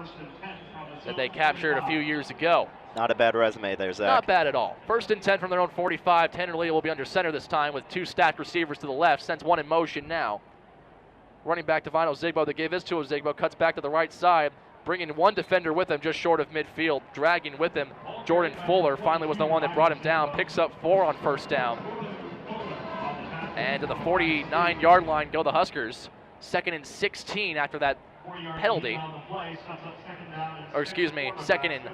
S2: that they captured a few years ago.
S3: Not a bad resume there, Zach.
S2: Not bad at all. 1st and 10 from their own 45. Tanner Lee will be under center this time with 2 stacked receivers to the left. Sends one in motion now. Running back to Vino Zigbo. They gave this to Zigbo. Cuts back to the right side. Bringing one defender with him just short of midfield. Dragging with him Jordan Fuller. Finally was the one that brought him down. Picks up 4 on first down. And to the 49-yard line go the Huskers. 2nd and 16 after that penalty. Or excuse me, 2nd and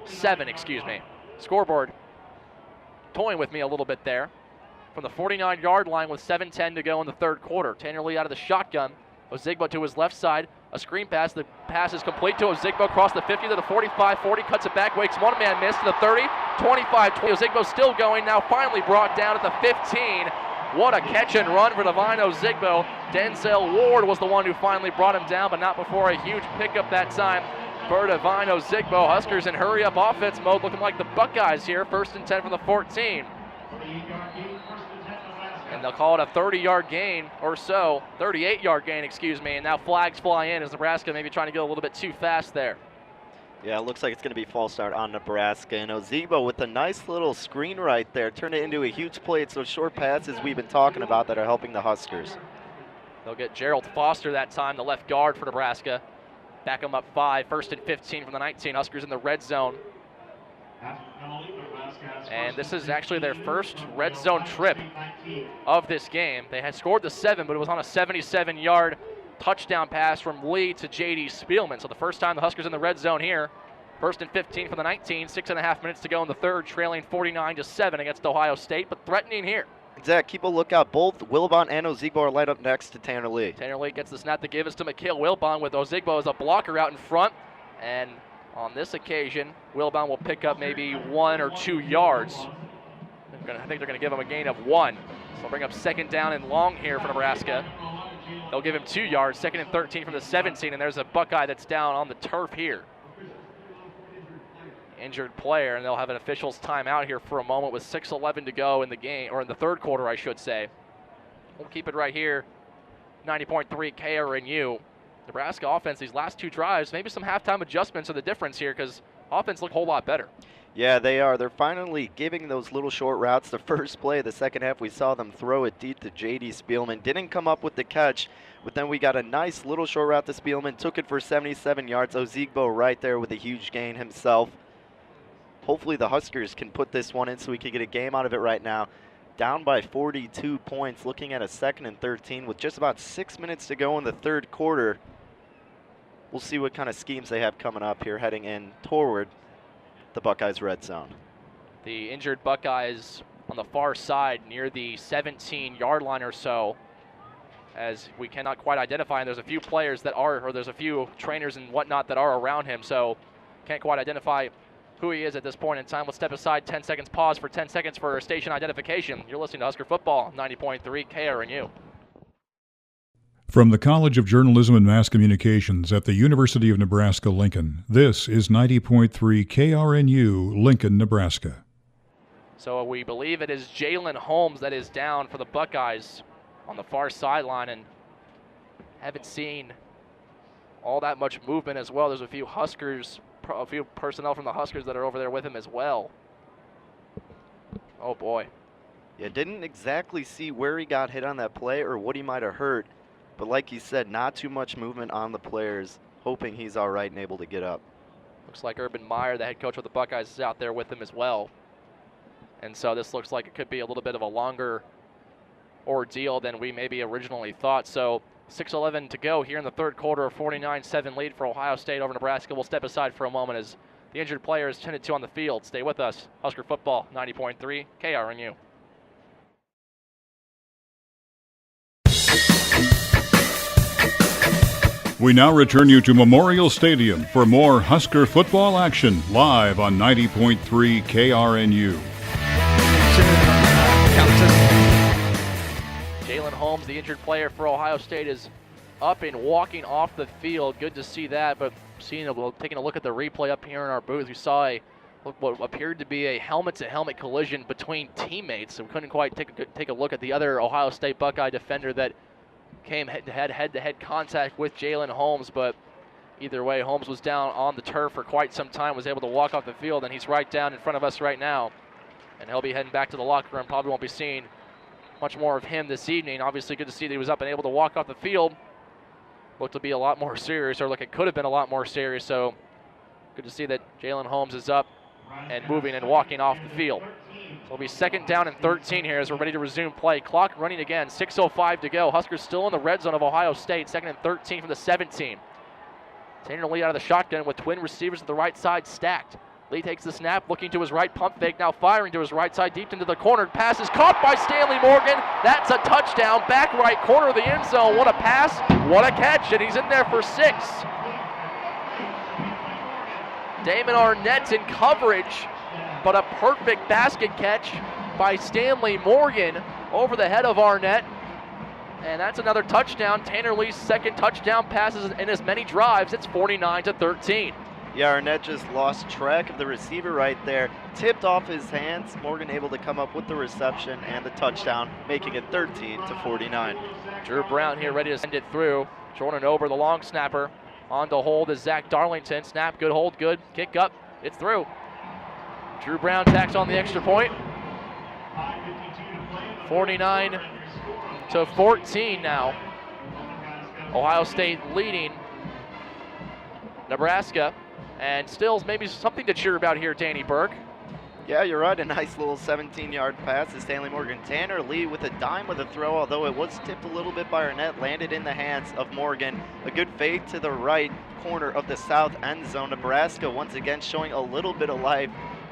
S2: 7, excuse me. Scoreboard toying with me a little bit there. From the 49-yard line with 7:10 to go in the third quarter. Tanner Lee out of the shotgun. Ozigbo to his left side. A screen pass. The pass is complete to Ozigbo across the 50 to the 45, 40. Cuts it back. Wakes one-man miss to the 30, 25, 20. Ozigbo still going. Now finally brought down at the 15. What a catch and run for Devine Ozigbo. Denzel Ward was the one who finally brought him down, but not before a huge pickup that time for Devine Ozigbo. Huskers in hurry-up offense mode, looking like the Buckeyes here. 1st and 10 from the 14. And they'll call it a 30-yard gain or so. 38-yard gain, excuse me. And now flags fly in as Nebraska maybe trying to go a little bit too fast there.
S3: Yeah, it looks like it's going to be false start on Nebraska. And Ozigbo with a nice little screen right there. Turned it into a huge play. It's those short passes we've been talking about that are helping the Huskers.
S2: They'll get Gerald Foster that time, the left guard for Nebraska. Back them up 5. 1st and 15 from the 19. Huskers in the red zone. And this is actually their first red zone trip of this game. They had scored the 7, but it was on a 77-yard touchdown pass from Lee to J.D. Spielman. So the first time the Huskers in the red zone here. 1st and 15 from the 19. 6.5 minutes to go in the third, trailing 49-7 against Ohio State, but threatening here.
S3: Zach, keep a lookout. Both Wilbon and Ozigbo are lined up next to Tanner Lee.
S2: Tanner Lee gets the snap to give us to Mikhail Wilbon with Ozigbo as a blocker out in front. And on this occasion, Wilbon will pick up maybe 1 or 2 yards. I think they're going to give him a gain of 1. So they'll bring up 2nd down and long here for Nebraska. They'll give him 2 yards, 2nd and 13 from the 17, and there's a Buckeye that's down on the turf here. Injured player, and they'll have an official's timeout here for a moment with 6:11 to go in the game, or in the third quarter, I should say. We'll keep it right here. 90.3 KRNU. Nebraska offense, these last 2 drives, maybe some halftime adjustments are the difference here because offense looked a whole lot better.
S3: Yeah, they are. They're finally giving those little short routes. The first play of the second half, we saw them throw it deep to J.D. Spielman. Didn't come up with the catch, but then we got a nice little short route to Spielman. Took it for 77 yards. Ozigbo right there with a huge gain himself. Hopefully the Huskers can put this one in so we can get a game out of it right now. Down by 42 points, looking at a 2nd and 13 with just about 6 minutes to go in the third quarter. We'll see what kind of schemes they have coming up here heading in toward the Buckeyes red zone.
S2: The injured Buckeyes on the far side near the 17-yard line or so, as we cannot quite identify, and there's a few players that are, or there's a few trainers and whatnot that are around him, so can't quite identify who he is at this point in time. Let's step aside, 10 seconds, pause for 10 seconds for station identification. You're listening to Husker Football, 90.3 KRNU.
S1: From the College of Journalism and Mass Communications at the University of Nebraska-Lincoln, this is 90.3 KRNU, Lincoln, Nebraska.
S2: So we believe it is Jalen Holmes that is down for the Buckeyes on the far sideline, and haven't seen all that much movement as well. There's a few personnel from the Huskers that are over there with him as well. Oh boy.
S3: Yeah, didn't exactly see where he got hit on that play or what he might have hurt. But like you said, not too much movement on the players, hoping he's all right and able to get up.
S2: Looks like Urban Meyer, the head coach of the Buckeyes, is out there with him as well. And so this looks like it could be a little bit of a longer ordeal than we maybe originally thought. So 6:11 to go here in the third quarter, a 49-7 lead for Ohio State over Nebraska. We'll step aside for a moment as the injured player is tended to on the field. Stay with us. Husker Football, 90.3 KRNU.
S1: We now return you to Memorial Stadium for more Husker football action live on 90.3 KRNU.
S2: Jalen Holmes, the injured player for Ohio State, is up and walking off the field. Good to see that, but taking a look at the replay up here in our booth, we saw what appeared to be a helmet-to-helmet collision between teammates. So we couldn't quite take a look at the other Ohio State Buckeye defender that came head-to-head contact with Jalen Holmes, but either way, Holmes was down on the turf for quite some time, was able to walk off the field, and he's right down in front of us right now. And he'll be heading back to the locker room. Probably won't be seeing much more of him this evening. Obviously, good to see that he was up and able to walk off the field. Looked to be a lot more serious, or like it could have been a lot more serious. So good to see that Jalen Holmes is up and moving and walking off the field. So it'll be 2nd down and 13 here as we're ready to resume play. Clock running again, 6:05 to go. Huskers still in the red zone of Ohio State. 2nd and 13 from the 17. Tanner Lee out of the shotgun with twin receivers to the right side stacked. Lee takes the snap, looking to his right, pump fake, now firing to his right side, deep into the corner. Pass is caught by Stanley Morgan. That's a touchdown, back right corner of the end zone. What a pass, what a catch, and he's in there for 6. Damon Arnett in coverage, but a perfect basket catch by Stanley Morgan over the head of Arnett. And that's another touchdown. Tanner Lee's 2nd touchdown passes in as many drives. It's 49-13.
S3: Yeah, Arnett just lost track of the receiver right there. Tipped off his hands. Morgan able to come up with the reception and the touchdown, making it 13-49.
S2: Drew Brown here ready to send it through. Jordan Ober, the long snapper. On to hold is Zach Darlington. Snap, good, hold, good. Kick up, it's through. Drew Brown tacks on the extra point. 49-14 now. Ohio State leading Nebraska. And still maybe something to cheer about here, Danny Burke.
S3: Yeah, you're right. A nice little 17-yard pass to Stanley Morgan. Tanner Lee with a dime with a throw, although it was tipped a little bit by Arnett, landed in the hands of Morgan. A good fade to the right corner of the south end zone. Nebraska once again showing a little bit of life,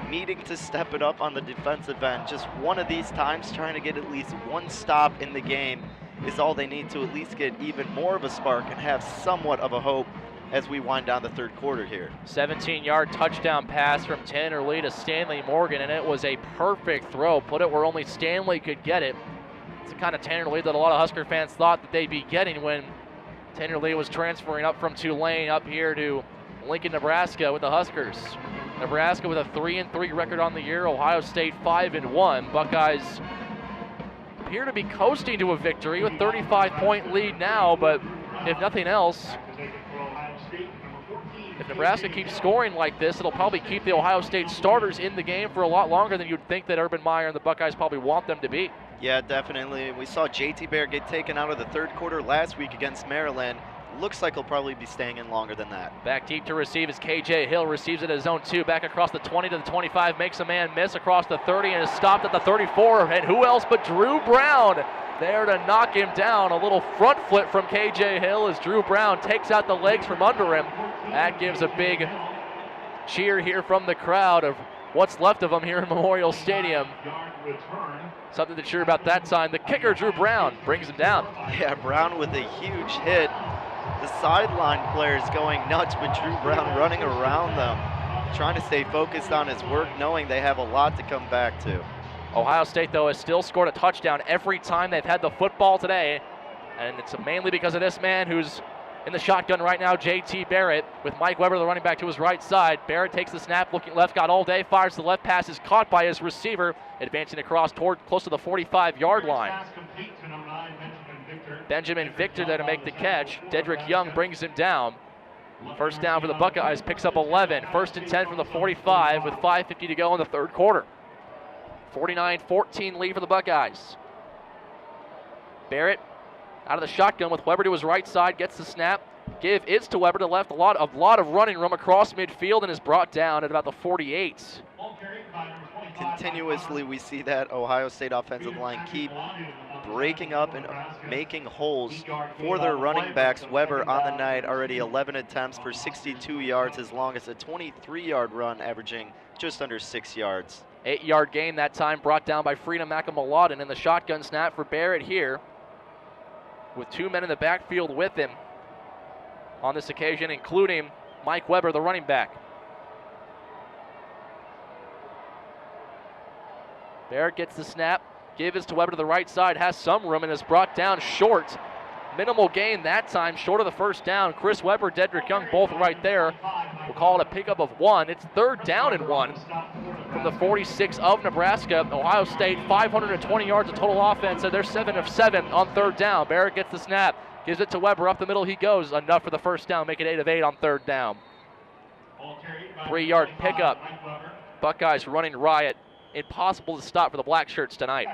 S3: needing to step it up on the defensive end. Just one of these times, trying to get at least one stop in the game is all they need to at least get even more of a spark and have somewhat of a hope as we wind down the 3rd quarter here.
S2: 17-yard touchdown pass from Tanner Lee to Stanley Morgan, and it was a perfect throw. Put it where only Stanley could get it. It's the kind of Tanner Lee that a lot of Husker fans thought that they'd be getting when Tanner Lee was transferring up from Tulane up here to Lincoln, Nebraska with the Huskers. Nebraska with a 3-3 record on the year. Ohio State 5-1. Buckeyes appear to be coasting to a victory with 35-point lead now, but if nothing else, if Nebraska keeps scoring like this, it'll probably keep the Ohio State starters in the game for a lot longer than you'd think that Urban Meyer and the Buckeyes probably want them to be.
S3: Yeah, definitely. We saw JT Barrett get taken out of the 3rd quarter last week against Maryland. Looks like he'll probably be staying in longer than that.
S2: Back deep to receive is KJ Hill. Receives it at zone 2. Back across the 20 to the 25. Makes a man miss across the 30 and is stopped at the 34. And who else but Drew Brown there to knock him down. A little front flip from KJ Hill as Drew Brown takes out the legs from under him. That gives a big cheer here from the crowd of what's left of them here in Memorial Stadium. Something to cheer about that time. The kicker, Drew Brown, brings him down.
S3: Yeah, Brown with a huge hit. The sideline players going nuts, but Drew Brown running around them, trying to stay focused on his work, knowing they have a lot to come back to.
S2: Ohio State, though, has still scored a touchdown every time they've had the football today, and it's mainly because of this man who's in the shotgun right now, JT Barrett, with Mike Weber, the running back, to his right side. Barrett takes the snap, looking left, got all day, fires the left, pass is caught by his receiver, advancing across toward close to the 45-yard line. Benjamin Victor there to make the catch. Dedrick Young brings him down. First down for the Buckeyes, picks up 11. 1st and 10 from the 45 with 5:50 to go in the 3rd quarter. 49-14 lead for the Buckeyes. Barrett out of the shotgun with Weber to his right side, gets the snap. Give is to Weber to the left. A lot of running room across midfield and is brought down at about the 48.
S3: Continuously we see that Ohio State offensive line keep breaking up and making holes for their running backs. Weber on the night already 11 attempts for 62 yards, as long as a 23-yard run, averaging just under 6 yards.
S2: 8-yard gain that time, brought down by Freedom Macamalodin, and the shotgun snap for Barrett here, with 2 men in the backfield with him on this occasion, including Mike Weber, the running back. Barrett gets the snap. Give is to Weber to the right side, has some room, and is brought down short. Minimal gain that time, short of the first down. Chris Webber, Dedrick Young, both right there. We'll call it a pickup of 1. It's 3rd down and 1 from the 46 of Nebraska. Ohio State, 520 yards of total offense, and they're 7 of 7 on 3rd down. Barrett gets the snap, gives it to Webber. Up the middle he goes. Enough for the first down, make it 8 of 8 on 3rd down. 3-yard pickup. Buckeyes running riot. Impossible to stop for the black shirts tonight.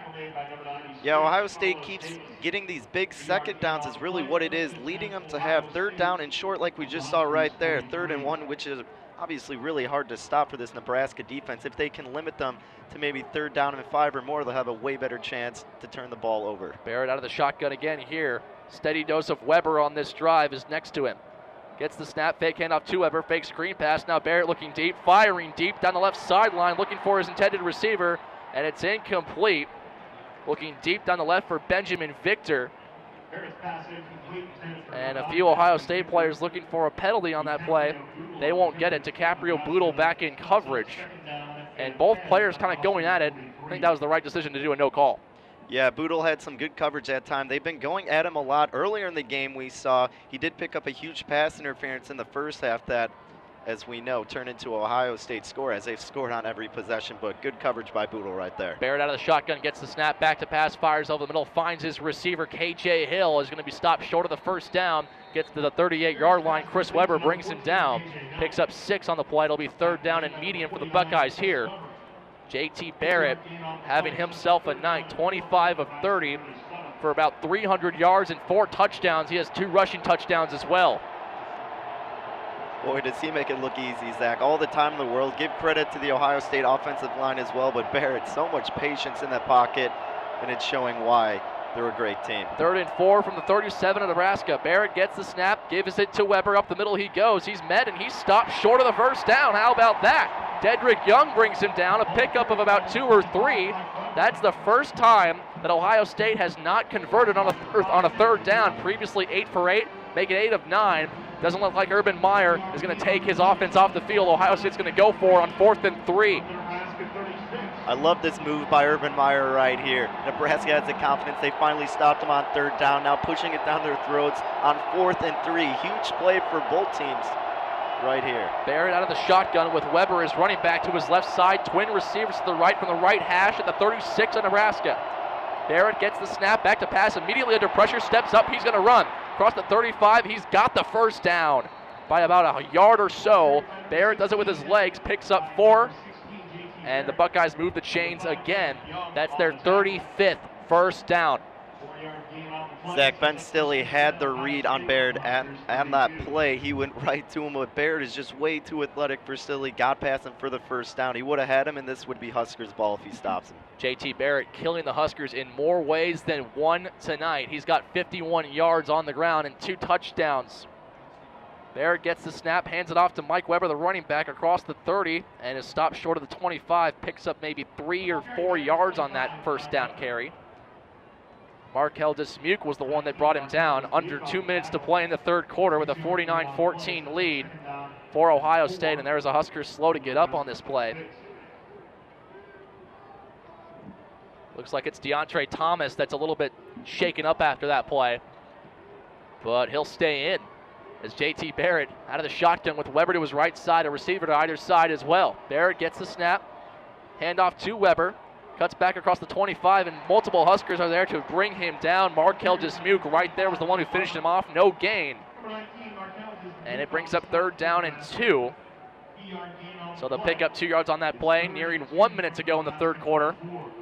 S3: Yeah, Ohio State keeps getting these big second downs is really what it is, leading them to have 3rd down and short like we just saw right there. 3rd and 1, which is obviously really hard to stop for this Nebraska defense. If they can limit them to maybe 3rd down and 5 or more, they'll have a way better chance to turn the ball over.
S2: Barrett out of the shotgun again here. Steady dose of Webber on this drive is next to him. Gets the snap, fake handoff to Webber, fake screen pass. Now Barrett looking deep, firing deep down the left sideline, looking for his intended receiver, and it's incomplete. Looking deep down the left for Benjamin Victor. And a few Ohio State players looking for a penalty on that play. They won't get it. DiCaprio Boodle back in coverage. And both players kind of going at it. I think that was the right decision to do a no call.
S3: Yeah, Boodle had some good coverage that time. They've been going at him a lot. Earlier in the game we saw he did pick up a huge pass interference in the first half that, as we know, turned into Ohio State score as they've scored on every possession, but good coverage by Boodle right there.
S2: Barrett out of the shotgun, gets the snap, back to pass, fires over the middle, finds his receiver, KJ Hill, is going to be stopped short of the first down, gets to the 38-yard line. Chris Webber brings him down, picks up 6 on the play. It'll be 3rd down and medium for the Buckeyes here. JT Barrett having himself a night, 25 of 30 for about 300 yards and 4 touchdowns. He has 2 rushing touchdowns as well.
S3: Boy, does he make it look easy, Zach. All the time in the world. Give credit to the Ohio State offensive line as well, but Barrett, so much patience in that pocket, and it's showing why they're a great team.
S2: 3rd and 4 from the 37 of Nebraska. Barrett gets the snap, gives it to Webber. Up the middle he goes. He's met, and he's stopped short of the first down. How about that? Dedrick Young brings him down, a pickup of about 2 or 3. That's the first time that Ohio State has not converted on a 3rd down. Previously 8 for 8, make it 8 of 9. Doesn't look like Urban Meyer is going to take his offense off the field. Ohio State's going to go for on 4th and 3.
S3: I love this move by Urban Meyer right here. Nebraska has the confidence. They finally stopped him on 3rd down, now pushing it down their throats on 4th and 3. Huge play for both teams right here.
S2: Barrett out of the shotgun with Webber as running back to his left side. Twin receivers to the right from the right hash at the 36 of Nebraska. Barrett gets the snap, back to pass, immediately under pressure, steps up, he's going to run. Across the 35, he's got the first down by about a yard or so. Barrett does it with his legs, picks up 4, and the Buckeyes move the chains again. That's their 35th first down.
S3: Zach, Ben Stilley had the read on Barrett and that play. He went right to him, but Barrett is just way too athletic for Stilley. Got past him for the first down. He would have had him, and this would be Huskers' ball if he stops him.
S2: JT Barrett killing the Huskers in more ways than one tonight. He's got 51 yards on the ground and 2 touchdowns. Barrett gets the snap, hands it off to Mike Webber, the running back, across the 30, and is stopped short of the 25. Picks up maybe 3 or 4 yards on that first down carry. Markel Dismuke was the one that brought him down. Under 2 minutes to play in the 3rd quarter with a 49-14 lead for Ohio State, and there's a Huskers slow to get up on this play. Looks like it's DeAndre Thomas that's a little bit shaken up after that play, but he'll stay in as JT Barrett out of the shotgun with Webber to his right side, a receiver to either side as well. Barrett gets the snap, handoff to Webber. Cuts back across the 25, and multiple Huskers are there to bring him down. Markel Dismuke right there was the one who finished him off. No gain. And it brings up 3rd down and 2. So they'll pick up 2 yards on that play, nearing 1 minute to go in the 3rd quarter,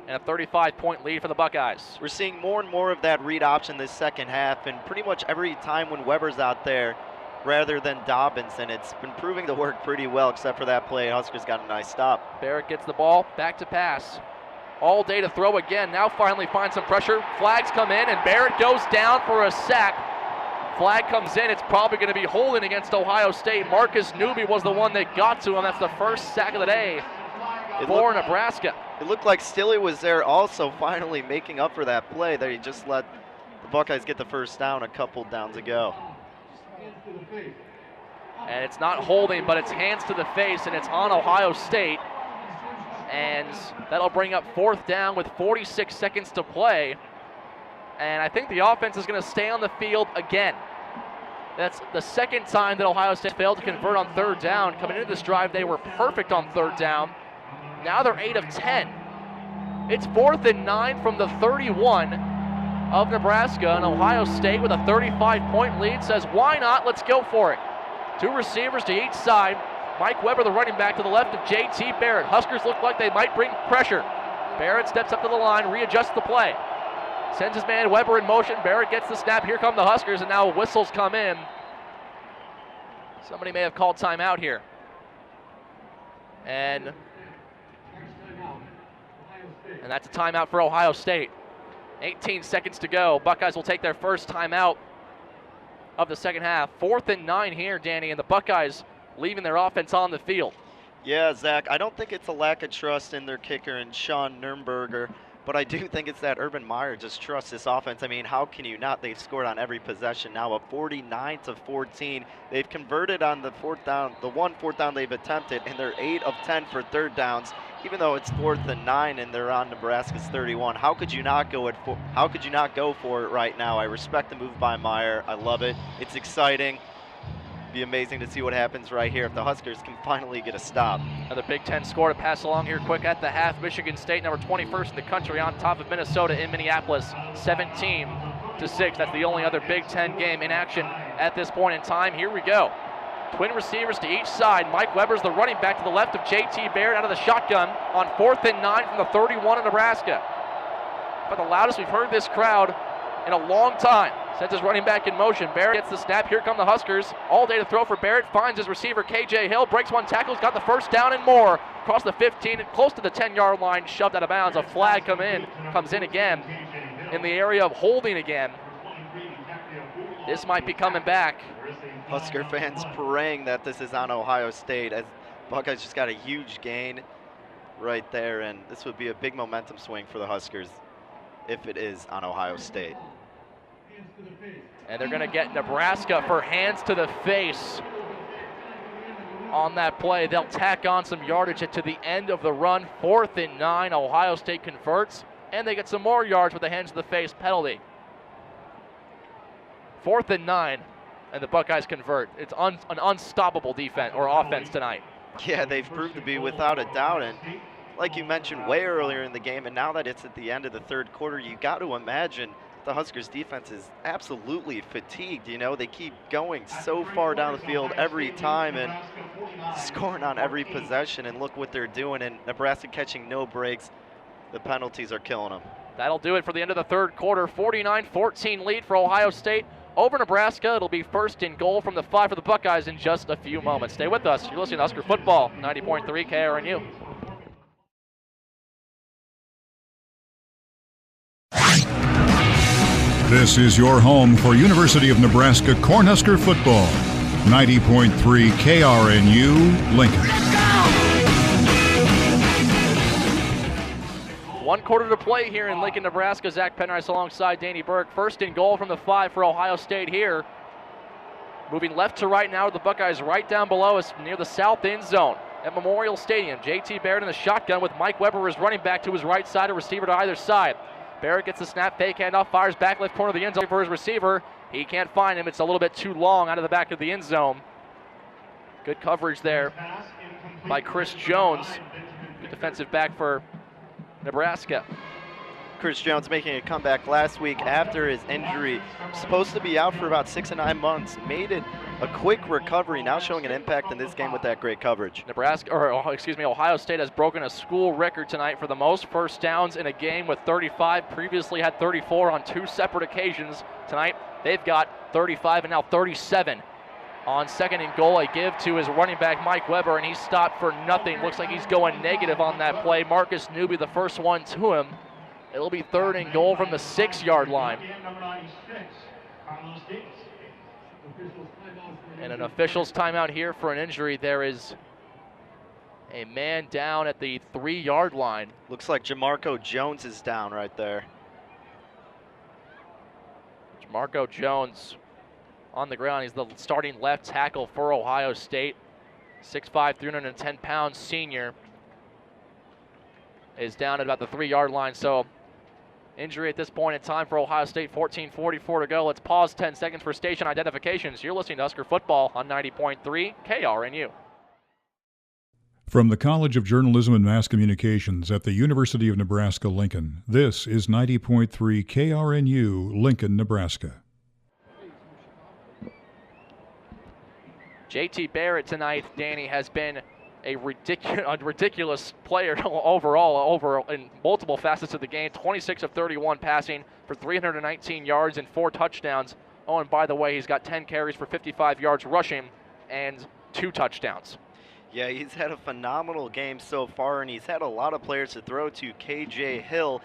S2: and a 35-point lead for the Buckeyes.
S3: We're seeing more and more of that read option this second half, and pretty much every time when Webber's out there, rather than Dobbins, and it's been proving to work pretty well, except for that play. Huskers got a nice stop.
S2: Barrett gets the ball, back to pass. All day to throw again. Now finally finds some pressure. Flags come in, and Barrett goes down for a sack. Flag comes in. It's probably going to be holding against Ohio State. Marcus Newby was the one that got to him. That's the first sack of the day for Nebraska.
S3: It looked like Stilley was there also, finally making up for that play that he just let the Buckeyes get the first down a couple downs ago.
S2: And it's not holding, but it's hands to the face, and it's on Ohio State. And that'll bring up 4th down with 46 seconds to play And I think the offense is going to stay on the field again. That's the second time that Ohio State failed to convert on third down. Coming into this drive, they were perfect on third down. Now they're 8 of 10. It's 4th and 9 from the 31 of Nebraska, and Ohio State with a 35-point lead says, why not? Let's go for it. 2 receivers to each side. Mike Weber, the running back, to the left of J.T. Barrett. Huskers look like they might bring pressure. Barrett steps up to the line, readjusts the play. Sends his man Weber in motion. Barrett gets the snap. Here come the Huskers, and now whistles come in. Somebody may have called timeout here. And that's a timeout for Ohio State. 18 seconds to go. Buckeyes will take their first timeout of the second half. 4th and 9 here, Danny, and the Buckeyes leaving their offense on the field.
S3: Yeah, Zach, I don't think it's a lack of trust in their kicker and Sean Nurnberger, but I do think it's that Urban Meyer just trusts this offense. I mean, how can you not? They've scored on every possession now, a 49-14. They've converted on the fourth down, the one fourth down they've attempted, and they're 8 of 10 for third downs. Even though it's 4th and 9 and they're on Nebraska's 31, how could you not go for it right now? I respect the move by Meyer. I love it. It's exciting. Be amazing to see what happens right here if the Huskers can finally get a stop.
S2: Another Big Ten score to pass along here quick at the half. Michigan State, number 21st in the country, on top of Minnesota in Minneapolis, 17-6. That's the only other Big Ten game in action at this point in time. Here we go. Twin receivers to each side. Mike Weber's the running back to the left of J.T. Barrett out of the shotgun on 4th and 9 from the 31 of Nebraska. But the loudest we've heard this crowd in a long time. Sends his running back in motion. Barrett gets the snap. Here come the Huskers. All day to throw for Barrett. Finds his receiver, K.J. Hill. Breaks one tackle. He's got the first down and more. Across the 15 and close to the 10-yard line. Shoved out of bounds. A flag comes in again in the area of holding again. This might be coming back.
S3: Husker fans praying that this is on Ohio State, as Buckeyes just got a huge gain right there, and this would be a big momentum swing for the Huskers if it is on Ohio State.
S2: And they're going to get Nebraska for hands to the face on that play. They'll tack on some yardage to the end of the run. 4th and 9. Ohio State converts, and they get some more yards with the hands to the face penalty. 4th and 9, and the Buckeyes convert. It's an unstoppable defense or offense tonight.
S3: Yeah, they've proved to be without a doubt, and like you mentioned way earlier in the game, and now that it's at the end of the third quarter, you got to imagine the Huskers defense is absolutely fatigued. You know, they keep going so far down the field every time and scoring on every possession, and look what they're doing, and Nebraska catching no breaks. The penalties are killing them.
S2: That'll do it for the end of the third quarter. 49-14 lead for Ohio State over Nebraska. It'll be 1st and goal from the 5 for the Buckeyes in just a few moments. Stay with us. You're listening to Husker Football, 90.3 KRNU.
S1: This is your home for University of Nebraska Cornhusker football. 90.3 KRNU, Lincoln.
S2: 1 quarter to play here in Lincoln, Nebraska. Zach Penrice alongside Danny Burke. 1st and goal from the 5 for Ohio State here. Moving left to right now, the Buckeyes right down below us near the south end zone at Memorial Stadium. J.T. Barrett in the shotgun with Mike Weber as running back to his right side, a receiver to either side. Barrett gets the snap, fake handoff, fires back left corner of the end zone for his receiver. He can't find him. It's a little bit too long out of the back of the end zone. Good coverage there by Chris Jones, good defensive back for Nebraska.
S3: Chris Jones making a comeback last week after his injury. Supposed to be out for about 6 to 9 months. Made it a quick recovery, now showing an impact in this game with that great coverage.
S2: Ohio State has broken a school record tonight for the most first downs in a game with 35. Previously had 34 on 2 separate occasions. Tonight they've got 35 and now 37. On 2nd and goal, a give to his running back Mike Weber, and he's stopped for nothing. Looks like he's going negative on that play. Marcus Newby the first one to him. It'll be 3rd and goal from the 6-yard line. And an official's timeout here for an injury. There is a man down at the 3-yard line.
S3: Looks like Jamarco Jones is down right there.
S2: Jamarco Jones on the ground. He's the starting left tackle for Ohio State. 6'5", 310-pound senior is down at about the 3-yard line. So injury at this point in time for Ohio State. 14:44 to go. Let's pause 10 seconds for station identifications. You're listening to Husker Football on 90.3 KRNU.
S1: From the College of Journalism and Mass Communications at the University of Nebraska-Lincoln, this is 90.3 KRNU, Lincoln, Nebraska.
S2: JT Barrett tonight, Danny, has been a ridiculous player overall in multiple facets of the game. 26 of 31 passing for 319 yards and 4 touchdowns. Oh, and by the way, he's got 10 carries for 55 yards rushing and 2 touchdowns.
S3: Yeah, he's had a phenomenal game so far, and he's had a lot of players to throw to. KJ Hill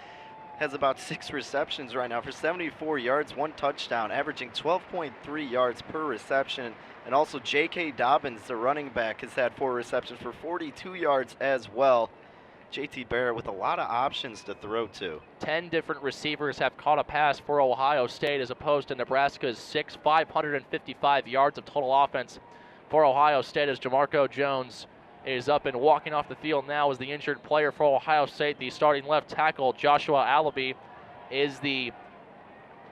S3: has about 6 receptions right now for 74 yards, 1 touchdown, averaging 12.3 yards per reception. And also J.K. Dobbins, the running back, has had 4 receptions for 42 yards as well. J.T. Barrett with a lot of options to throw to.
S2: 10 different receivers have caught a pass for Ohio State as opposed to Nebraska's 6, 555 yards of total offense for Ohio State as Jamarco Jones is up and walking off the field now as the injured player for Ohio State. The starting left tackle, Joshua Allaby, is the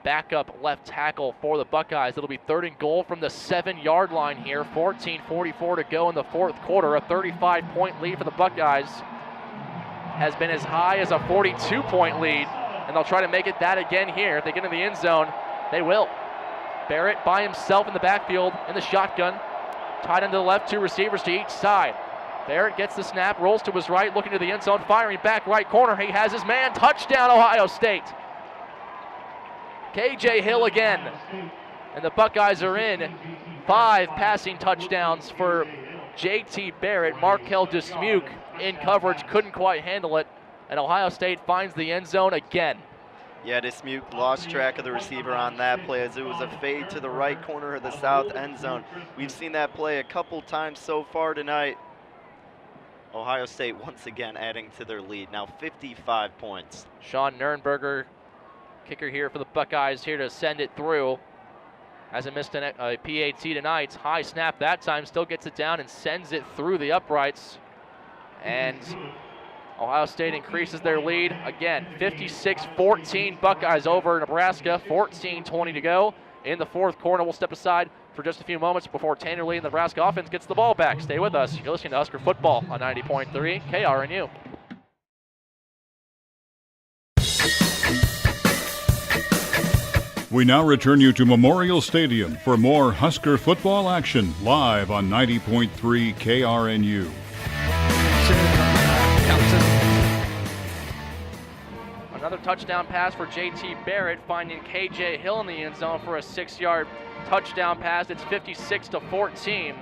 S2: backup left tackle for the Buckeyes. It'll be 3rd and goal from the 7-yard line here. 14:44 to go in the 4th quarter. A 35-point lead for the Buckeyes has been as high as a 42-point lead, and they'll try to make it that again here. If they get in the end zone, they will. Barrett by himself in the backfield in the shotgun. Tied into the left, 2 receivers to each side. Barrett gets the snap, rolls to his right, looking to the end zone, firing back right corner. He has his man. Touchdown, Ohio State. KJ Hill again, and the Buckeyes are in. 5 passing touchdowns for JT Barrett. Markel Dismuke in coverage, couldn't quite handle it, and Ohio State finds the end zone again.
S3: Yeah, Dismuke lost track of the receiver on that play as it was a fade to the right corner of the south end zone. We've seen that play a couple times so far tonight. Ohio State once again adding to their lead, now 55 points.
S2: Sean Nurnberger, kicker here for the Buckeyes, here to send it through. Hasn't missed a PAT tonight. High snap that time, still gets it down and sends it through the uprights. And Ohio State increases their lead. Again, 56-14 Buckeyes over Nebraska, 14:20 to go in the 4th quarter. We'll step aside for just a few moments before Tanner Lee and the Nebraska offense gets the ball back. Stay with us. You're listening to Husker Football on 90.3 KRNU.
S1: We now return you to Memorial Stadium for more Husker football action live on 90.3 KRNU.
S2: Another touchdown pass for JT Barrett, finding KJ Hill in the end zone for a 6-yard touchdown pass. It's 56-14.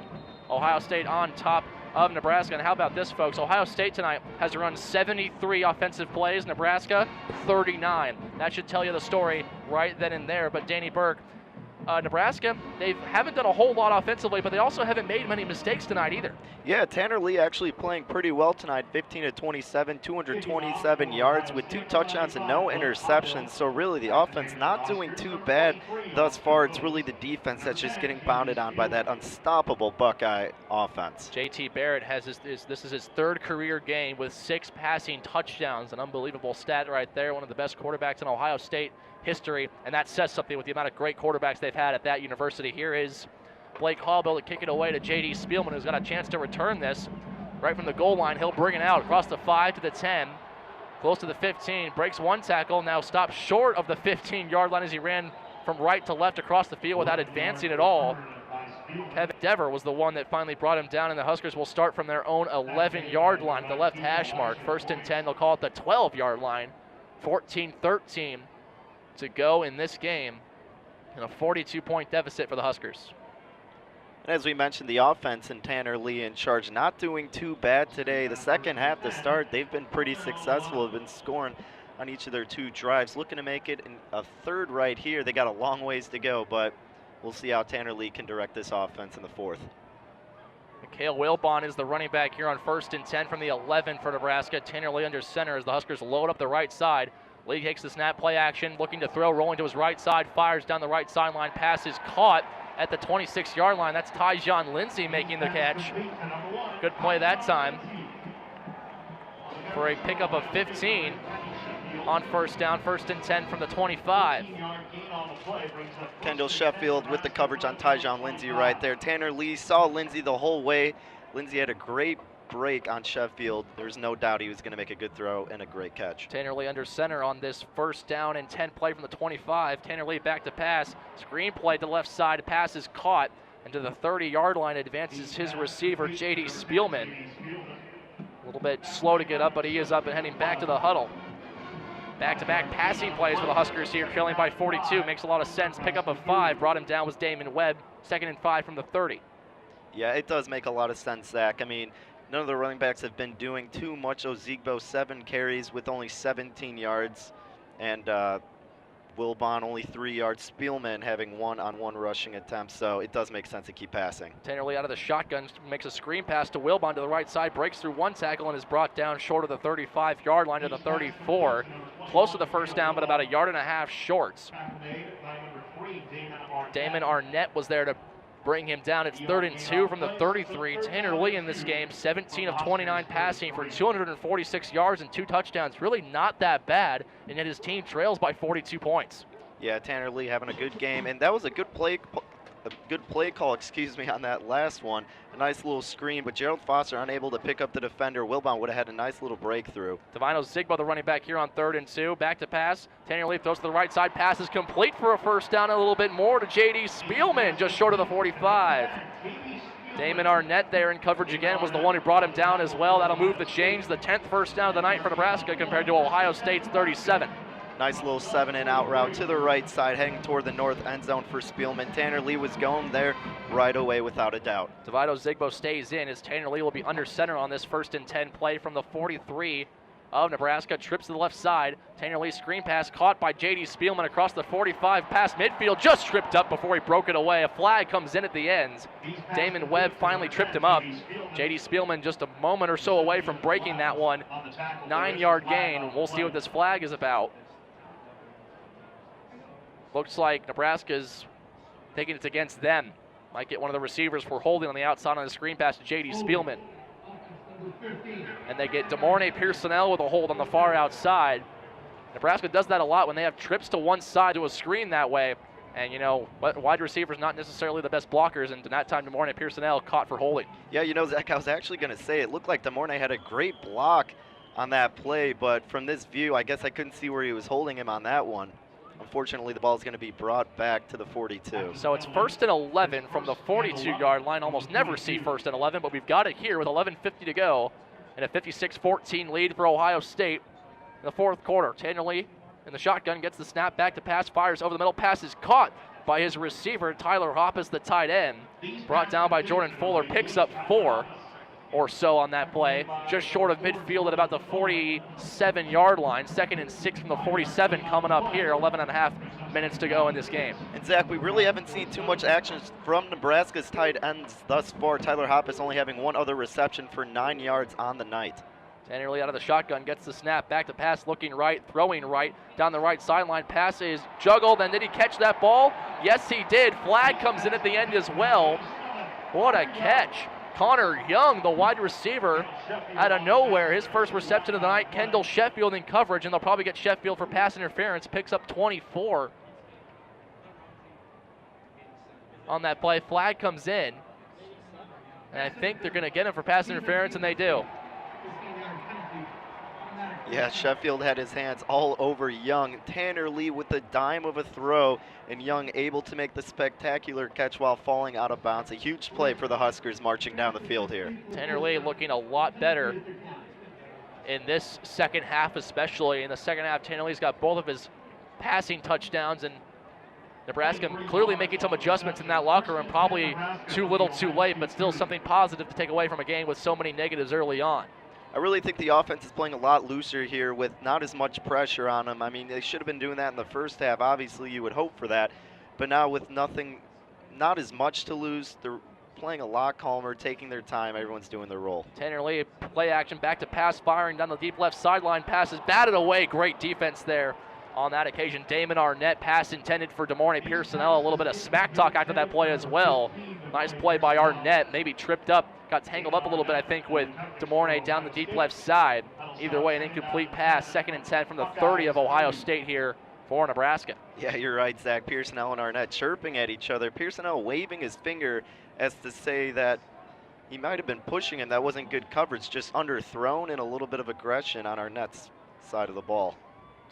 S2: Ohio State on top of Nebraska. And how about this, folks? Ohio State tonight has run 73 offensive plays. Nebraska, 39. That should tell you the story right then and there. But Danny Burke, Nebraska, they haven't done a whole lot offensively, but they also haven't made many mistakes tonight either.
S3: Yeah, Tanner Lee actually playing pretty well tonight, 15-27, 227 yards with 2 touchdowns and no interceptions. So really the offense not doing too bad thus far. It's really the defense that's just getting pounded on by that unstoppable Buckeye offense.
S2: JT Barrett has this is his 3rd career game with 6 passing touchdowns. An unbelievable stat right there. One of the best quarterbacks in Ohio State history, and that says something with the amount of great quarterbacks they've had at that university. Here is Blake Hallbill to kick it away to J.D. Spielman, who's got a chance to return this right from the goal line. He'll bring it out across the 5 to the 10, close to the 15, breaks 1 tackle, now stops short of the 15-yard line as he ran from right to left across the field without advancing at all. Kevin Dever was the one that finally brought him down, and the Huskers will start from their own 11-yard line at the left hash mark. 1st and 10, they'll call it the 12-yard line. 14-13 to go in this game, and a 42-point deficit for the Huskers.
S3: And as we mentioned, the offense and Tanner Lee in charge, not doing too bad today. The second half to start, they've been pretty successful, have been scoring on each of their 2 drives. Looking to make it in a 3rd right here. They got a long ways to go, but we'll see how Tanner Lee can direct this offense in the 4th.
S2: Mikhail Wilbon is the running back here on 1st and 10 from the 11 for Nebraska. Tanner Lee under center as the Huskers load up the right side. Lee takes the snap, play action, looking to throw, rolling to his right side, fires down the right sideline. Pass is caught at the 26-yard line. That's Tyjon Lindsey making the catch. Good play that time for a pickup of 15. on first down, 1st and 10 from the 25.
S3: Kendall Sheffield with the coverage on Tyjon Lindsay right there. Tanner Lee saw Lindsay the whole way. Lindsay had a great break on Sheffield. There's no doubt he was going to make a good throw and a great catch.
S2: Tanner Lee under center on this 1st down and 10 play from the 25. Tanner Lee back to pass. Screen play to the left side. Pass is caught. And to the 30-yard line advances his receiver, J.D. Spielman. A little bit slow to get up, but he is up and heading back to the huddle. Back-to-back passing plays for the Huskers here, trailing by 42. Makes a lot of sense. Pickup of 5. Brought him down was Damon Webb. 2nd and 5 from the 30.
S3: Yeah, it does make a lot of sense, Zach. I mean, none of the running backs have been doing too much. Ozigbo, 7 carries with only 17 yards. And Wilbon only 3 yards. Spielman having 1-on-1 rushing attempts, so it does make sense to keep passing.
S2: Tanner Lee out of the shotgun makes a screen pass to Wilbon to the right side, breaks through 1 tackle and is brought down short of the 35-yard line to the 34. Close to the 1st down, but about 1.5 yards short. Damon Arnett was there to bring him down. It's 3rd and 2 from the 33. Tanner Lee in this game, 17 of 29 passing for 246 yards and 2 touchdowns. Really not that bad, and yet his team trails by 42 points.
S3: Yeah, Tanner Lee having a good game, and that was a good play call, on that last one. A nice little screen, but Gerald Foster unable to pick up the defender. Wilbon would have had a nice little breakthrough.
S2: Devino Zigbo, the running back here on 3rd and 2. Back to pass. Tanner Lee throws to the right side. Pass is complete for a 1st down. A little bit more to J.D. Spielman, just short of the 45. Damon Arnett there in coverage again was the one who brought him down as well. That'll move the change. The 10th 1st down of the night for Nebraska compared to Ohio State's 37.
S3: Nice little 7-and-out route to the right side, heading toward the north end zone for Spielman. Tanner Lee was going there right away without a doubt.
S2: Devino Zigbo stays in as Tanner Lee will be under center on this 1st and 10 play from the 43 of Nebraska. Trips to the left side. Tanner Lee screen pass caught by J.D. Spielman across the 45 past midfield. Just tripped up before he broke it away. A flag comes in at the ends. Damon Webb finally tripped him up. J.D. Spielman just a moment or so away from breaking that one. 9-yard gain. We'll see what this flag is about. Looks like Nebraska's thinking it's against them. Might get one of the receivers for holding on the outside on the screen pass to J.D. Spielman. And they get DeMornay Pearsonell with a hold on the far outside. Nebraska does that a lot when they have trips to one side to a screen that way. And, you know, wide receivers not necessarily the best blockers, and that time DeMornay Pearsonell caught for holding.
S3: Yeah, you know, Zach, I was actually going to say it looked like DeMornay had a great block on that play, but from this view, I guess I couldn't see where he was holding him on that one. Unfortunately, the ball is going to be brought back to the 42.
S2: So it's 1st and 11 from the 42-yard line. Almost never see 1st and 11, but we've got it here with 11:50 to go and a 56-14 lead for Ohio State in the 4th quarter. Tanner Lee in the shotgun gets the snap back to pass, fires over the middle. Pass is caught by his receiver, Tyler Hoppus, the tight end. Brought down by Jordan Fuller, picks up 4 or so on that play, just short of midfield at about the 47-yard line. 2nd and 6 from the 47 coming up here. 11.5 minutes to go in this game.
S3: And Zach, we really haven't seen too much action from Nebraska's tight ends thus far. Tyler Hoppus only having 1 other reception for 9 yards on the night.
S2: Tanner Lee out of the shotgun, gets the snap, back to pass, looking right, throwing right, down the right sideline. Pass is juggled, and did he catch that ball? Yes, he did. Flag comes in at the end as well. What a catch. Connor Young, the wide receiver, out of nowhere. His first reception of the night. Kendall Sheffield in coverage, and they'll probably get Sheffield for pass interference. Picks up 24 on that play. Flag comes in, and I think they're going to get him for pass interference, and they do.
S3: Yeah, Sheffield had his hands all over Young. Tanner Lee with a dime of a throw, and Young able to make the spectacular catch while falling out of bounds. A huge play for the Huskers marching down the field here.
S2: Tanner Lee looking a lot better in this second half, especially. In the second half, Tanner Lee's got both of his passing touchdowns, and Nebraska clearly making some adjustments in that locker room. Probably too little too late, but still something positive to take away from a game with so many negatives early on.
S3: I really think the offense is playing a lot looser here with not as much pressure on them. I mean, they should have been doing that in the first half. Obviously, you would hope for that. But now with not as much to lose, they're playing a lot calmer, taking their time. Everyone's doing their role.
S2: Tanner Lee, play action, back to pass, firing down the deep left sideline. Passes batted away. Great defense there on that occasion. Damon Arnett, pass intended for DeMornay Pearsonell. A little bit of smack talk after that play as well. Nice play by Arnett. Maybe tripped up. Got tangled up a little bit, I think, with DeMornay down the deep left side. Either way, an incomplete pass. 2nd and 10 from the 30 of Ohio State here for Nebraska.
S3: Yeah, you're right, Zach. Pearsonell and Arnett chirping at each other. Pearsonell waving his finger as to say that he might have been pushing him. That wasn't good coverage, just underthrown and a little bit of aggression on Arnett's side of the ball.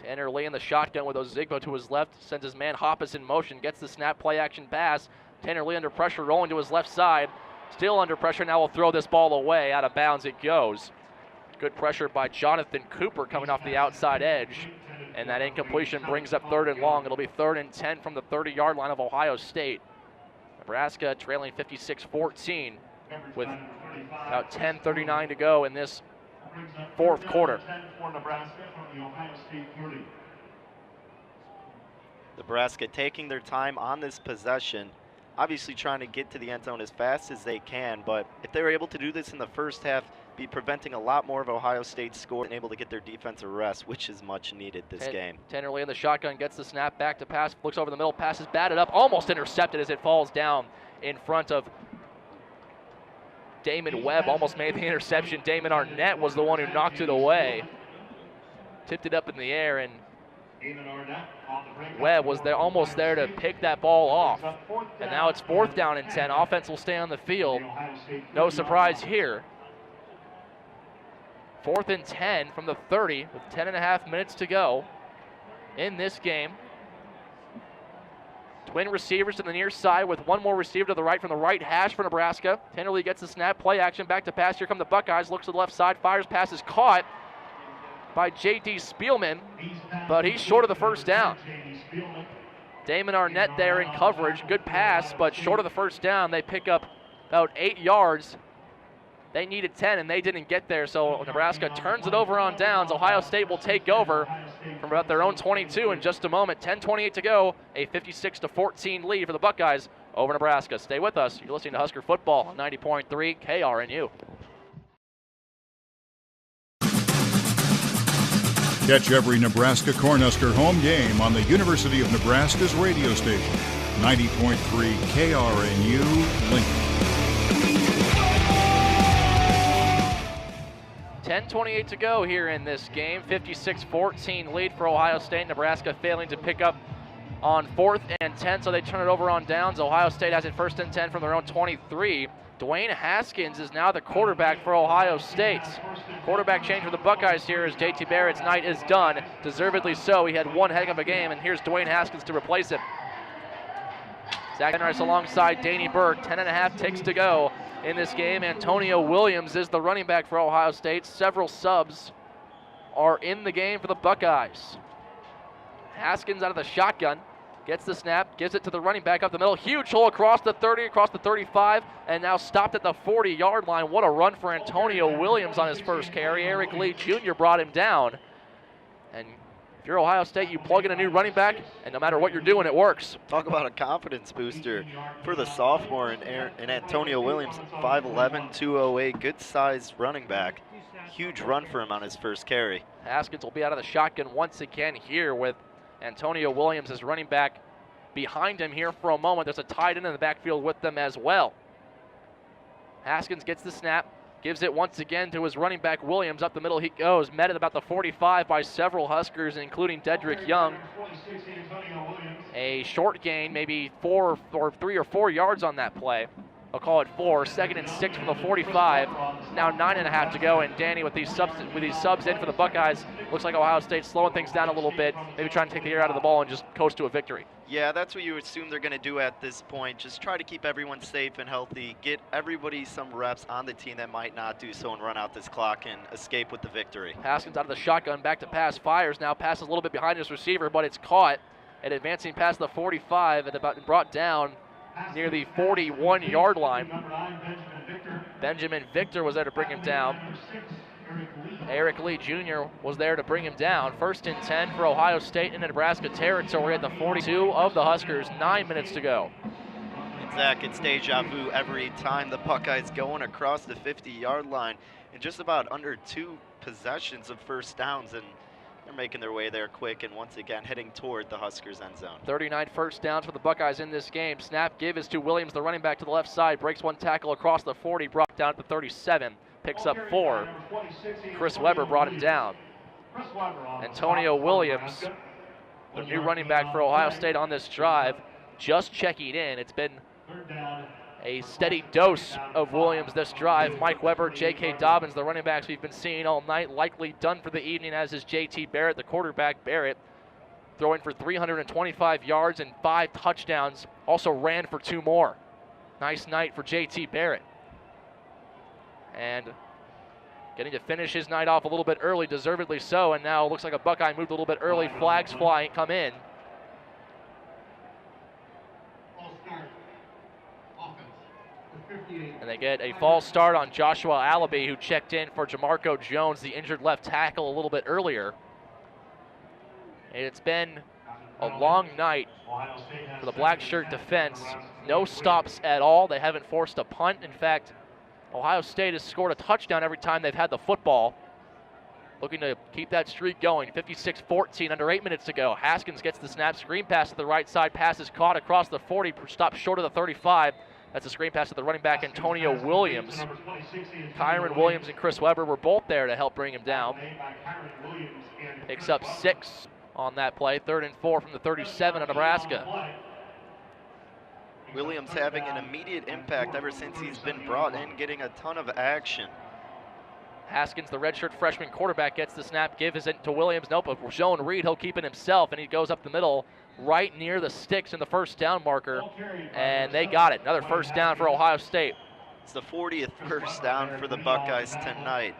S2: Tanner Lee in the shotgun with Ozigbo to his left, sends his man Hoppus in motion, gets the snap, play action pass. Tanner Lee under pressure, rolling to his left side. Still under pressure, now will throw this ball away. Out of bounds it goes. Good pressure by Jonathan Cooper coming off the outside edge. And that incompletion brings up 3rd and long. It'll be 3rd and 10 from the 30-yard line of Ohio State. Nebraska trailing 56-14 with about 10:39 to go in this 4th quarter.
S3: Nebraska taking their time on this possession, obviously trying to get to the end zone as fast as they can, but if they were able to do this in the first half, be preventing a lot more of Ohio State's score and able to get their defensive rest, which is much needed this game.
S2: Tanner Lee in the shotgun, gets the snap, back to pass, looks over the middle, passes batted up, almost intercepted as it falls down in front of Damon Webb. Almost made the interception. Damon Arnett was the one who knocked it away. Tipped it up in the air, and Webb was there, almost there to pick that ball off. And now it's 4th down and 10. Offense will stay on the field. No surprise here. 4th and 10 from the 30 with 10.5 minutes to go in this game. Twin receivers to the near side with one more receiver to the right from the right hash for Nebraska. Tanner Lee gets the snap, play action, back to pass. Here come the Buckeyes, looks to the left side, fires, pass is caught by J.D. Spielman, but he's short of the 1st down. Damon Arnett there in coverage, good pass, but short of the 1st down. They pick up about 8 yards. They needed 10, and they didn't get there, so Nebraska turns it over on downs. Ohio State will take over from about their own 22 in just a moment. 10:28 to go, a 56-14 lead for the Buckeyes over Nebraska. Stay with us. You're listening to Husker Football on 90.3 KRNU.
S1: Catch every Nebraska Cornhusker home game on the University of Nebraska's radio station, 90.3 KRNU Lincoln.
S2: 10:28 to go here in this game. 56-14 lead for Ohio State. Nebraska failing to pick up on 4th and 10, so they turn it over on downs. Ohio State has it 1st and 10 from their own 23. Dwayne Haskins is now the quarterback for Ohio State. Quarterback change for the Buckeyes here as JT Barrett's night is done. Deservedly so. He had one heck of a game, and here's Dwayne Haskins to replace him. Zach Enrice alongside Danny Burke. 10.5 ticks to go in this game. Antonio Williams is the running back for Ohio State. Several subs are in the game for the Buckeyes. Haskins out of the shotgun, gets the snap, gives it to the running back up the middle. Huge hole across the 30, across the 35, and now stopped at the 40-yard line. What a run for Antonio Williams on his first carry. Eric Lee Jr. brought him down. And if you're Ohio State, you plug in a new running back, and no matter what you're doing, it works.
S3: Talk about a confidence booster for the sophomore and Antonio Williams, 5'11", 208, good-sized running back. Huge run for him on his first carry.
S2: Haskins will be out of the shotgun once again here with Antonio Williams as running back behind him here for a moment. There's a tight end in the backfield with them as well. Haskins gets the snap, gives it once again to his running back Williams. Up the middle he goes, met at about the 45 by several Huskers, including Dedrick Young. A short gain, maybe 3 or 4 yards on that play. I'll call it 4. 2nd and 6 from the 45. Now 9.5 to go, and Danny with these subs in for the Buckeyes. Looks like Ohio State's slowing things down a little bit, maybe trying to take the air out of the ball and just coast to a victory.
S3: Yeah, that's what you assume they're going to do at this point. Just try to keep everyone safe and healthy, get everybody some reps on the team that might not do so, and run out this clock and escape with the victory.
S2: Haskins out of the shotgun, back to pass, fires now, passes a little bit behind his receiver, but it's caught. And advancing past the 45 and about brought down near the 41-yard line. Benjamin Victor was there to bring him down. Eric Lee Jr. was there to bring him down. 1st and 10 for Ohio State in Nebraska territory at the 42 of the Huskers. 9 minutes to go.
S3: And Zach, it's deja vu every time the Buckeyes going across the 50-yard line in just about under 2 possessions of first downs, and they're making their way there quick and once again heading toward the Huskers' end zone.
S2: 39 first downs for the Buckeyes in this game. Snap give is to Williams, the running back to the left side. Breaks one tackle across the 40, brought down to the 37. picks up 4. Chris Webber brought him down. Antonio Williams, the new running back for Ohio State on this drive, just checking in. It's been a steady dose of Williams this drive. Mike Weber, J.K. Dobbins, the running backs we've been seeing all night, likely done for the evening, as is J.T. Barrett, the quarterback. Barrett throwing for 325 yards and 5 touchdowns. Also ran for 2 more. Nice night for J.T. Barrett. And getting to finish his night off a little bit early, deservedly so, and now looks like a Buckeye moved a little bit early. Flags fly, come in. And they get a false start on Joshua Allaby, who checked in for Jamarco Jones, the injured left tackle, a little bit earlier. And it's been a long night for the black shirt defense. No stops at all. They haven't forced a punt. In fact, Ohio State has scored a touchdown every time they've had the football. Looking to keep that streak going. 56-14, under 8 minutes to go. Haskins gets the snap, screen pass to the right side. Pass is caught across the 40, stopped short of the 35. That's a screen pass to the running back, Antonio Williams. Kyron Williams and Chris Webber were both there to help bring him down. Picks up 6 on that play. 3rd and 4 from the 37 of Nebraska.
S3: Williams having an immediate impact ever since he's been brought in, getting a ton of action.
S2: Haskins, the redshirt freshman quarterback, gets the snap, gives it to Williams. Nope, Sean Reed, he'll keep it himself, and he goes up the middle right near the sticks in the first down marker, and they got it. Another first down for Ohio State.
S3: It's the 40th first down for the Buckeyes tonight.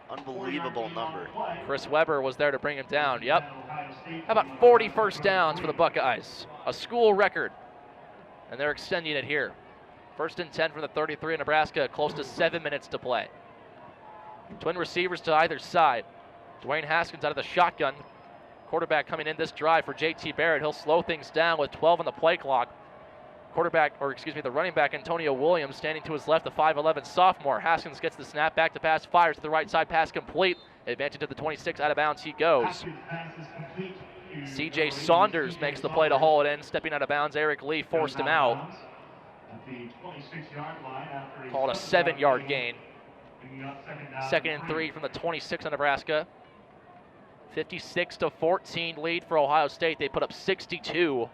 S3: Unbelievable number.
S2: Chris Webber was there to bring him down. Yep. How about 40 first downs for the Buckeyes? A school record. And they're extending it here. 1st and 10 from the 33 of Nebraska, close to 7 minutes to play. Twin receivers to either side. Dwayne Haskins out of the shotgun. Quarterback coming in this drive for J.T. Barrett. He'll slow things down with 12 on the play clock. The running back, Antonio Williams, standing to his left, the 5'11 sophomore. Haskins gets the snap, back to pass, fires to the right side, pass complete. Advantage to the 26, out of bounds he goes. C.J. Saunders makes the play to haul it in. Stepping out of bounds, Eric Lee forced him out. Called a 7-yard gain. 2nd and 3 from the 26 of Nebraska. 56-14 lead for Ohio State. They put up 62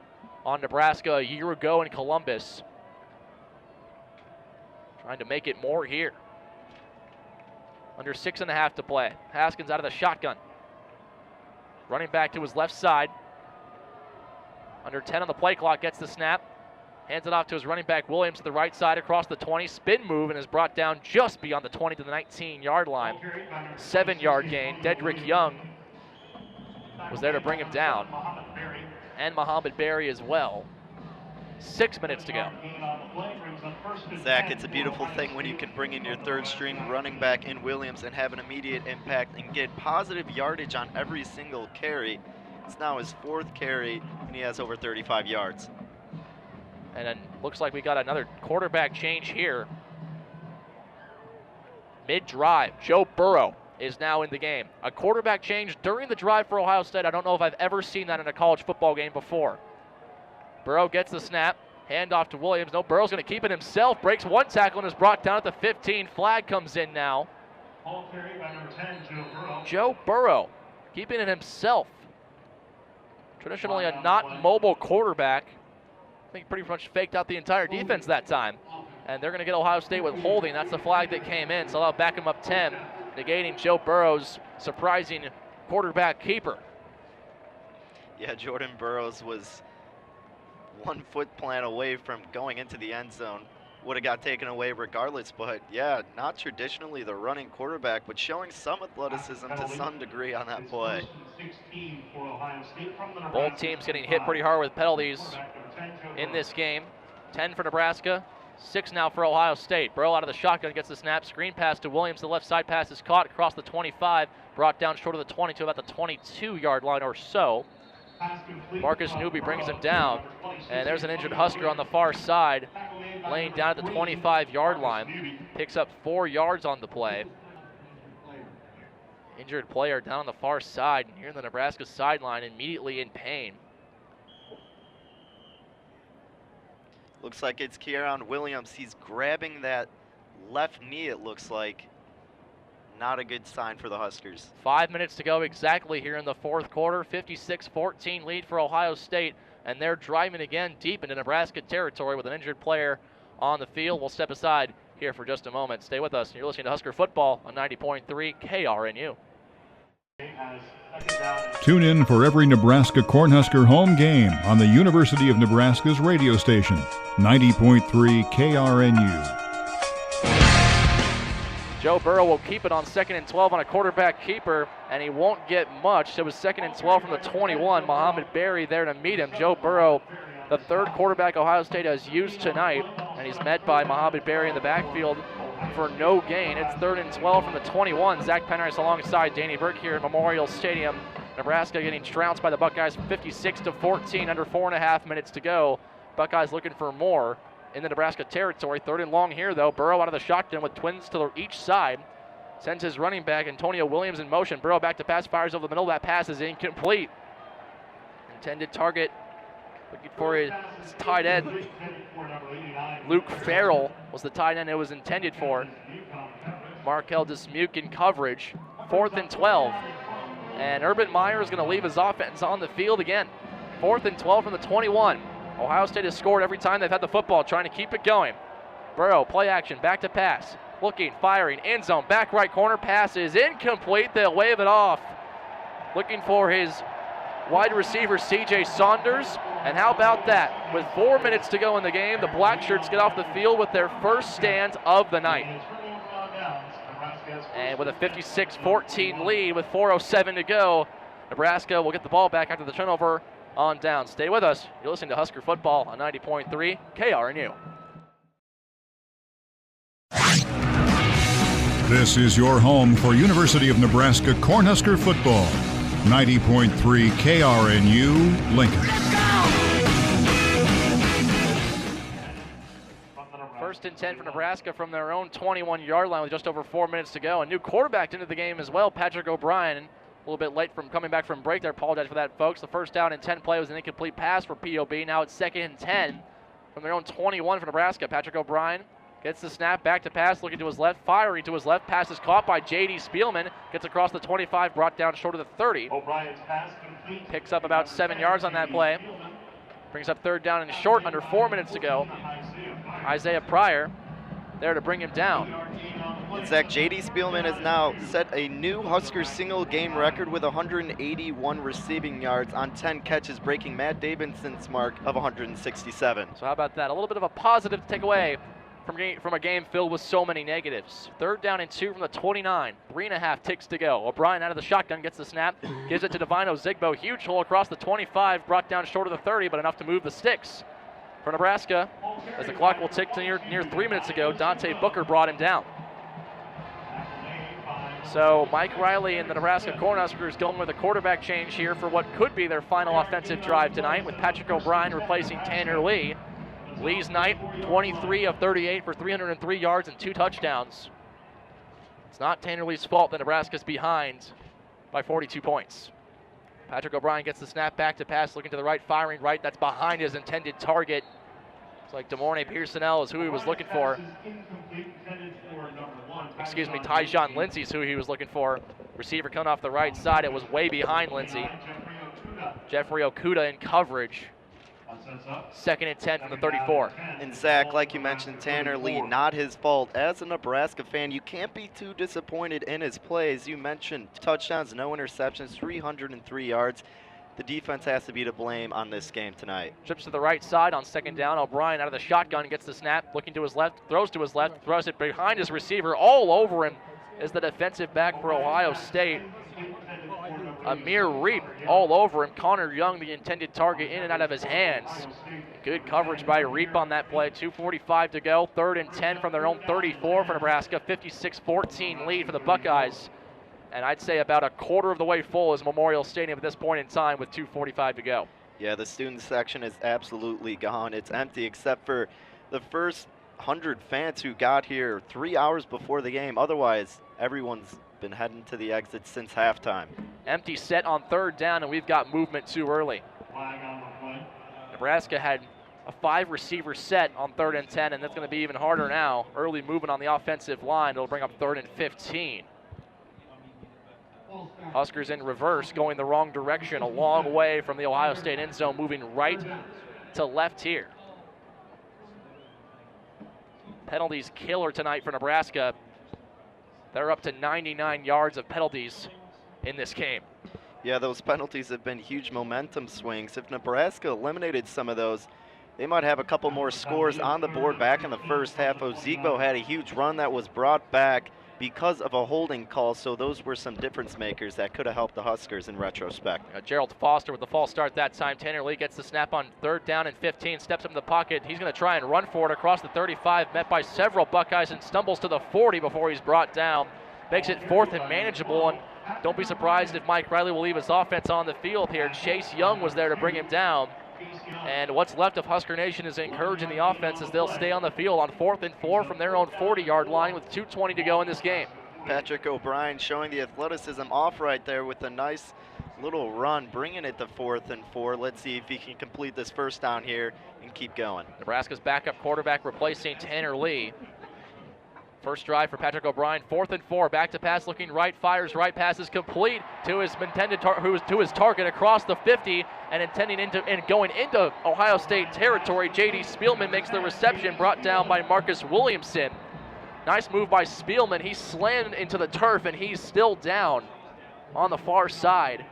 S2: on Nebraska a year ago in Columbus. Trying to make it more here. Under 6.5 to play. Haskins out of the shotgun. Running back to his left side. Under 10 on the play clock, gets the snap. Hands it off to his running back, Williams, to the right side across the 20. Spin move and is brought down just beyond the 20 to the 19-yard line. 7-yard gain. Dedrick Young was there to bring him down. And Muhammad Berry as well. 6 minutes to go.
S3: Zach, it's a beautiful thing when you can bring in your 3rd string running back in Williams and have an immediate impact and get positive yardage on every single carry. It's now his 4th carry, and he has over 35 yards.
S2: And then looks like we got another quarterback change here. Mid-drive, Joe Burrow is now in the game. A quarterback change during the drive for Ohio State. I don't know if I've ever seen that in a college football game before. Burrow gets the snap, hand off to Williams. No, Burrow's going to keep it himself. Breaks one tackle and is brought down at the 15. Flag comes in now. Joe Burrow keeping it himself. Traditionally a not mobile quarterback. I think pretty much faked out the entire defense that time. And they're going to get Ohio State with holding. That's the flag that came in. So they'll back him up 10, negating Joe Burrow's surprising quarterback keeper.
S3: Yeah, Jordan Burroughs was 1 foot plant away from going into the end zone. Would have got taken away regardless, but yeah, not traditionally the running quarterback, but showing some athleticism to some degree on that play.
S2: Both teams getting hit pretty hard with penalties in this game. 10 for Nebraska, 6 now for Ohio State. Burrow out of the shotgun, gets the snap, screen pass to Williams. The left side pass is caught across the 25, brought down short of the 20 to about the 22-yard line or so. Marcus Newby brings him down, and there's an injured Husker on the far side, laying down at the 25-yard line. Picks up 4 yards on the play. Injured player down on the far side, near the Nebraska sideline, immediately in pain.
S3: Looks like it's Kieran Williams. He's grabbing that left knee, it looks like. Not a good sign for the Huskers.
S2: 5 minutes to go exactly here in the fourth quarter. 56-14 lead for Ohio State, and they're driving again deep into Nebraska territory with an injured player on the field. We'll step aside here for just a moment. Stay with us. You're listening to Husker Football on 90.3 KRNU.
S1: Tune in for every Nebraska Cornhusker home game on the University of Nebraska's radio station, 90.3 KRNU.
S2: Joe Burrow will keep it on 2nd and 12 on a quarterback keeper, and he won't get much. It was 2nd and 12 from the 21. Muhammad Berry there to meet him. Joe Burrow, the third quarterback Ohio State has used tonight, and he's met by Muhammad Berry in the backfield for no gain. It's 3rd and 12 from the 21. Zach Penrice alongside Danny Burke here at Memorial Stadium. Nebraska getting trounced by the Buckeyes 56-14, under 4.5 minutes to go. Buckeyes looking for more in the Nebraska territory. 3rd and long here, though. Burrow out of the shotgun with twins to each side. Sends his running back, Antonio Williams, in motion. Burrow back to pass, fires over the middle. That pass is incomplete. Intended target, looking for his tight end. Luke Farrell was the tight end it was intended for. Markel Dismuke in coverage. 4th and 12. And Urban Meyer is going to leave his offense on the field again. 4th and 12 from the 21. Ohio State has scored every time they've had the football, trying to keep it going. Burrow, play action, back to pass. Looking, firing, end zone, back right corner, pass is incomplete. They'll wave it off. Looking for his wide receiver, C.J. Saunders. And how about that? With 4 minutes to go in the game, the Black Shirts get off the field with their first stand of the night. And with a 56-14 lead with 4:07 to go, Nebraska will get the ball back after the turnover on down. Stay with us. You're listening to Husker Football on 90.3 KRNU.
S1: This is your home for University of Nebraska Cornhusker football. 90.3 KRNU, Lincoln.
S2: 1st and 10 for Nebraska from their own 21-yard line with just over 4 minutes to go. A new quarterback into the game as well, Patrick O'Brien. A little bit late from coming back from break there. Apologize for that, folks. The 1st down and 10 play was an incomplete pass for POB. Now it's 2nd and 10 from their own 21 for Nebraska. Patrick O'Brien gets the snap, back to pass, looking to his left, firing to his left. Pass is caught by J.D. Spielman. Gets across the 25, brought down short of the 30.
S4: O'Brien's pass complete.
S2: Picks up about 7 yards on that play. Brings up 3rd down and short, under 4 minutes to go. Isaiah Pryor there to bring him down.
S3: Zach, J.D. Spielman has now set a new Husker single game record with 181 receiving yards on 10 catches, breaking Matt Davidson's mark of 167.
S2: So how about that? A little bit of a positive to take away from a game filled with so many negatives. 3rd down and 2 from the 29. 3.5 ticks to go. O'Brien out of the shotgun, gets the snap, gives it to Divino Zigbo. Huge hole across the 25, brought down short of the 30, but enough to move the sticks for Nebraska. As the clock will tick to near 3 minutes ago, Dante Booker brought him down. So Mike Riley and the Nebraska Cornhuskers going with a quarterback change here for what could be their final offensive drive tonight, with Patrick O'Brien replacing Tanner Lee. Lee's night, 23 of 38 for 303 yards and 2 touchdowns. It's not Tanner Lee's fault that Nebraska's behind by 42 points. Patrick O'Brien gets the snap, back to pass, looking to the right, firing right. That's behind his intended target. It's like DeMornay Pearsonell is who he was looking for. Excuse me, Tyjon Lindsey is who he was looking for. Receiver coming off the right side. It was way behind Lindsey. Jeffrey Okuda in coverage. 2nd and 10 from the 34.
S3: And Zach, like you mentioned, Tanner Lee, not his fault. As a Nebraska fan, you can't be too disappointed in his plays. You mentioned touchdowns, no interceptions, 303 yards. The defense has to be to blame on this game tonight.
S2: Trips to the right side on 2nd down. O'Brien out of the shotgun, gets the snap, looking to his left, throws it behind his receiver. All over him is the defensive back for Ohio State. Amir Reap all over him. Connor Young, the intended target, in and out of his hands. Good coverage by Reap on that play. 2:45 to go. 3rd and 10 from their own 34 for Nebraska. 56-14 lead for the Buckeyes. And I'd say about a quarter of the way full is Memorial Stadium at this point in time with 2:45 to go.
S3: Yeah, the student section is absolutely gone. It's empty except for the first 100 fans who got here 3 hours before the game. Otherwise, everyone's been heading to the exit since halftime.
S2: Empty set on 3rd down, and we've got movement too early. Nebraska had a 5-receiver set on 3rd and 10, and that's going to be even harder now. Early movement on the offensive line. It'll bring up 3rd and 15. Huskers in reverse, going the wrong direction, a long way from the Ohio State end zone, moving right to left here. Penalties killer tonight for Nebraska. They're up to 99 yards of penalties in this game.
S3: Yeah, those penalties have been huge momentum swings. If Nebraska eliminated some of those, they might have a couple more scores on the board back in the first half. Ozigbo had a huge run that was brought back because of a holding call, so those were some difference makers that could have helped the Huskers in retrospect.
S2: Gerald Foster with the false start that time. Tanner Lee gets the snap on 3rd down and 15, steps up in the pocket. He's going to try and run for it across the 35, met by several Buckeyes and stumbles to the 40 before he's brought down. Makes it 4th and manageable, and don't be surprised if Mike Riley will leave his offense on the field here. Chase Young was there to bring him down. And what's left of Husker Nation is encouraging the offense as they'll stay on the field on 4th and 4 from their own 40-yard line with 2:20 to go in this game.
S3: Patrick O'Brien showing the athleticism off right there with a nice little run, bringing it to 4th and 4. Let's see if he can complete this first down here and keep going.
S2: Nebraska's backup quarterback replacing Tanner Lee. First drive for Patrick O'Brien, 4th and 4, back to pass, looking right, fires right, pass is complete to his target across the 50 and going into Ohio State territory. J.D. Spielman makes the reception, brought down by Marcus Williamson. Nice move by Spielman. He slammed into the turf and he's still down on the far side.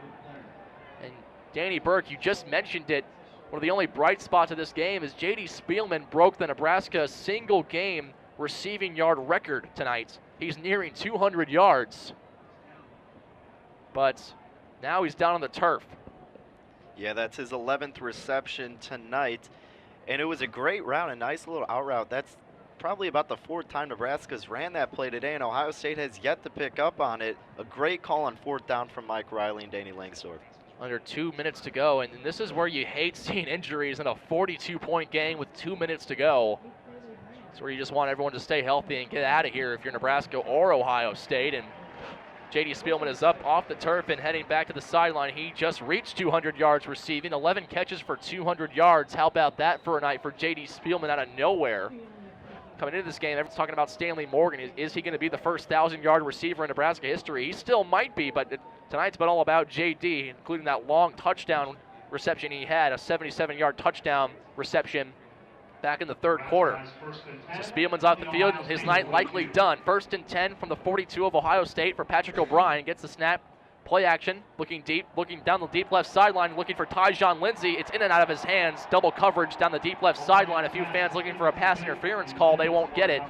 S2: And Danny Burke, you just mentioned it, one of the only bright spots of this game is J.D. Spielman broke the Nebraska single game receiving yard record tonight. He's nearing 200 yards, but now he's down on the turf.
S3: Yeah, that's his 11th reception tonight, and it was a great route, a nice little out route. That's probably about the 4th time Nebraska's ran that play today, and Ohio State has yet to pick up on it. A great call on 4th down from Mike Riley and Danny Langsdorff.
S2: Under 2 minutes to go, and this is where you hate seeing injuries in a 42-point game with 2 minutes to go. It's where you just want everyone to stay healthy and get out of here if you're Nebraska or Ohio State. And J.D. Spielman is up off the turf and heading back to the sideline. He just reached 200 yards receiving, 11 catches for 200 yards. How about that for a night for J.D. Spielman out of nowhere? Coming into this game, everyone's talking about Stanley Morgan. Is he going to be the first 1,000-yard receiver in Nebraska history? He still might be, but tonight's been all about J.D., including that long touchdown reception he had, a 77-yard touchdown reception back in the 3rd quarter. So Spielman's off the field, his night likely done. 1st and 10 from the 42 of Ohio State for Patrick O'Brien. Gets the snap, play action, looking deep, looking down the deep left sideline, looking for Tyjon Lindsey. It's in and out of his hands, double coverage down the deep left sideline. A few fans looking for a pass interference call. They won't get it.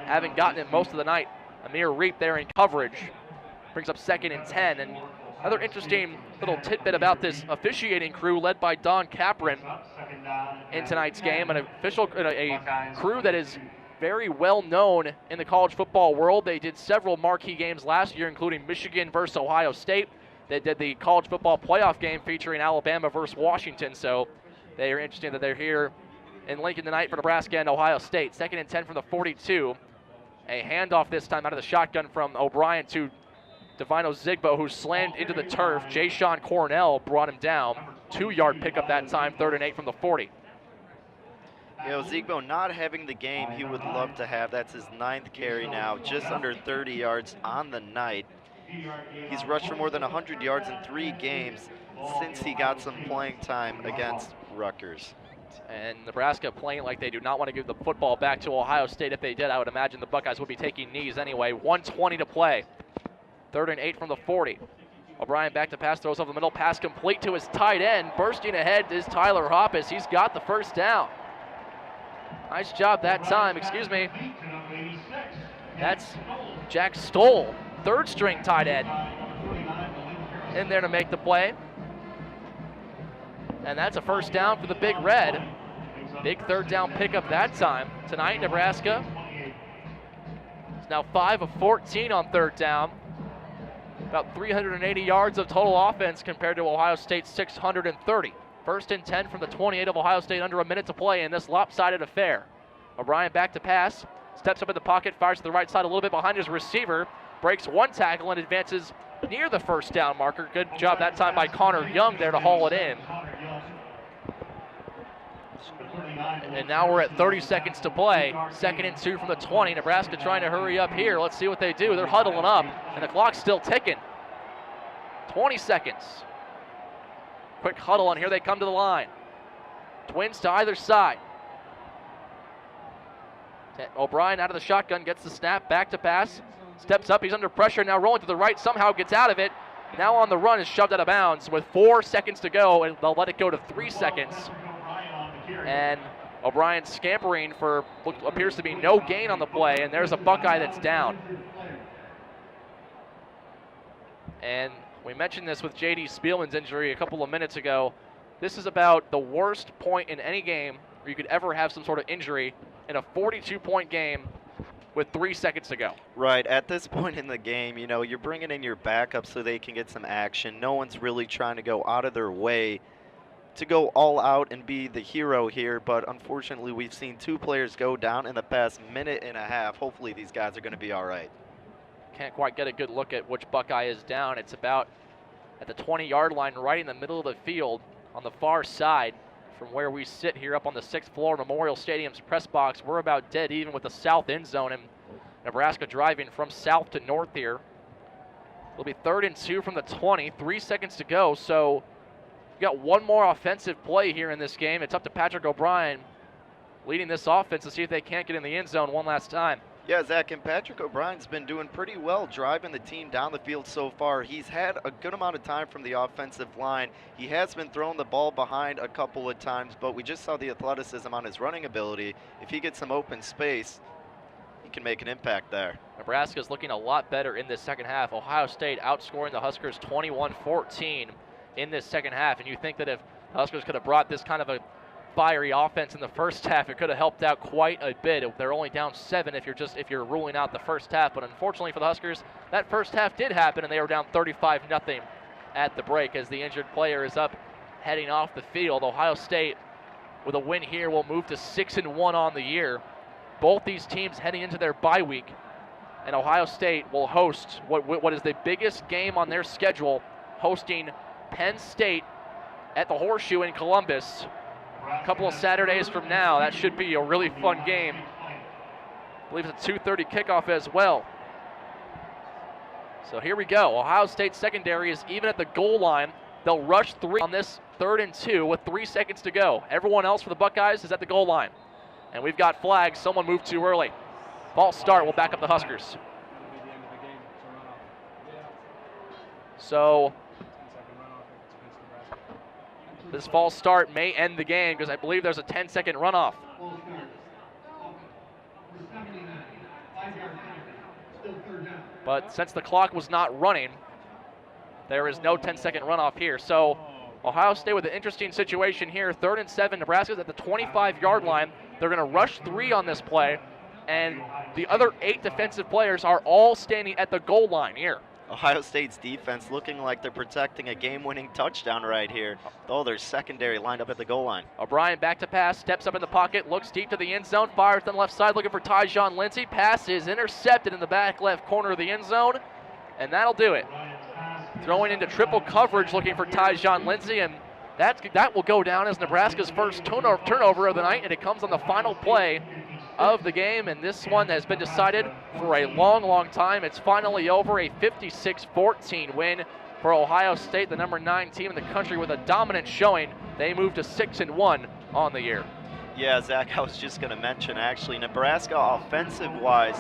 S2: Haven't gotten it most of the night. Amir Reap there in coverage. Brings up 2nd and 10. And another interesting little tidbit about this officiating crew led by Don Capron in tonight's game, a crew that is very well known in the college football world. They did several marquee games last year, including Michigan versus Ohio State. They did the college football playoff game featuring Alabama versus Washington, so they are interesting that they're here in Lincoln tonight for Nebraska and Ohio State. 2nd and 10 from the 42. A handoff this time out of the shotgun from O'Brien to Divine Ozigbo, who slammed into the turf. Jay-Sean Cornell brought him down. 2-yard pickup that time, 3rd and 8 from the 40.
S3: Yeah, Ozigbo not having the game he would love to have. That's his 9th carry now, just under 30 yards on the night. He's rushed for more than 100 yards in 3 games since he got some playing time against Rutgers.
S2: And Nebraska playing like they do not want to give the football back to Ohio State. If they did, I would imagine the Buckeyes would be taking knees anyway. 1:20 to play. 3rd and 8 from the 40. O'Brien back to pass, throws over the middle, pass complete to his tight end. Bursting ahead is Tyler Hoppus. He's got the first down. Nice job that time, excuse me. That's Jack Stoll, 3rd string tight end, in there to make the play. And that's a first down for the Big Red. Big 3rd down pickup that time. Tonight, Nebraska is now 5 of 14 on 3rd down. About 380 yards of total offense compared to Ohio State's 630. 1st and 10 from the 28 of Ohio State, under a minute to play in this lopsided affair. O'Brien back to pass, steps up in the pocket, fires to the right side a little bit behind his receiver, breaks one tackle and advances near the first down marker. Good job that time by Connor Young there to haul it in. And now we're at 30 seconds to play. 2nd and 2 from the 20. Nebraska trying to hurry up here. Let's see what they do. They're huddling up, and the clock's still ticking. 20 seconds. Quick huddle, and here they come to the line. Twins to either side. O'Brien out of the shotgun, gets the snap, back to pass, steps up, he's under pressure, now rolling to the right, somehow gets out of it. Now on the run is shoved out of bounds with 4 seconds to go, and they'll let it go to 3 seconds. And O'Brien scampering for what appears to be no gain on the play, and there's a Buckeye that's down. And we mentioned this with J.D. Spielman's injury a couple of minutes ago. This is about the worst point in any game where you could ever have some sort of injury in a 42-point game with 3 seconds to go.
S3: Right, at this point in the game, you know, you're bringing in your backup so they can get some action. No one's really trying to go out of their way to go all out and be the hero here, but unfortunately we've seen 2 players go down in the past minute and a half. Hopefully these guys are going to be all right.
S2: Can't quite get a good look at which Buckeye is down. It's about at the 20-yard line, right in the middle of the field on the far side from where we sit here up on the 6th floor of Memorial Stadium's press box. We're about dead even with the south end zone, and Nebraska driving from south to north here. It'll be 3rd and 2 from the 20, 3 seconds to go, so we've got one more offensive play here in this game. It's up to Patrick O'Brien leading this offense to see if they can't get in the end zone one last time.
S3: Yeah, Zach, and Patrick O'Brien's been doing pretty well driving the team down the field so far. He's had a good amount of time from the offensive line. He has been throwing the ball behind a couple of times, but we just saw the athleticism on his running ability. If he gets some open space, he can make an impact there.
S2: Nebraska's looking a lot better in this second half. Ohio State outscoring the Huskers 21-14 in this second half, and you think that if the Huskers could have brought this kind of a fiery offense in the first half, it could have helped out quite a bit. They're only down 7 if you're ruling out the first half, but unfortunately for the Huskers, that first half did happen, and they were down 35-0 at the break as the injured player is up heading off the field. Ohio State with a win here will move to 6-1 on the year. Both these teams heading into their bye week, and Ohio State will host what is the biggest game on their schedule, hosting Penn State at the Horseshoe in Columbus a couple of Saturdays from now. That should be a really fun game. I believe it's a 2:30 kickoff as well. So here we go. Ohio State secondary is even at the goal line. They'll rush 3 on this 3rd and 2 with 3 seconds to go. Everyone else for the Buckeyes is at the goal line. And we've got flags. Someone moved too early. False start will back up the Huskers. So this false start may end the game because I believe there's a 10-second runoff. But since the clock was not running, there is no 10-second runoff here. So Ohio State with an interesting situation here. 3rd and 7, Nebraska's at the 25-yard line. They're going to rush 3 on this play, and the other 8 defensive players are all standing at the goal line here.
S3: Ohio State's defense looking like they're protecting a game-winning touchdown right here. Though their secondary lined up at the goal line.
S2: O'Brien back to pass, steps up in the pocket, looks deep to the end zone, fires on the left side looking for Tyjon Lindsey. Pass is intercepted in the back left corner of the end zone, and that'll do it. Throwing into triple coverage looking for Tyjon Lindsey, and that will go down as Nebraska's first turnover of the night, and it comes on the final play of the game, and this one has been decided for a long time. It's finally over, a 56-14 win for Ohio State, the number 9 team in the country with a dominant showing. They move to 6-1 on the year.
S3: Yeah, Zach, I was just going to mention, actually, Nebraska offensively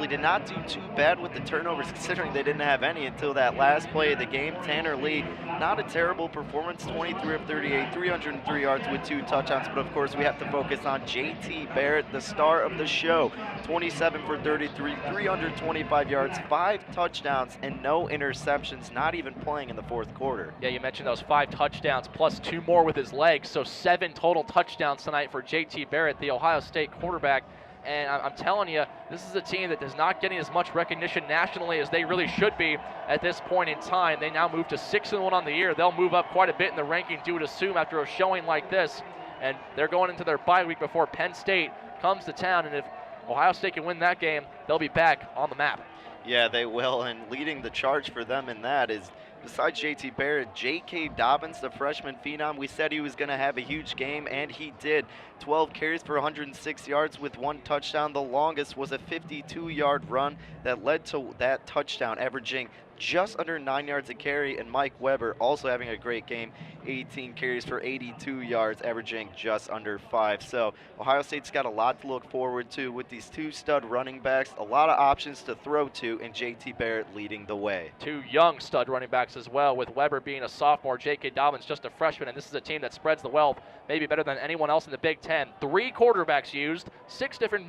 S3: did not do too bad with the turnovers, considering they didn't have any until that last play of the game. Tanner Lee, not a terrible performance, 23 of 38, 303 yards with 2 touchdowns, but of course we have to focus on J.T. Barrett, the star of the show, 27 for 33, 325 yards, 5 touchdowns, and no interceptions, not even playing in the 4th quarter.
S2: Yeah, you mentioned those 5 touchdowns plus 2 more with his legs, so 7 total touchdowns tonight for J.T. Barrett, the Ohio State quarterback. And I'm telling you, this is a team that is not getting as much recognition nationally as they really should be at this point in time. They now move to 6-1 on the year. They'll move up quite a bit in the rankings, you would assume, after a showing like this. And they're going into their bye week before Penn State comes to town. And if Ohio State can win that game, they'll be back on the map.
S3: Yeah, they will. And leading the charge for them in that is, besides J.T. Barrett, J.K. Dobbins, the freshman phenom. We said he was going to have a huge game, and he did. 12 carries for 106 yards with 1 touchdown. The longest was a 52-yard run that led to that touchdown, averaging just under 9 yards a carry, and Mike Weber also having a great game, 18 carries for 82 yards, averaging just under 5. So Ohio State's got a lot to look forward to with these 2 stud running backs, a lot of options to throw to, and JT Barrett leading the way.
S2: 2 young stud running backs as well, with Weber being a sophomore, J.K. Dobbins just a freshman, and this is a team that spreads the wealth maybe better than anyone else in the Big Ten. 3 quarterbacks used, 6 different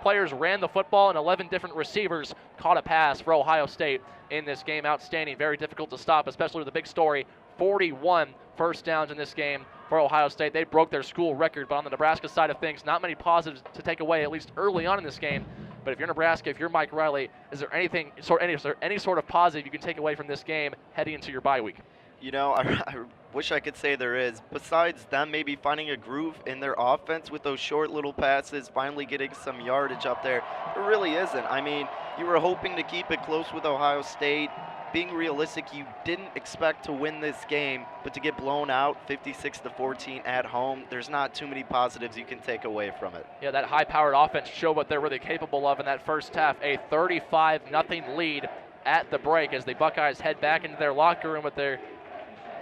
S2: players ran the football, and 11 different receivers caught a pass for Ohio State in this game. Outstanding, very difficult to stop, especially with the big story, 41 first downs in this game for Ohio State. They broke their school record, but on the Nebraska side of things, not many positives to take away, at least early on in this game. But if you're Nebraska, if you're Mike Riley, is there any sort of positive you can take away from this game heading into your bye week?
S3: You know, I wish I could say there is. Besides them maybe finding a groove in their offense with those short little passes, finally getting some yardage up there, there really isn't. I mean, you were hoping to keep it close with Ohio State. Being realistic, you didn't expect to win this game, but to get blown out 56-14 at home, there's not too many positives you can take away from it.
S2: Yeah, that high-powered offense showed what they're really capable of in that first half. A 35-0 lead at the break as the Buckeyes head back into their locker room with their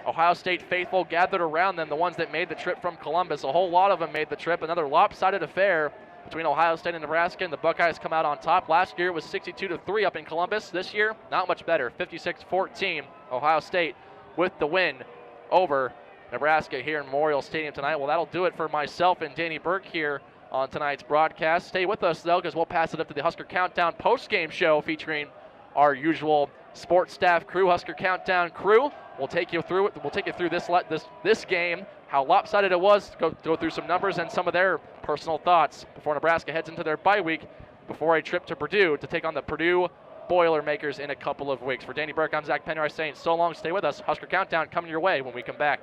S2: Ohio State faithful gathered around them, the ones that made the trip from Columbus. A whole lot of them made the trip. Another lopsided affair between Ohio State and Nebraska, and the Buckeyes come out on top. Last year it was 62-3 up in Columbus. This year, not much better, 56-14. Ohio State with the win over Nebraska here in Memorial Stadium tonight. Well, that'll do it for myself and Danny Burke here on tonight's broadcast. Stay with us, though, because we'll pass it up to the Husker Countdown post-game show featuring our usual sports staff crew, Husker Countdown crew. We'll take you through it. We'll take you through this game, how lopsided it was, go through some numbers and some of their personal thoughts before Nebraska heads into their bye week before a trip to Purdue to take on the Purdue Boilermakers in a couple of weeks. For Danny Burke, I'm Zach Penner saying so long, stay with us. Husker Countdown coming your way when we come back.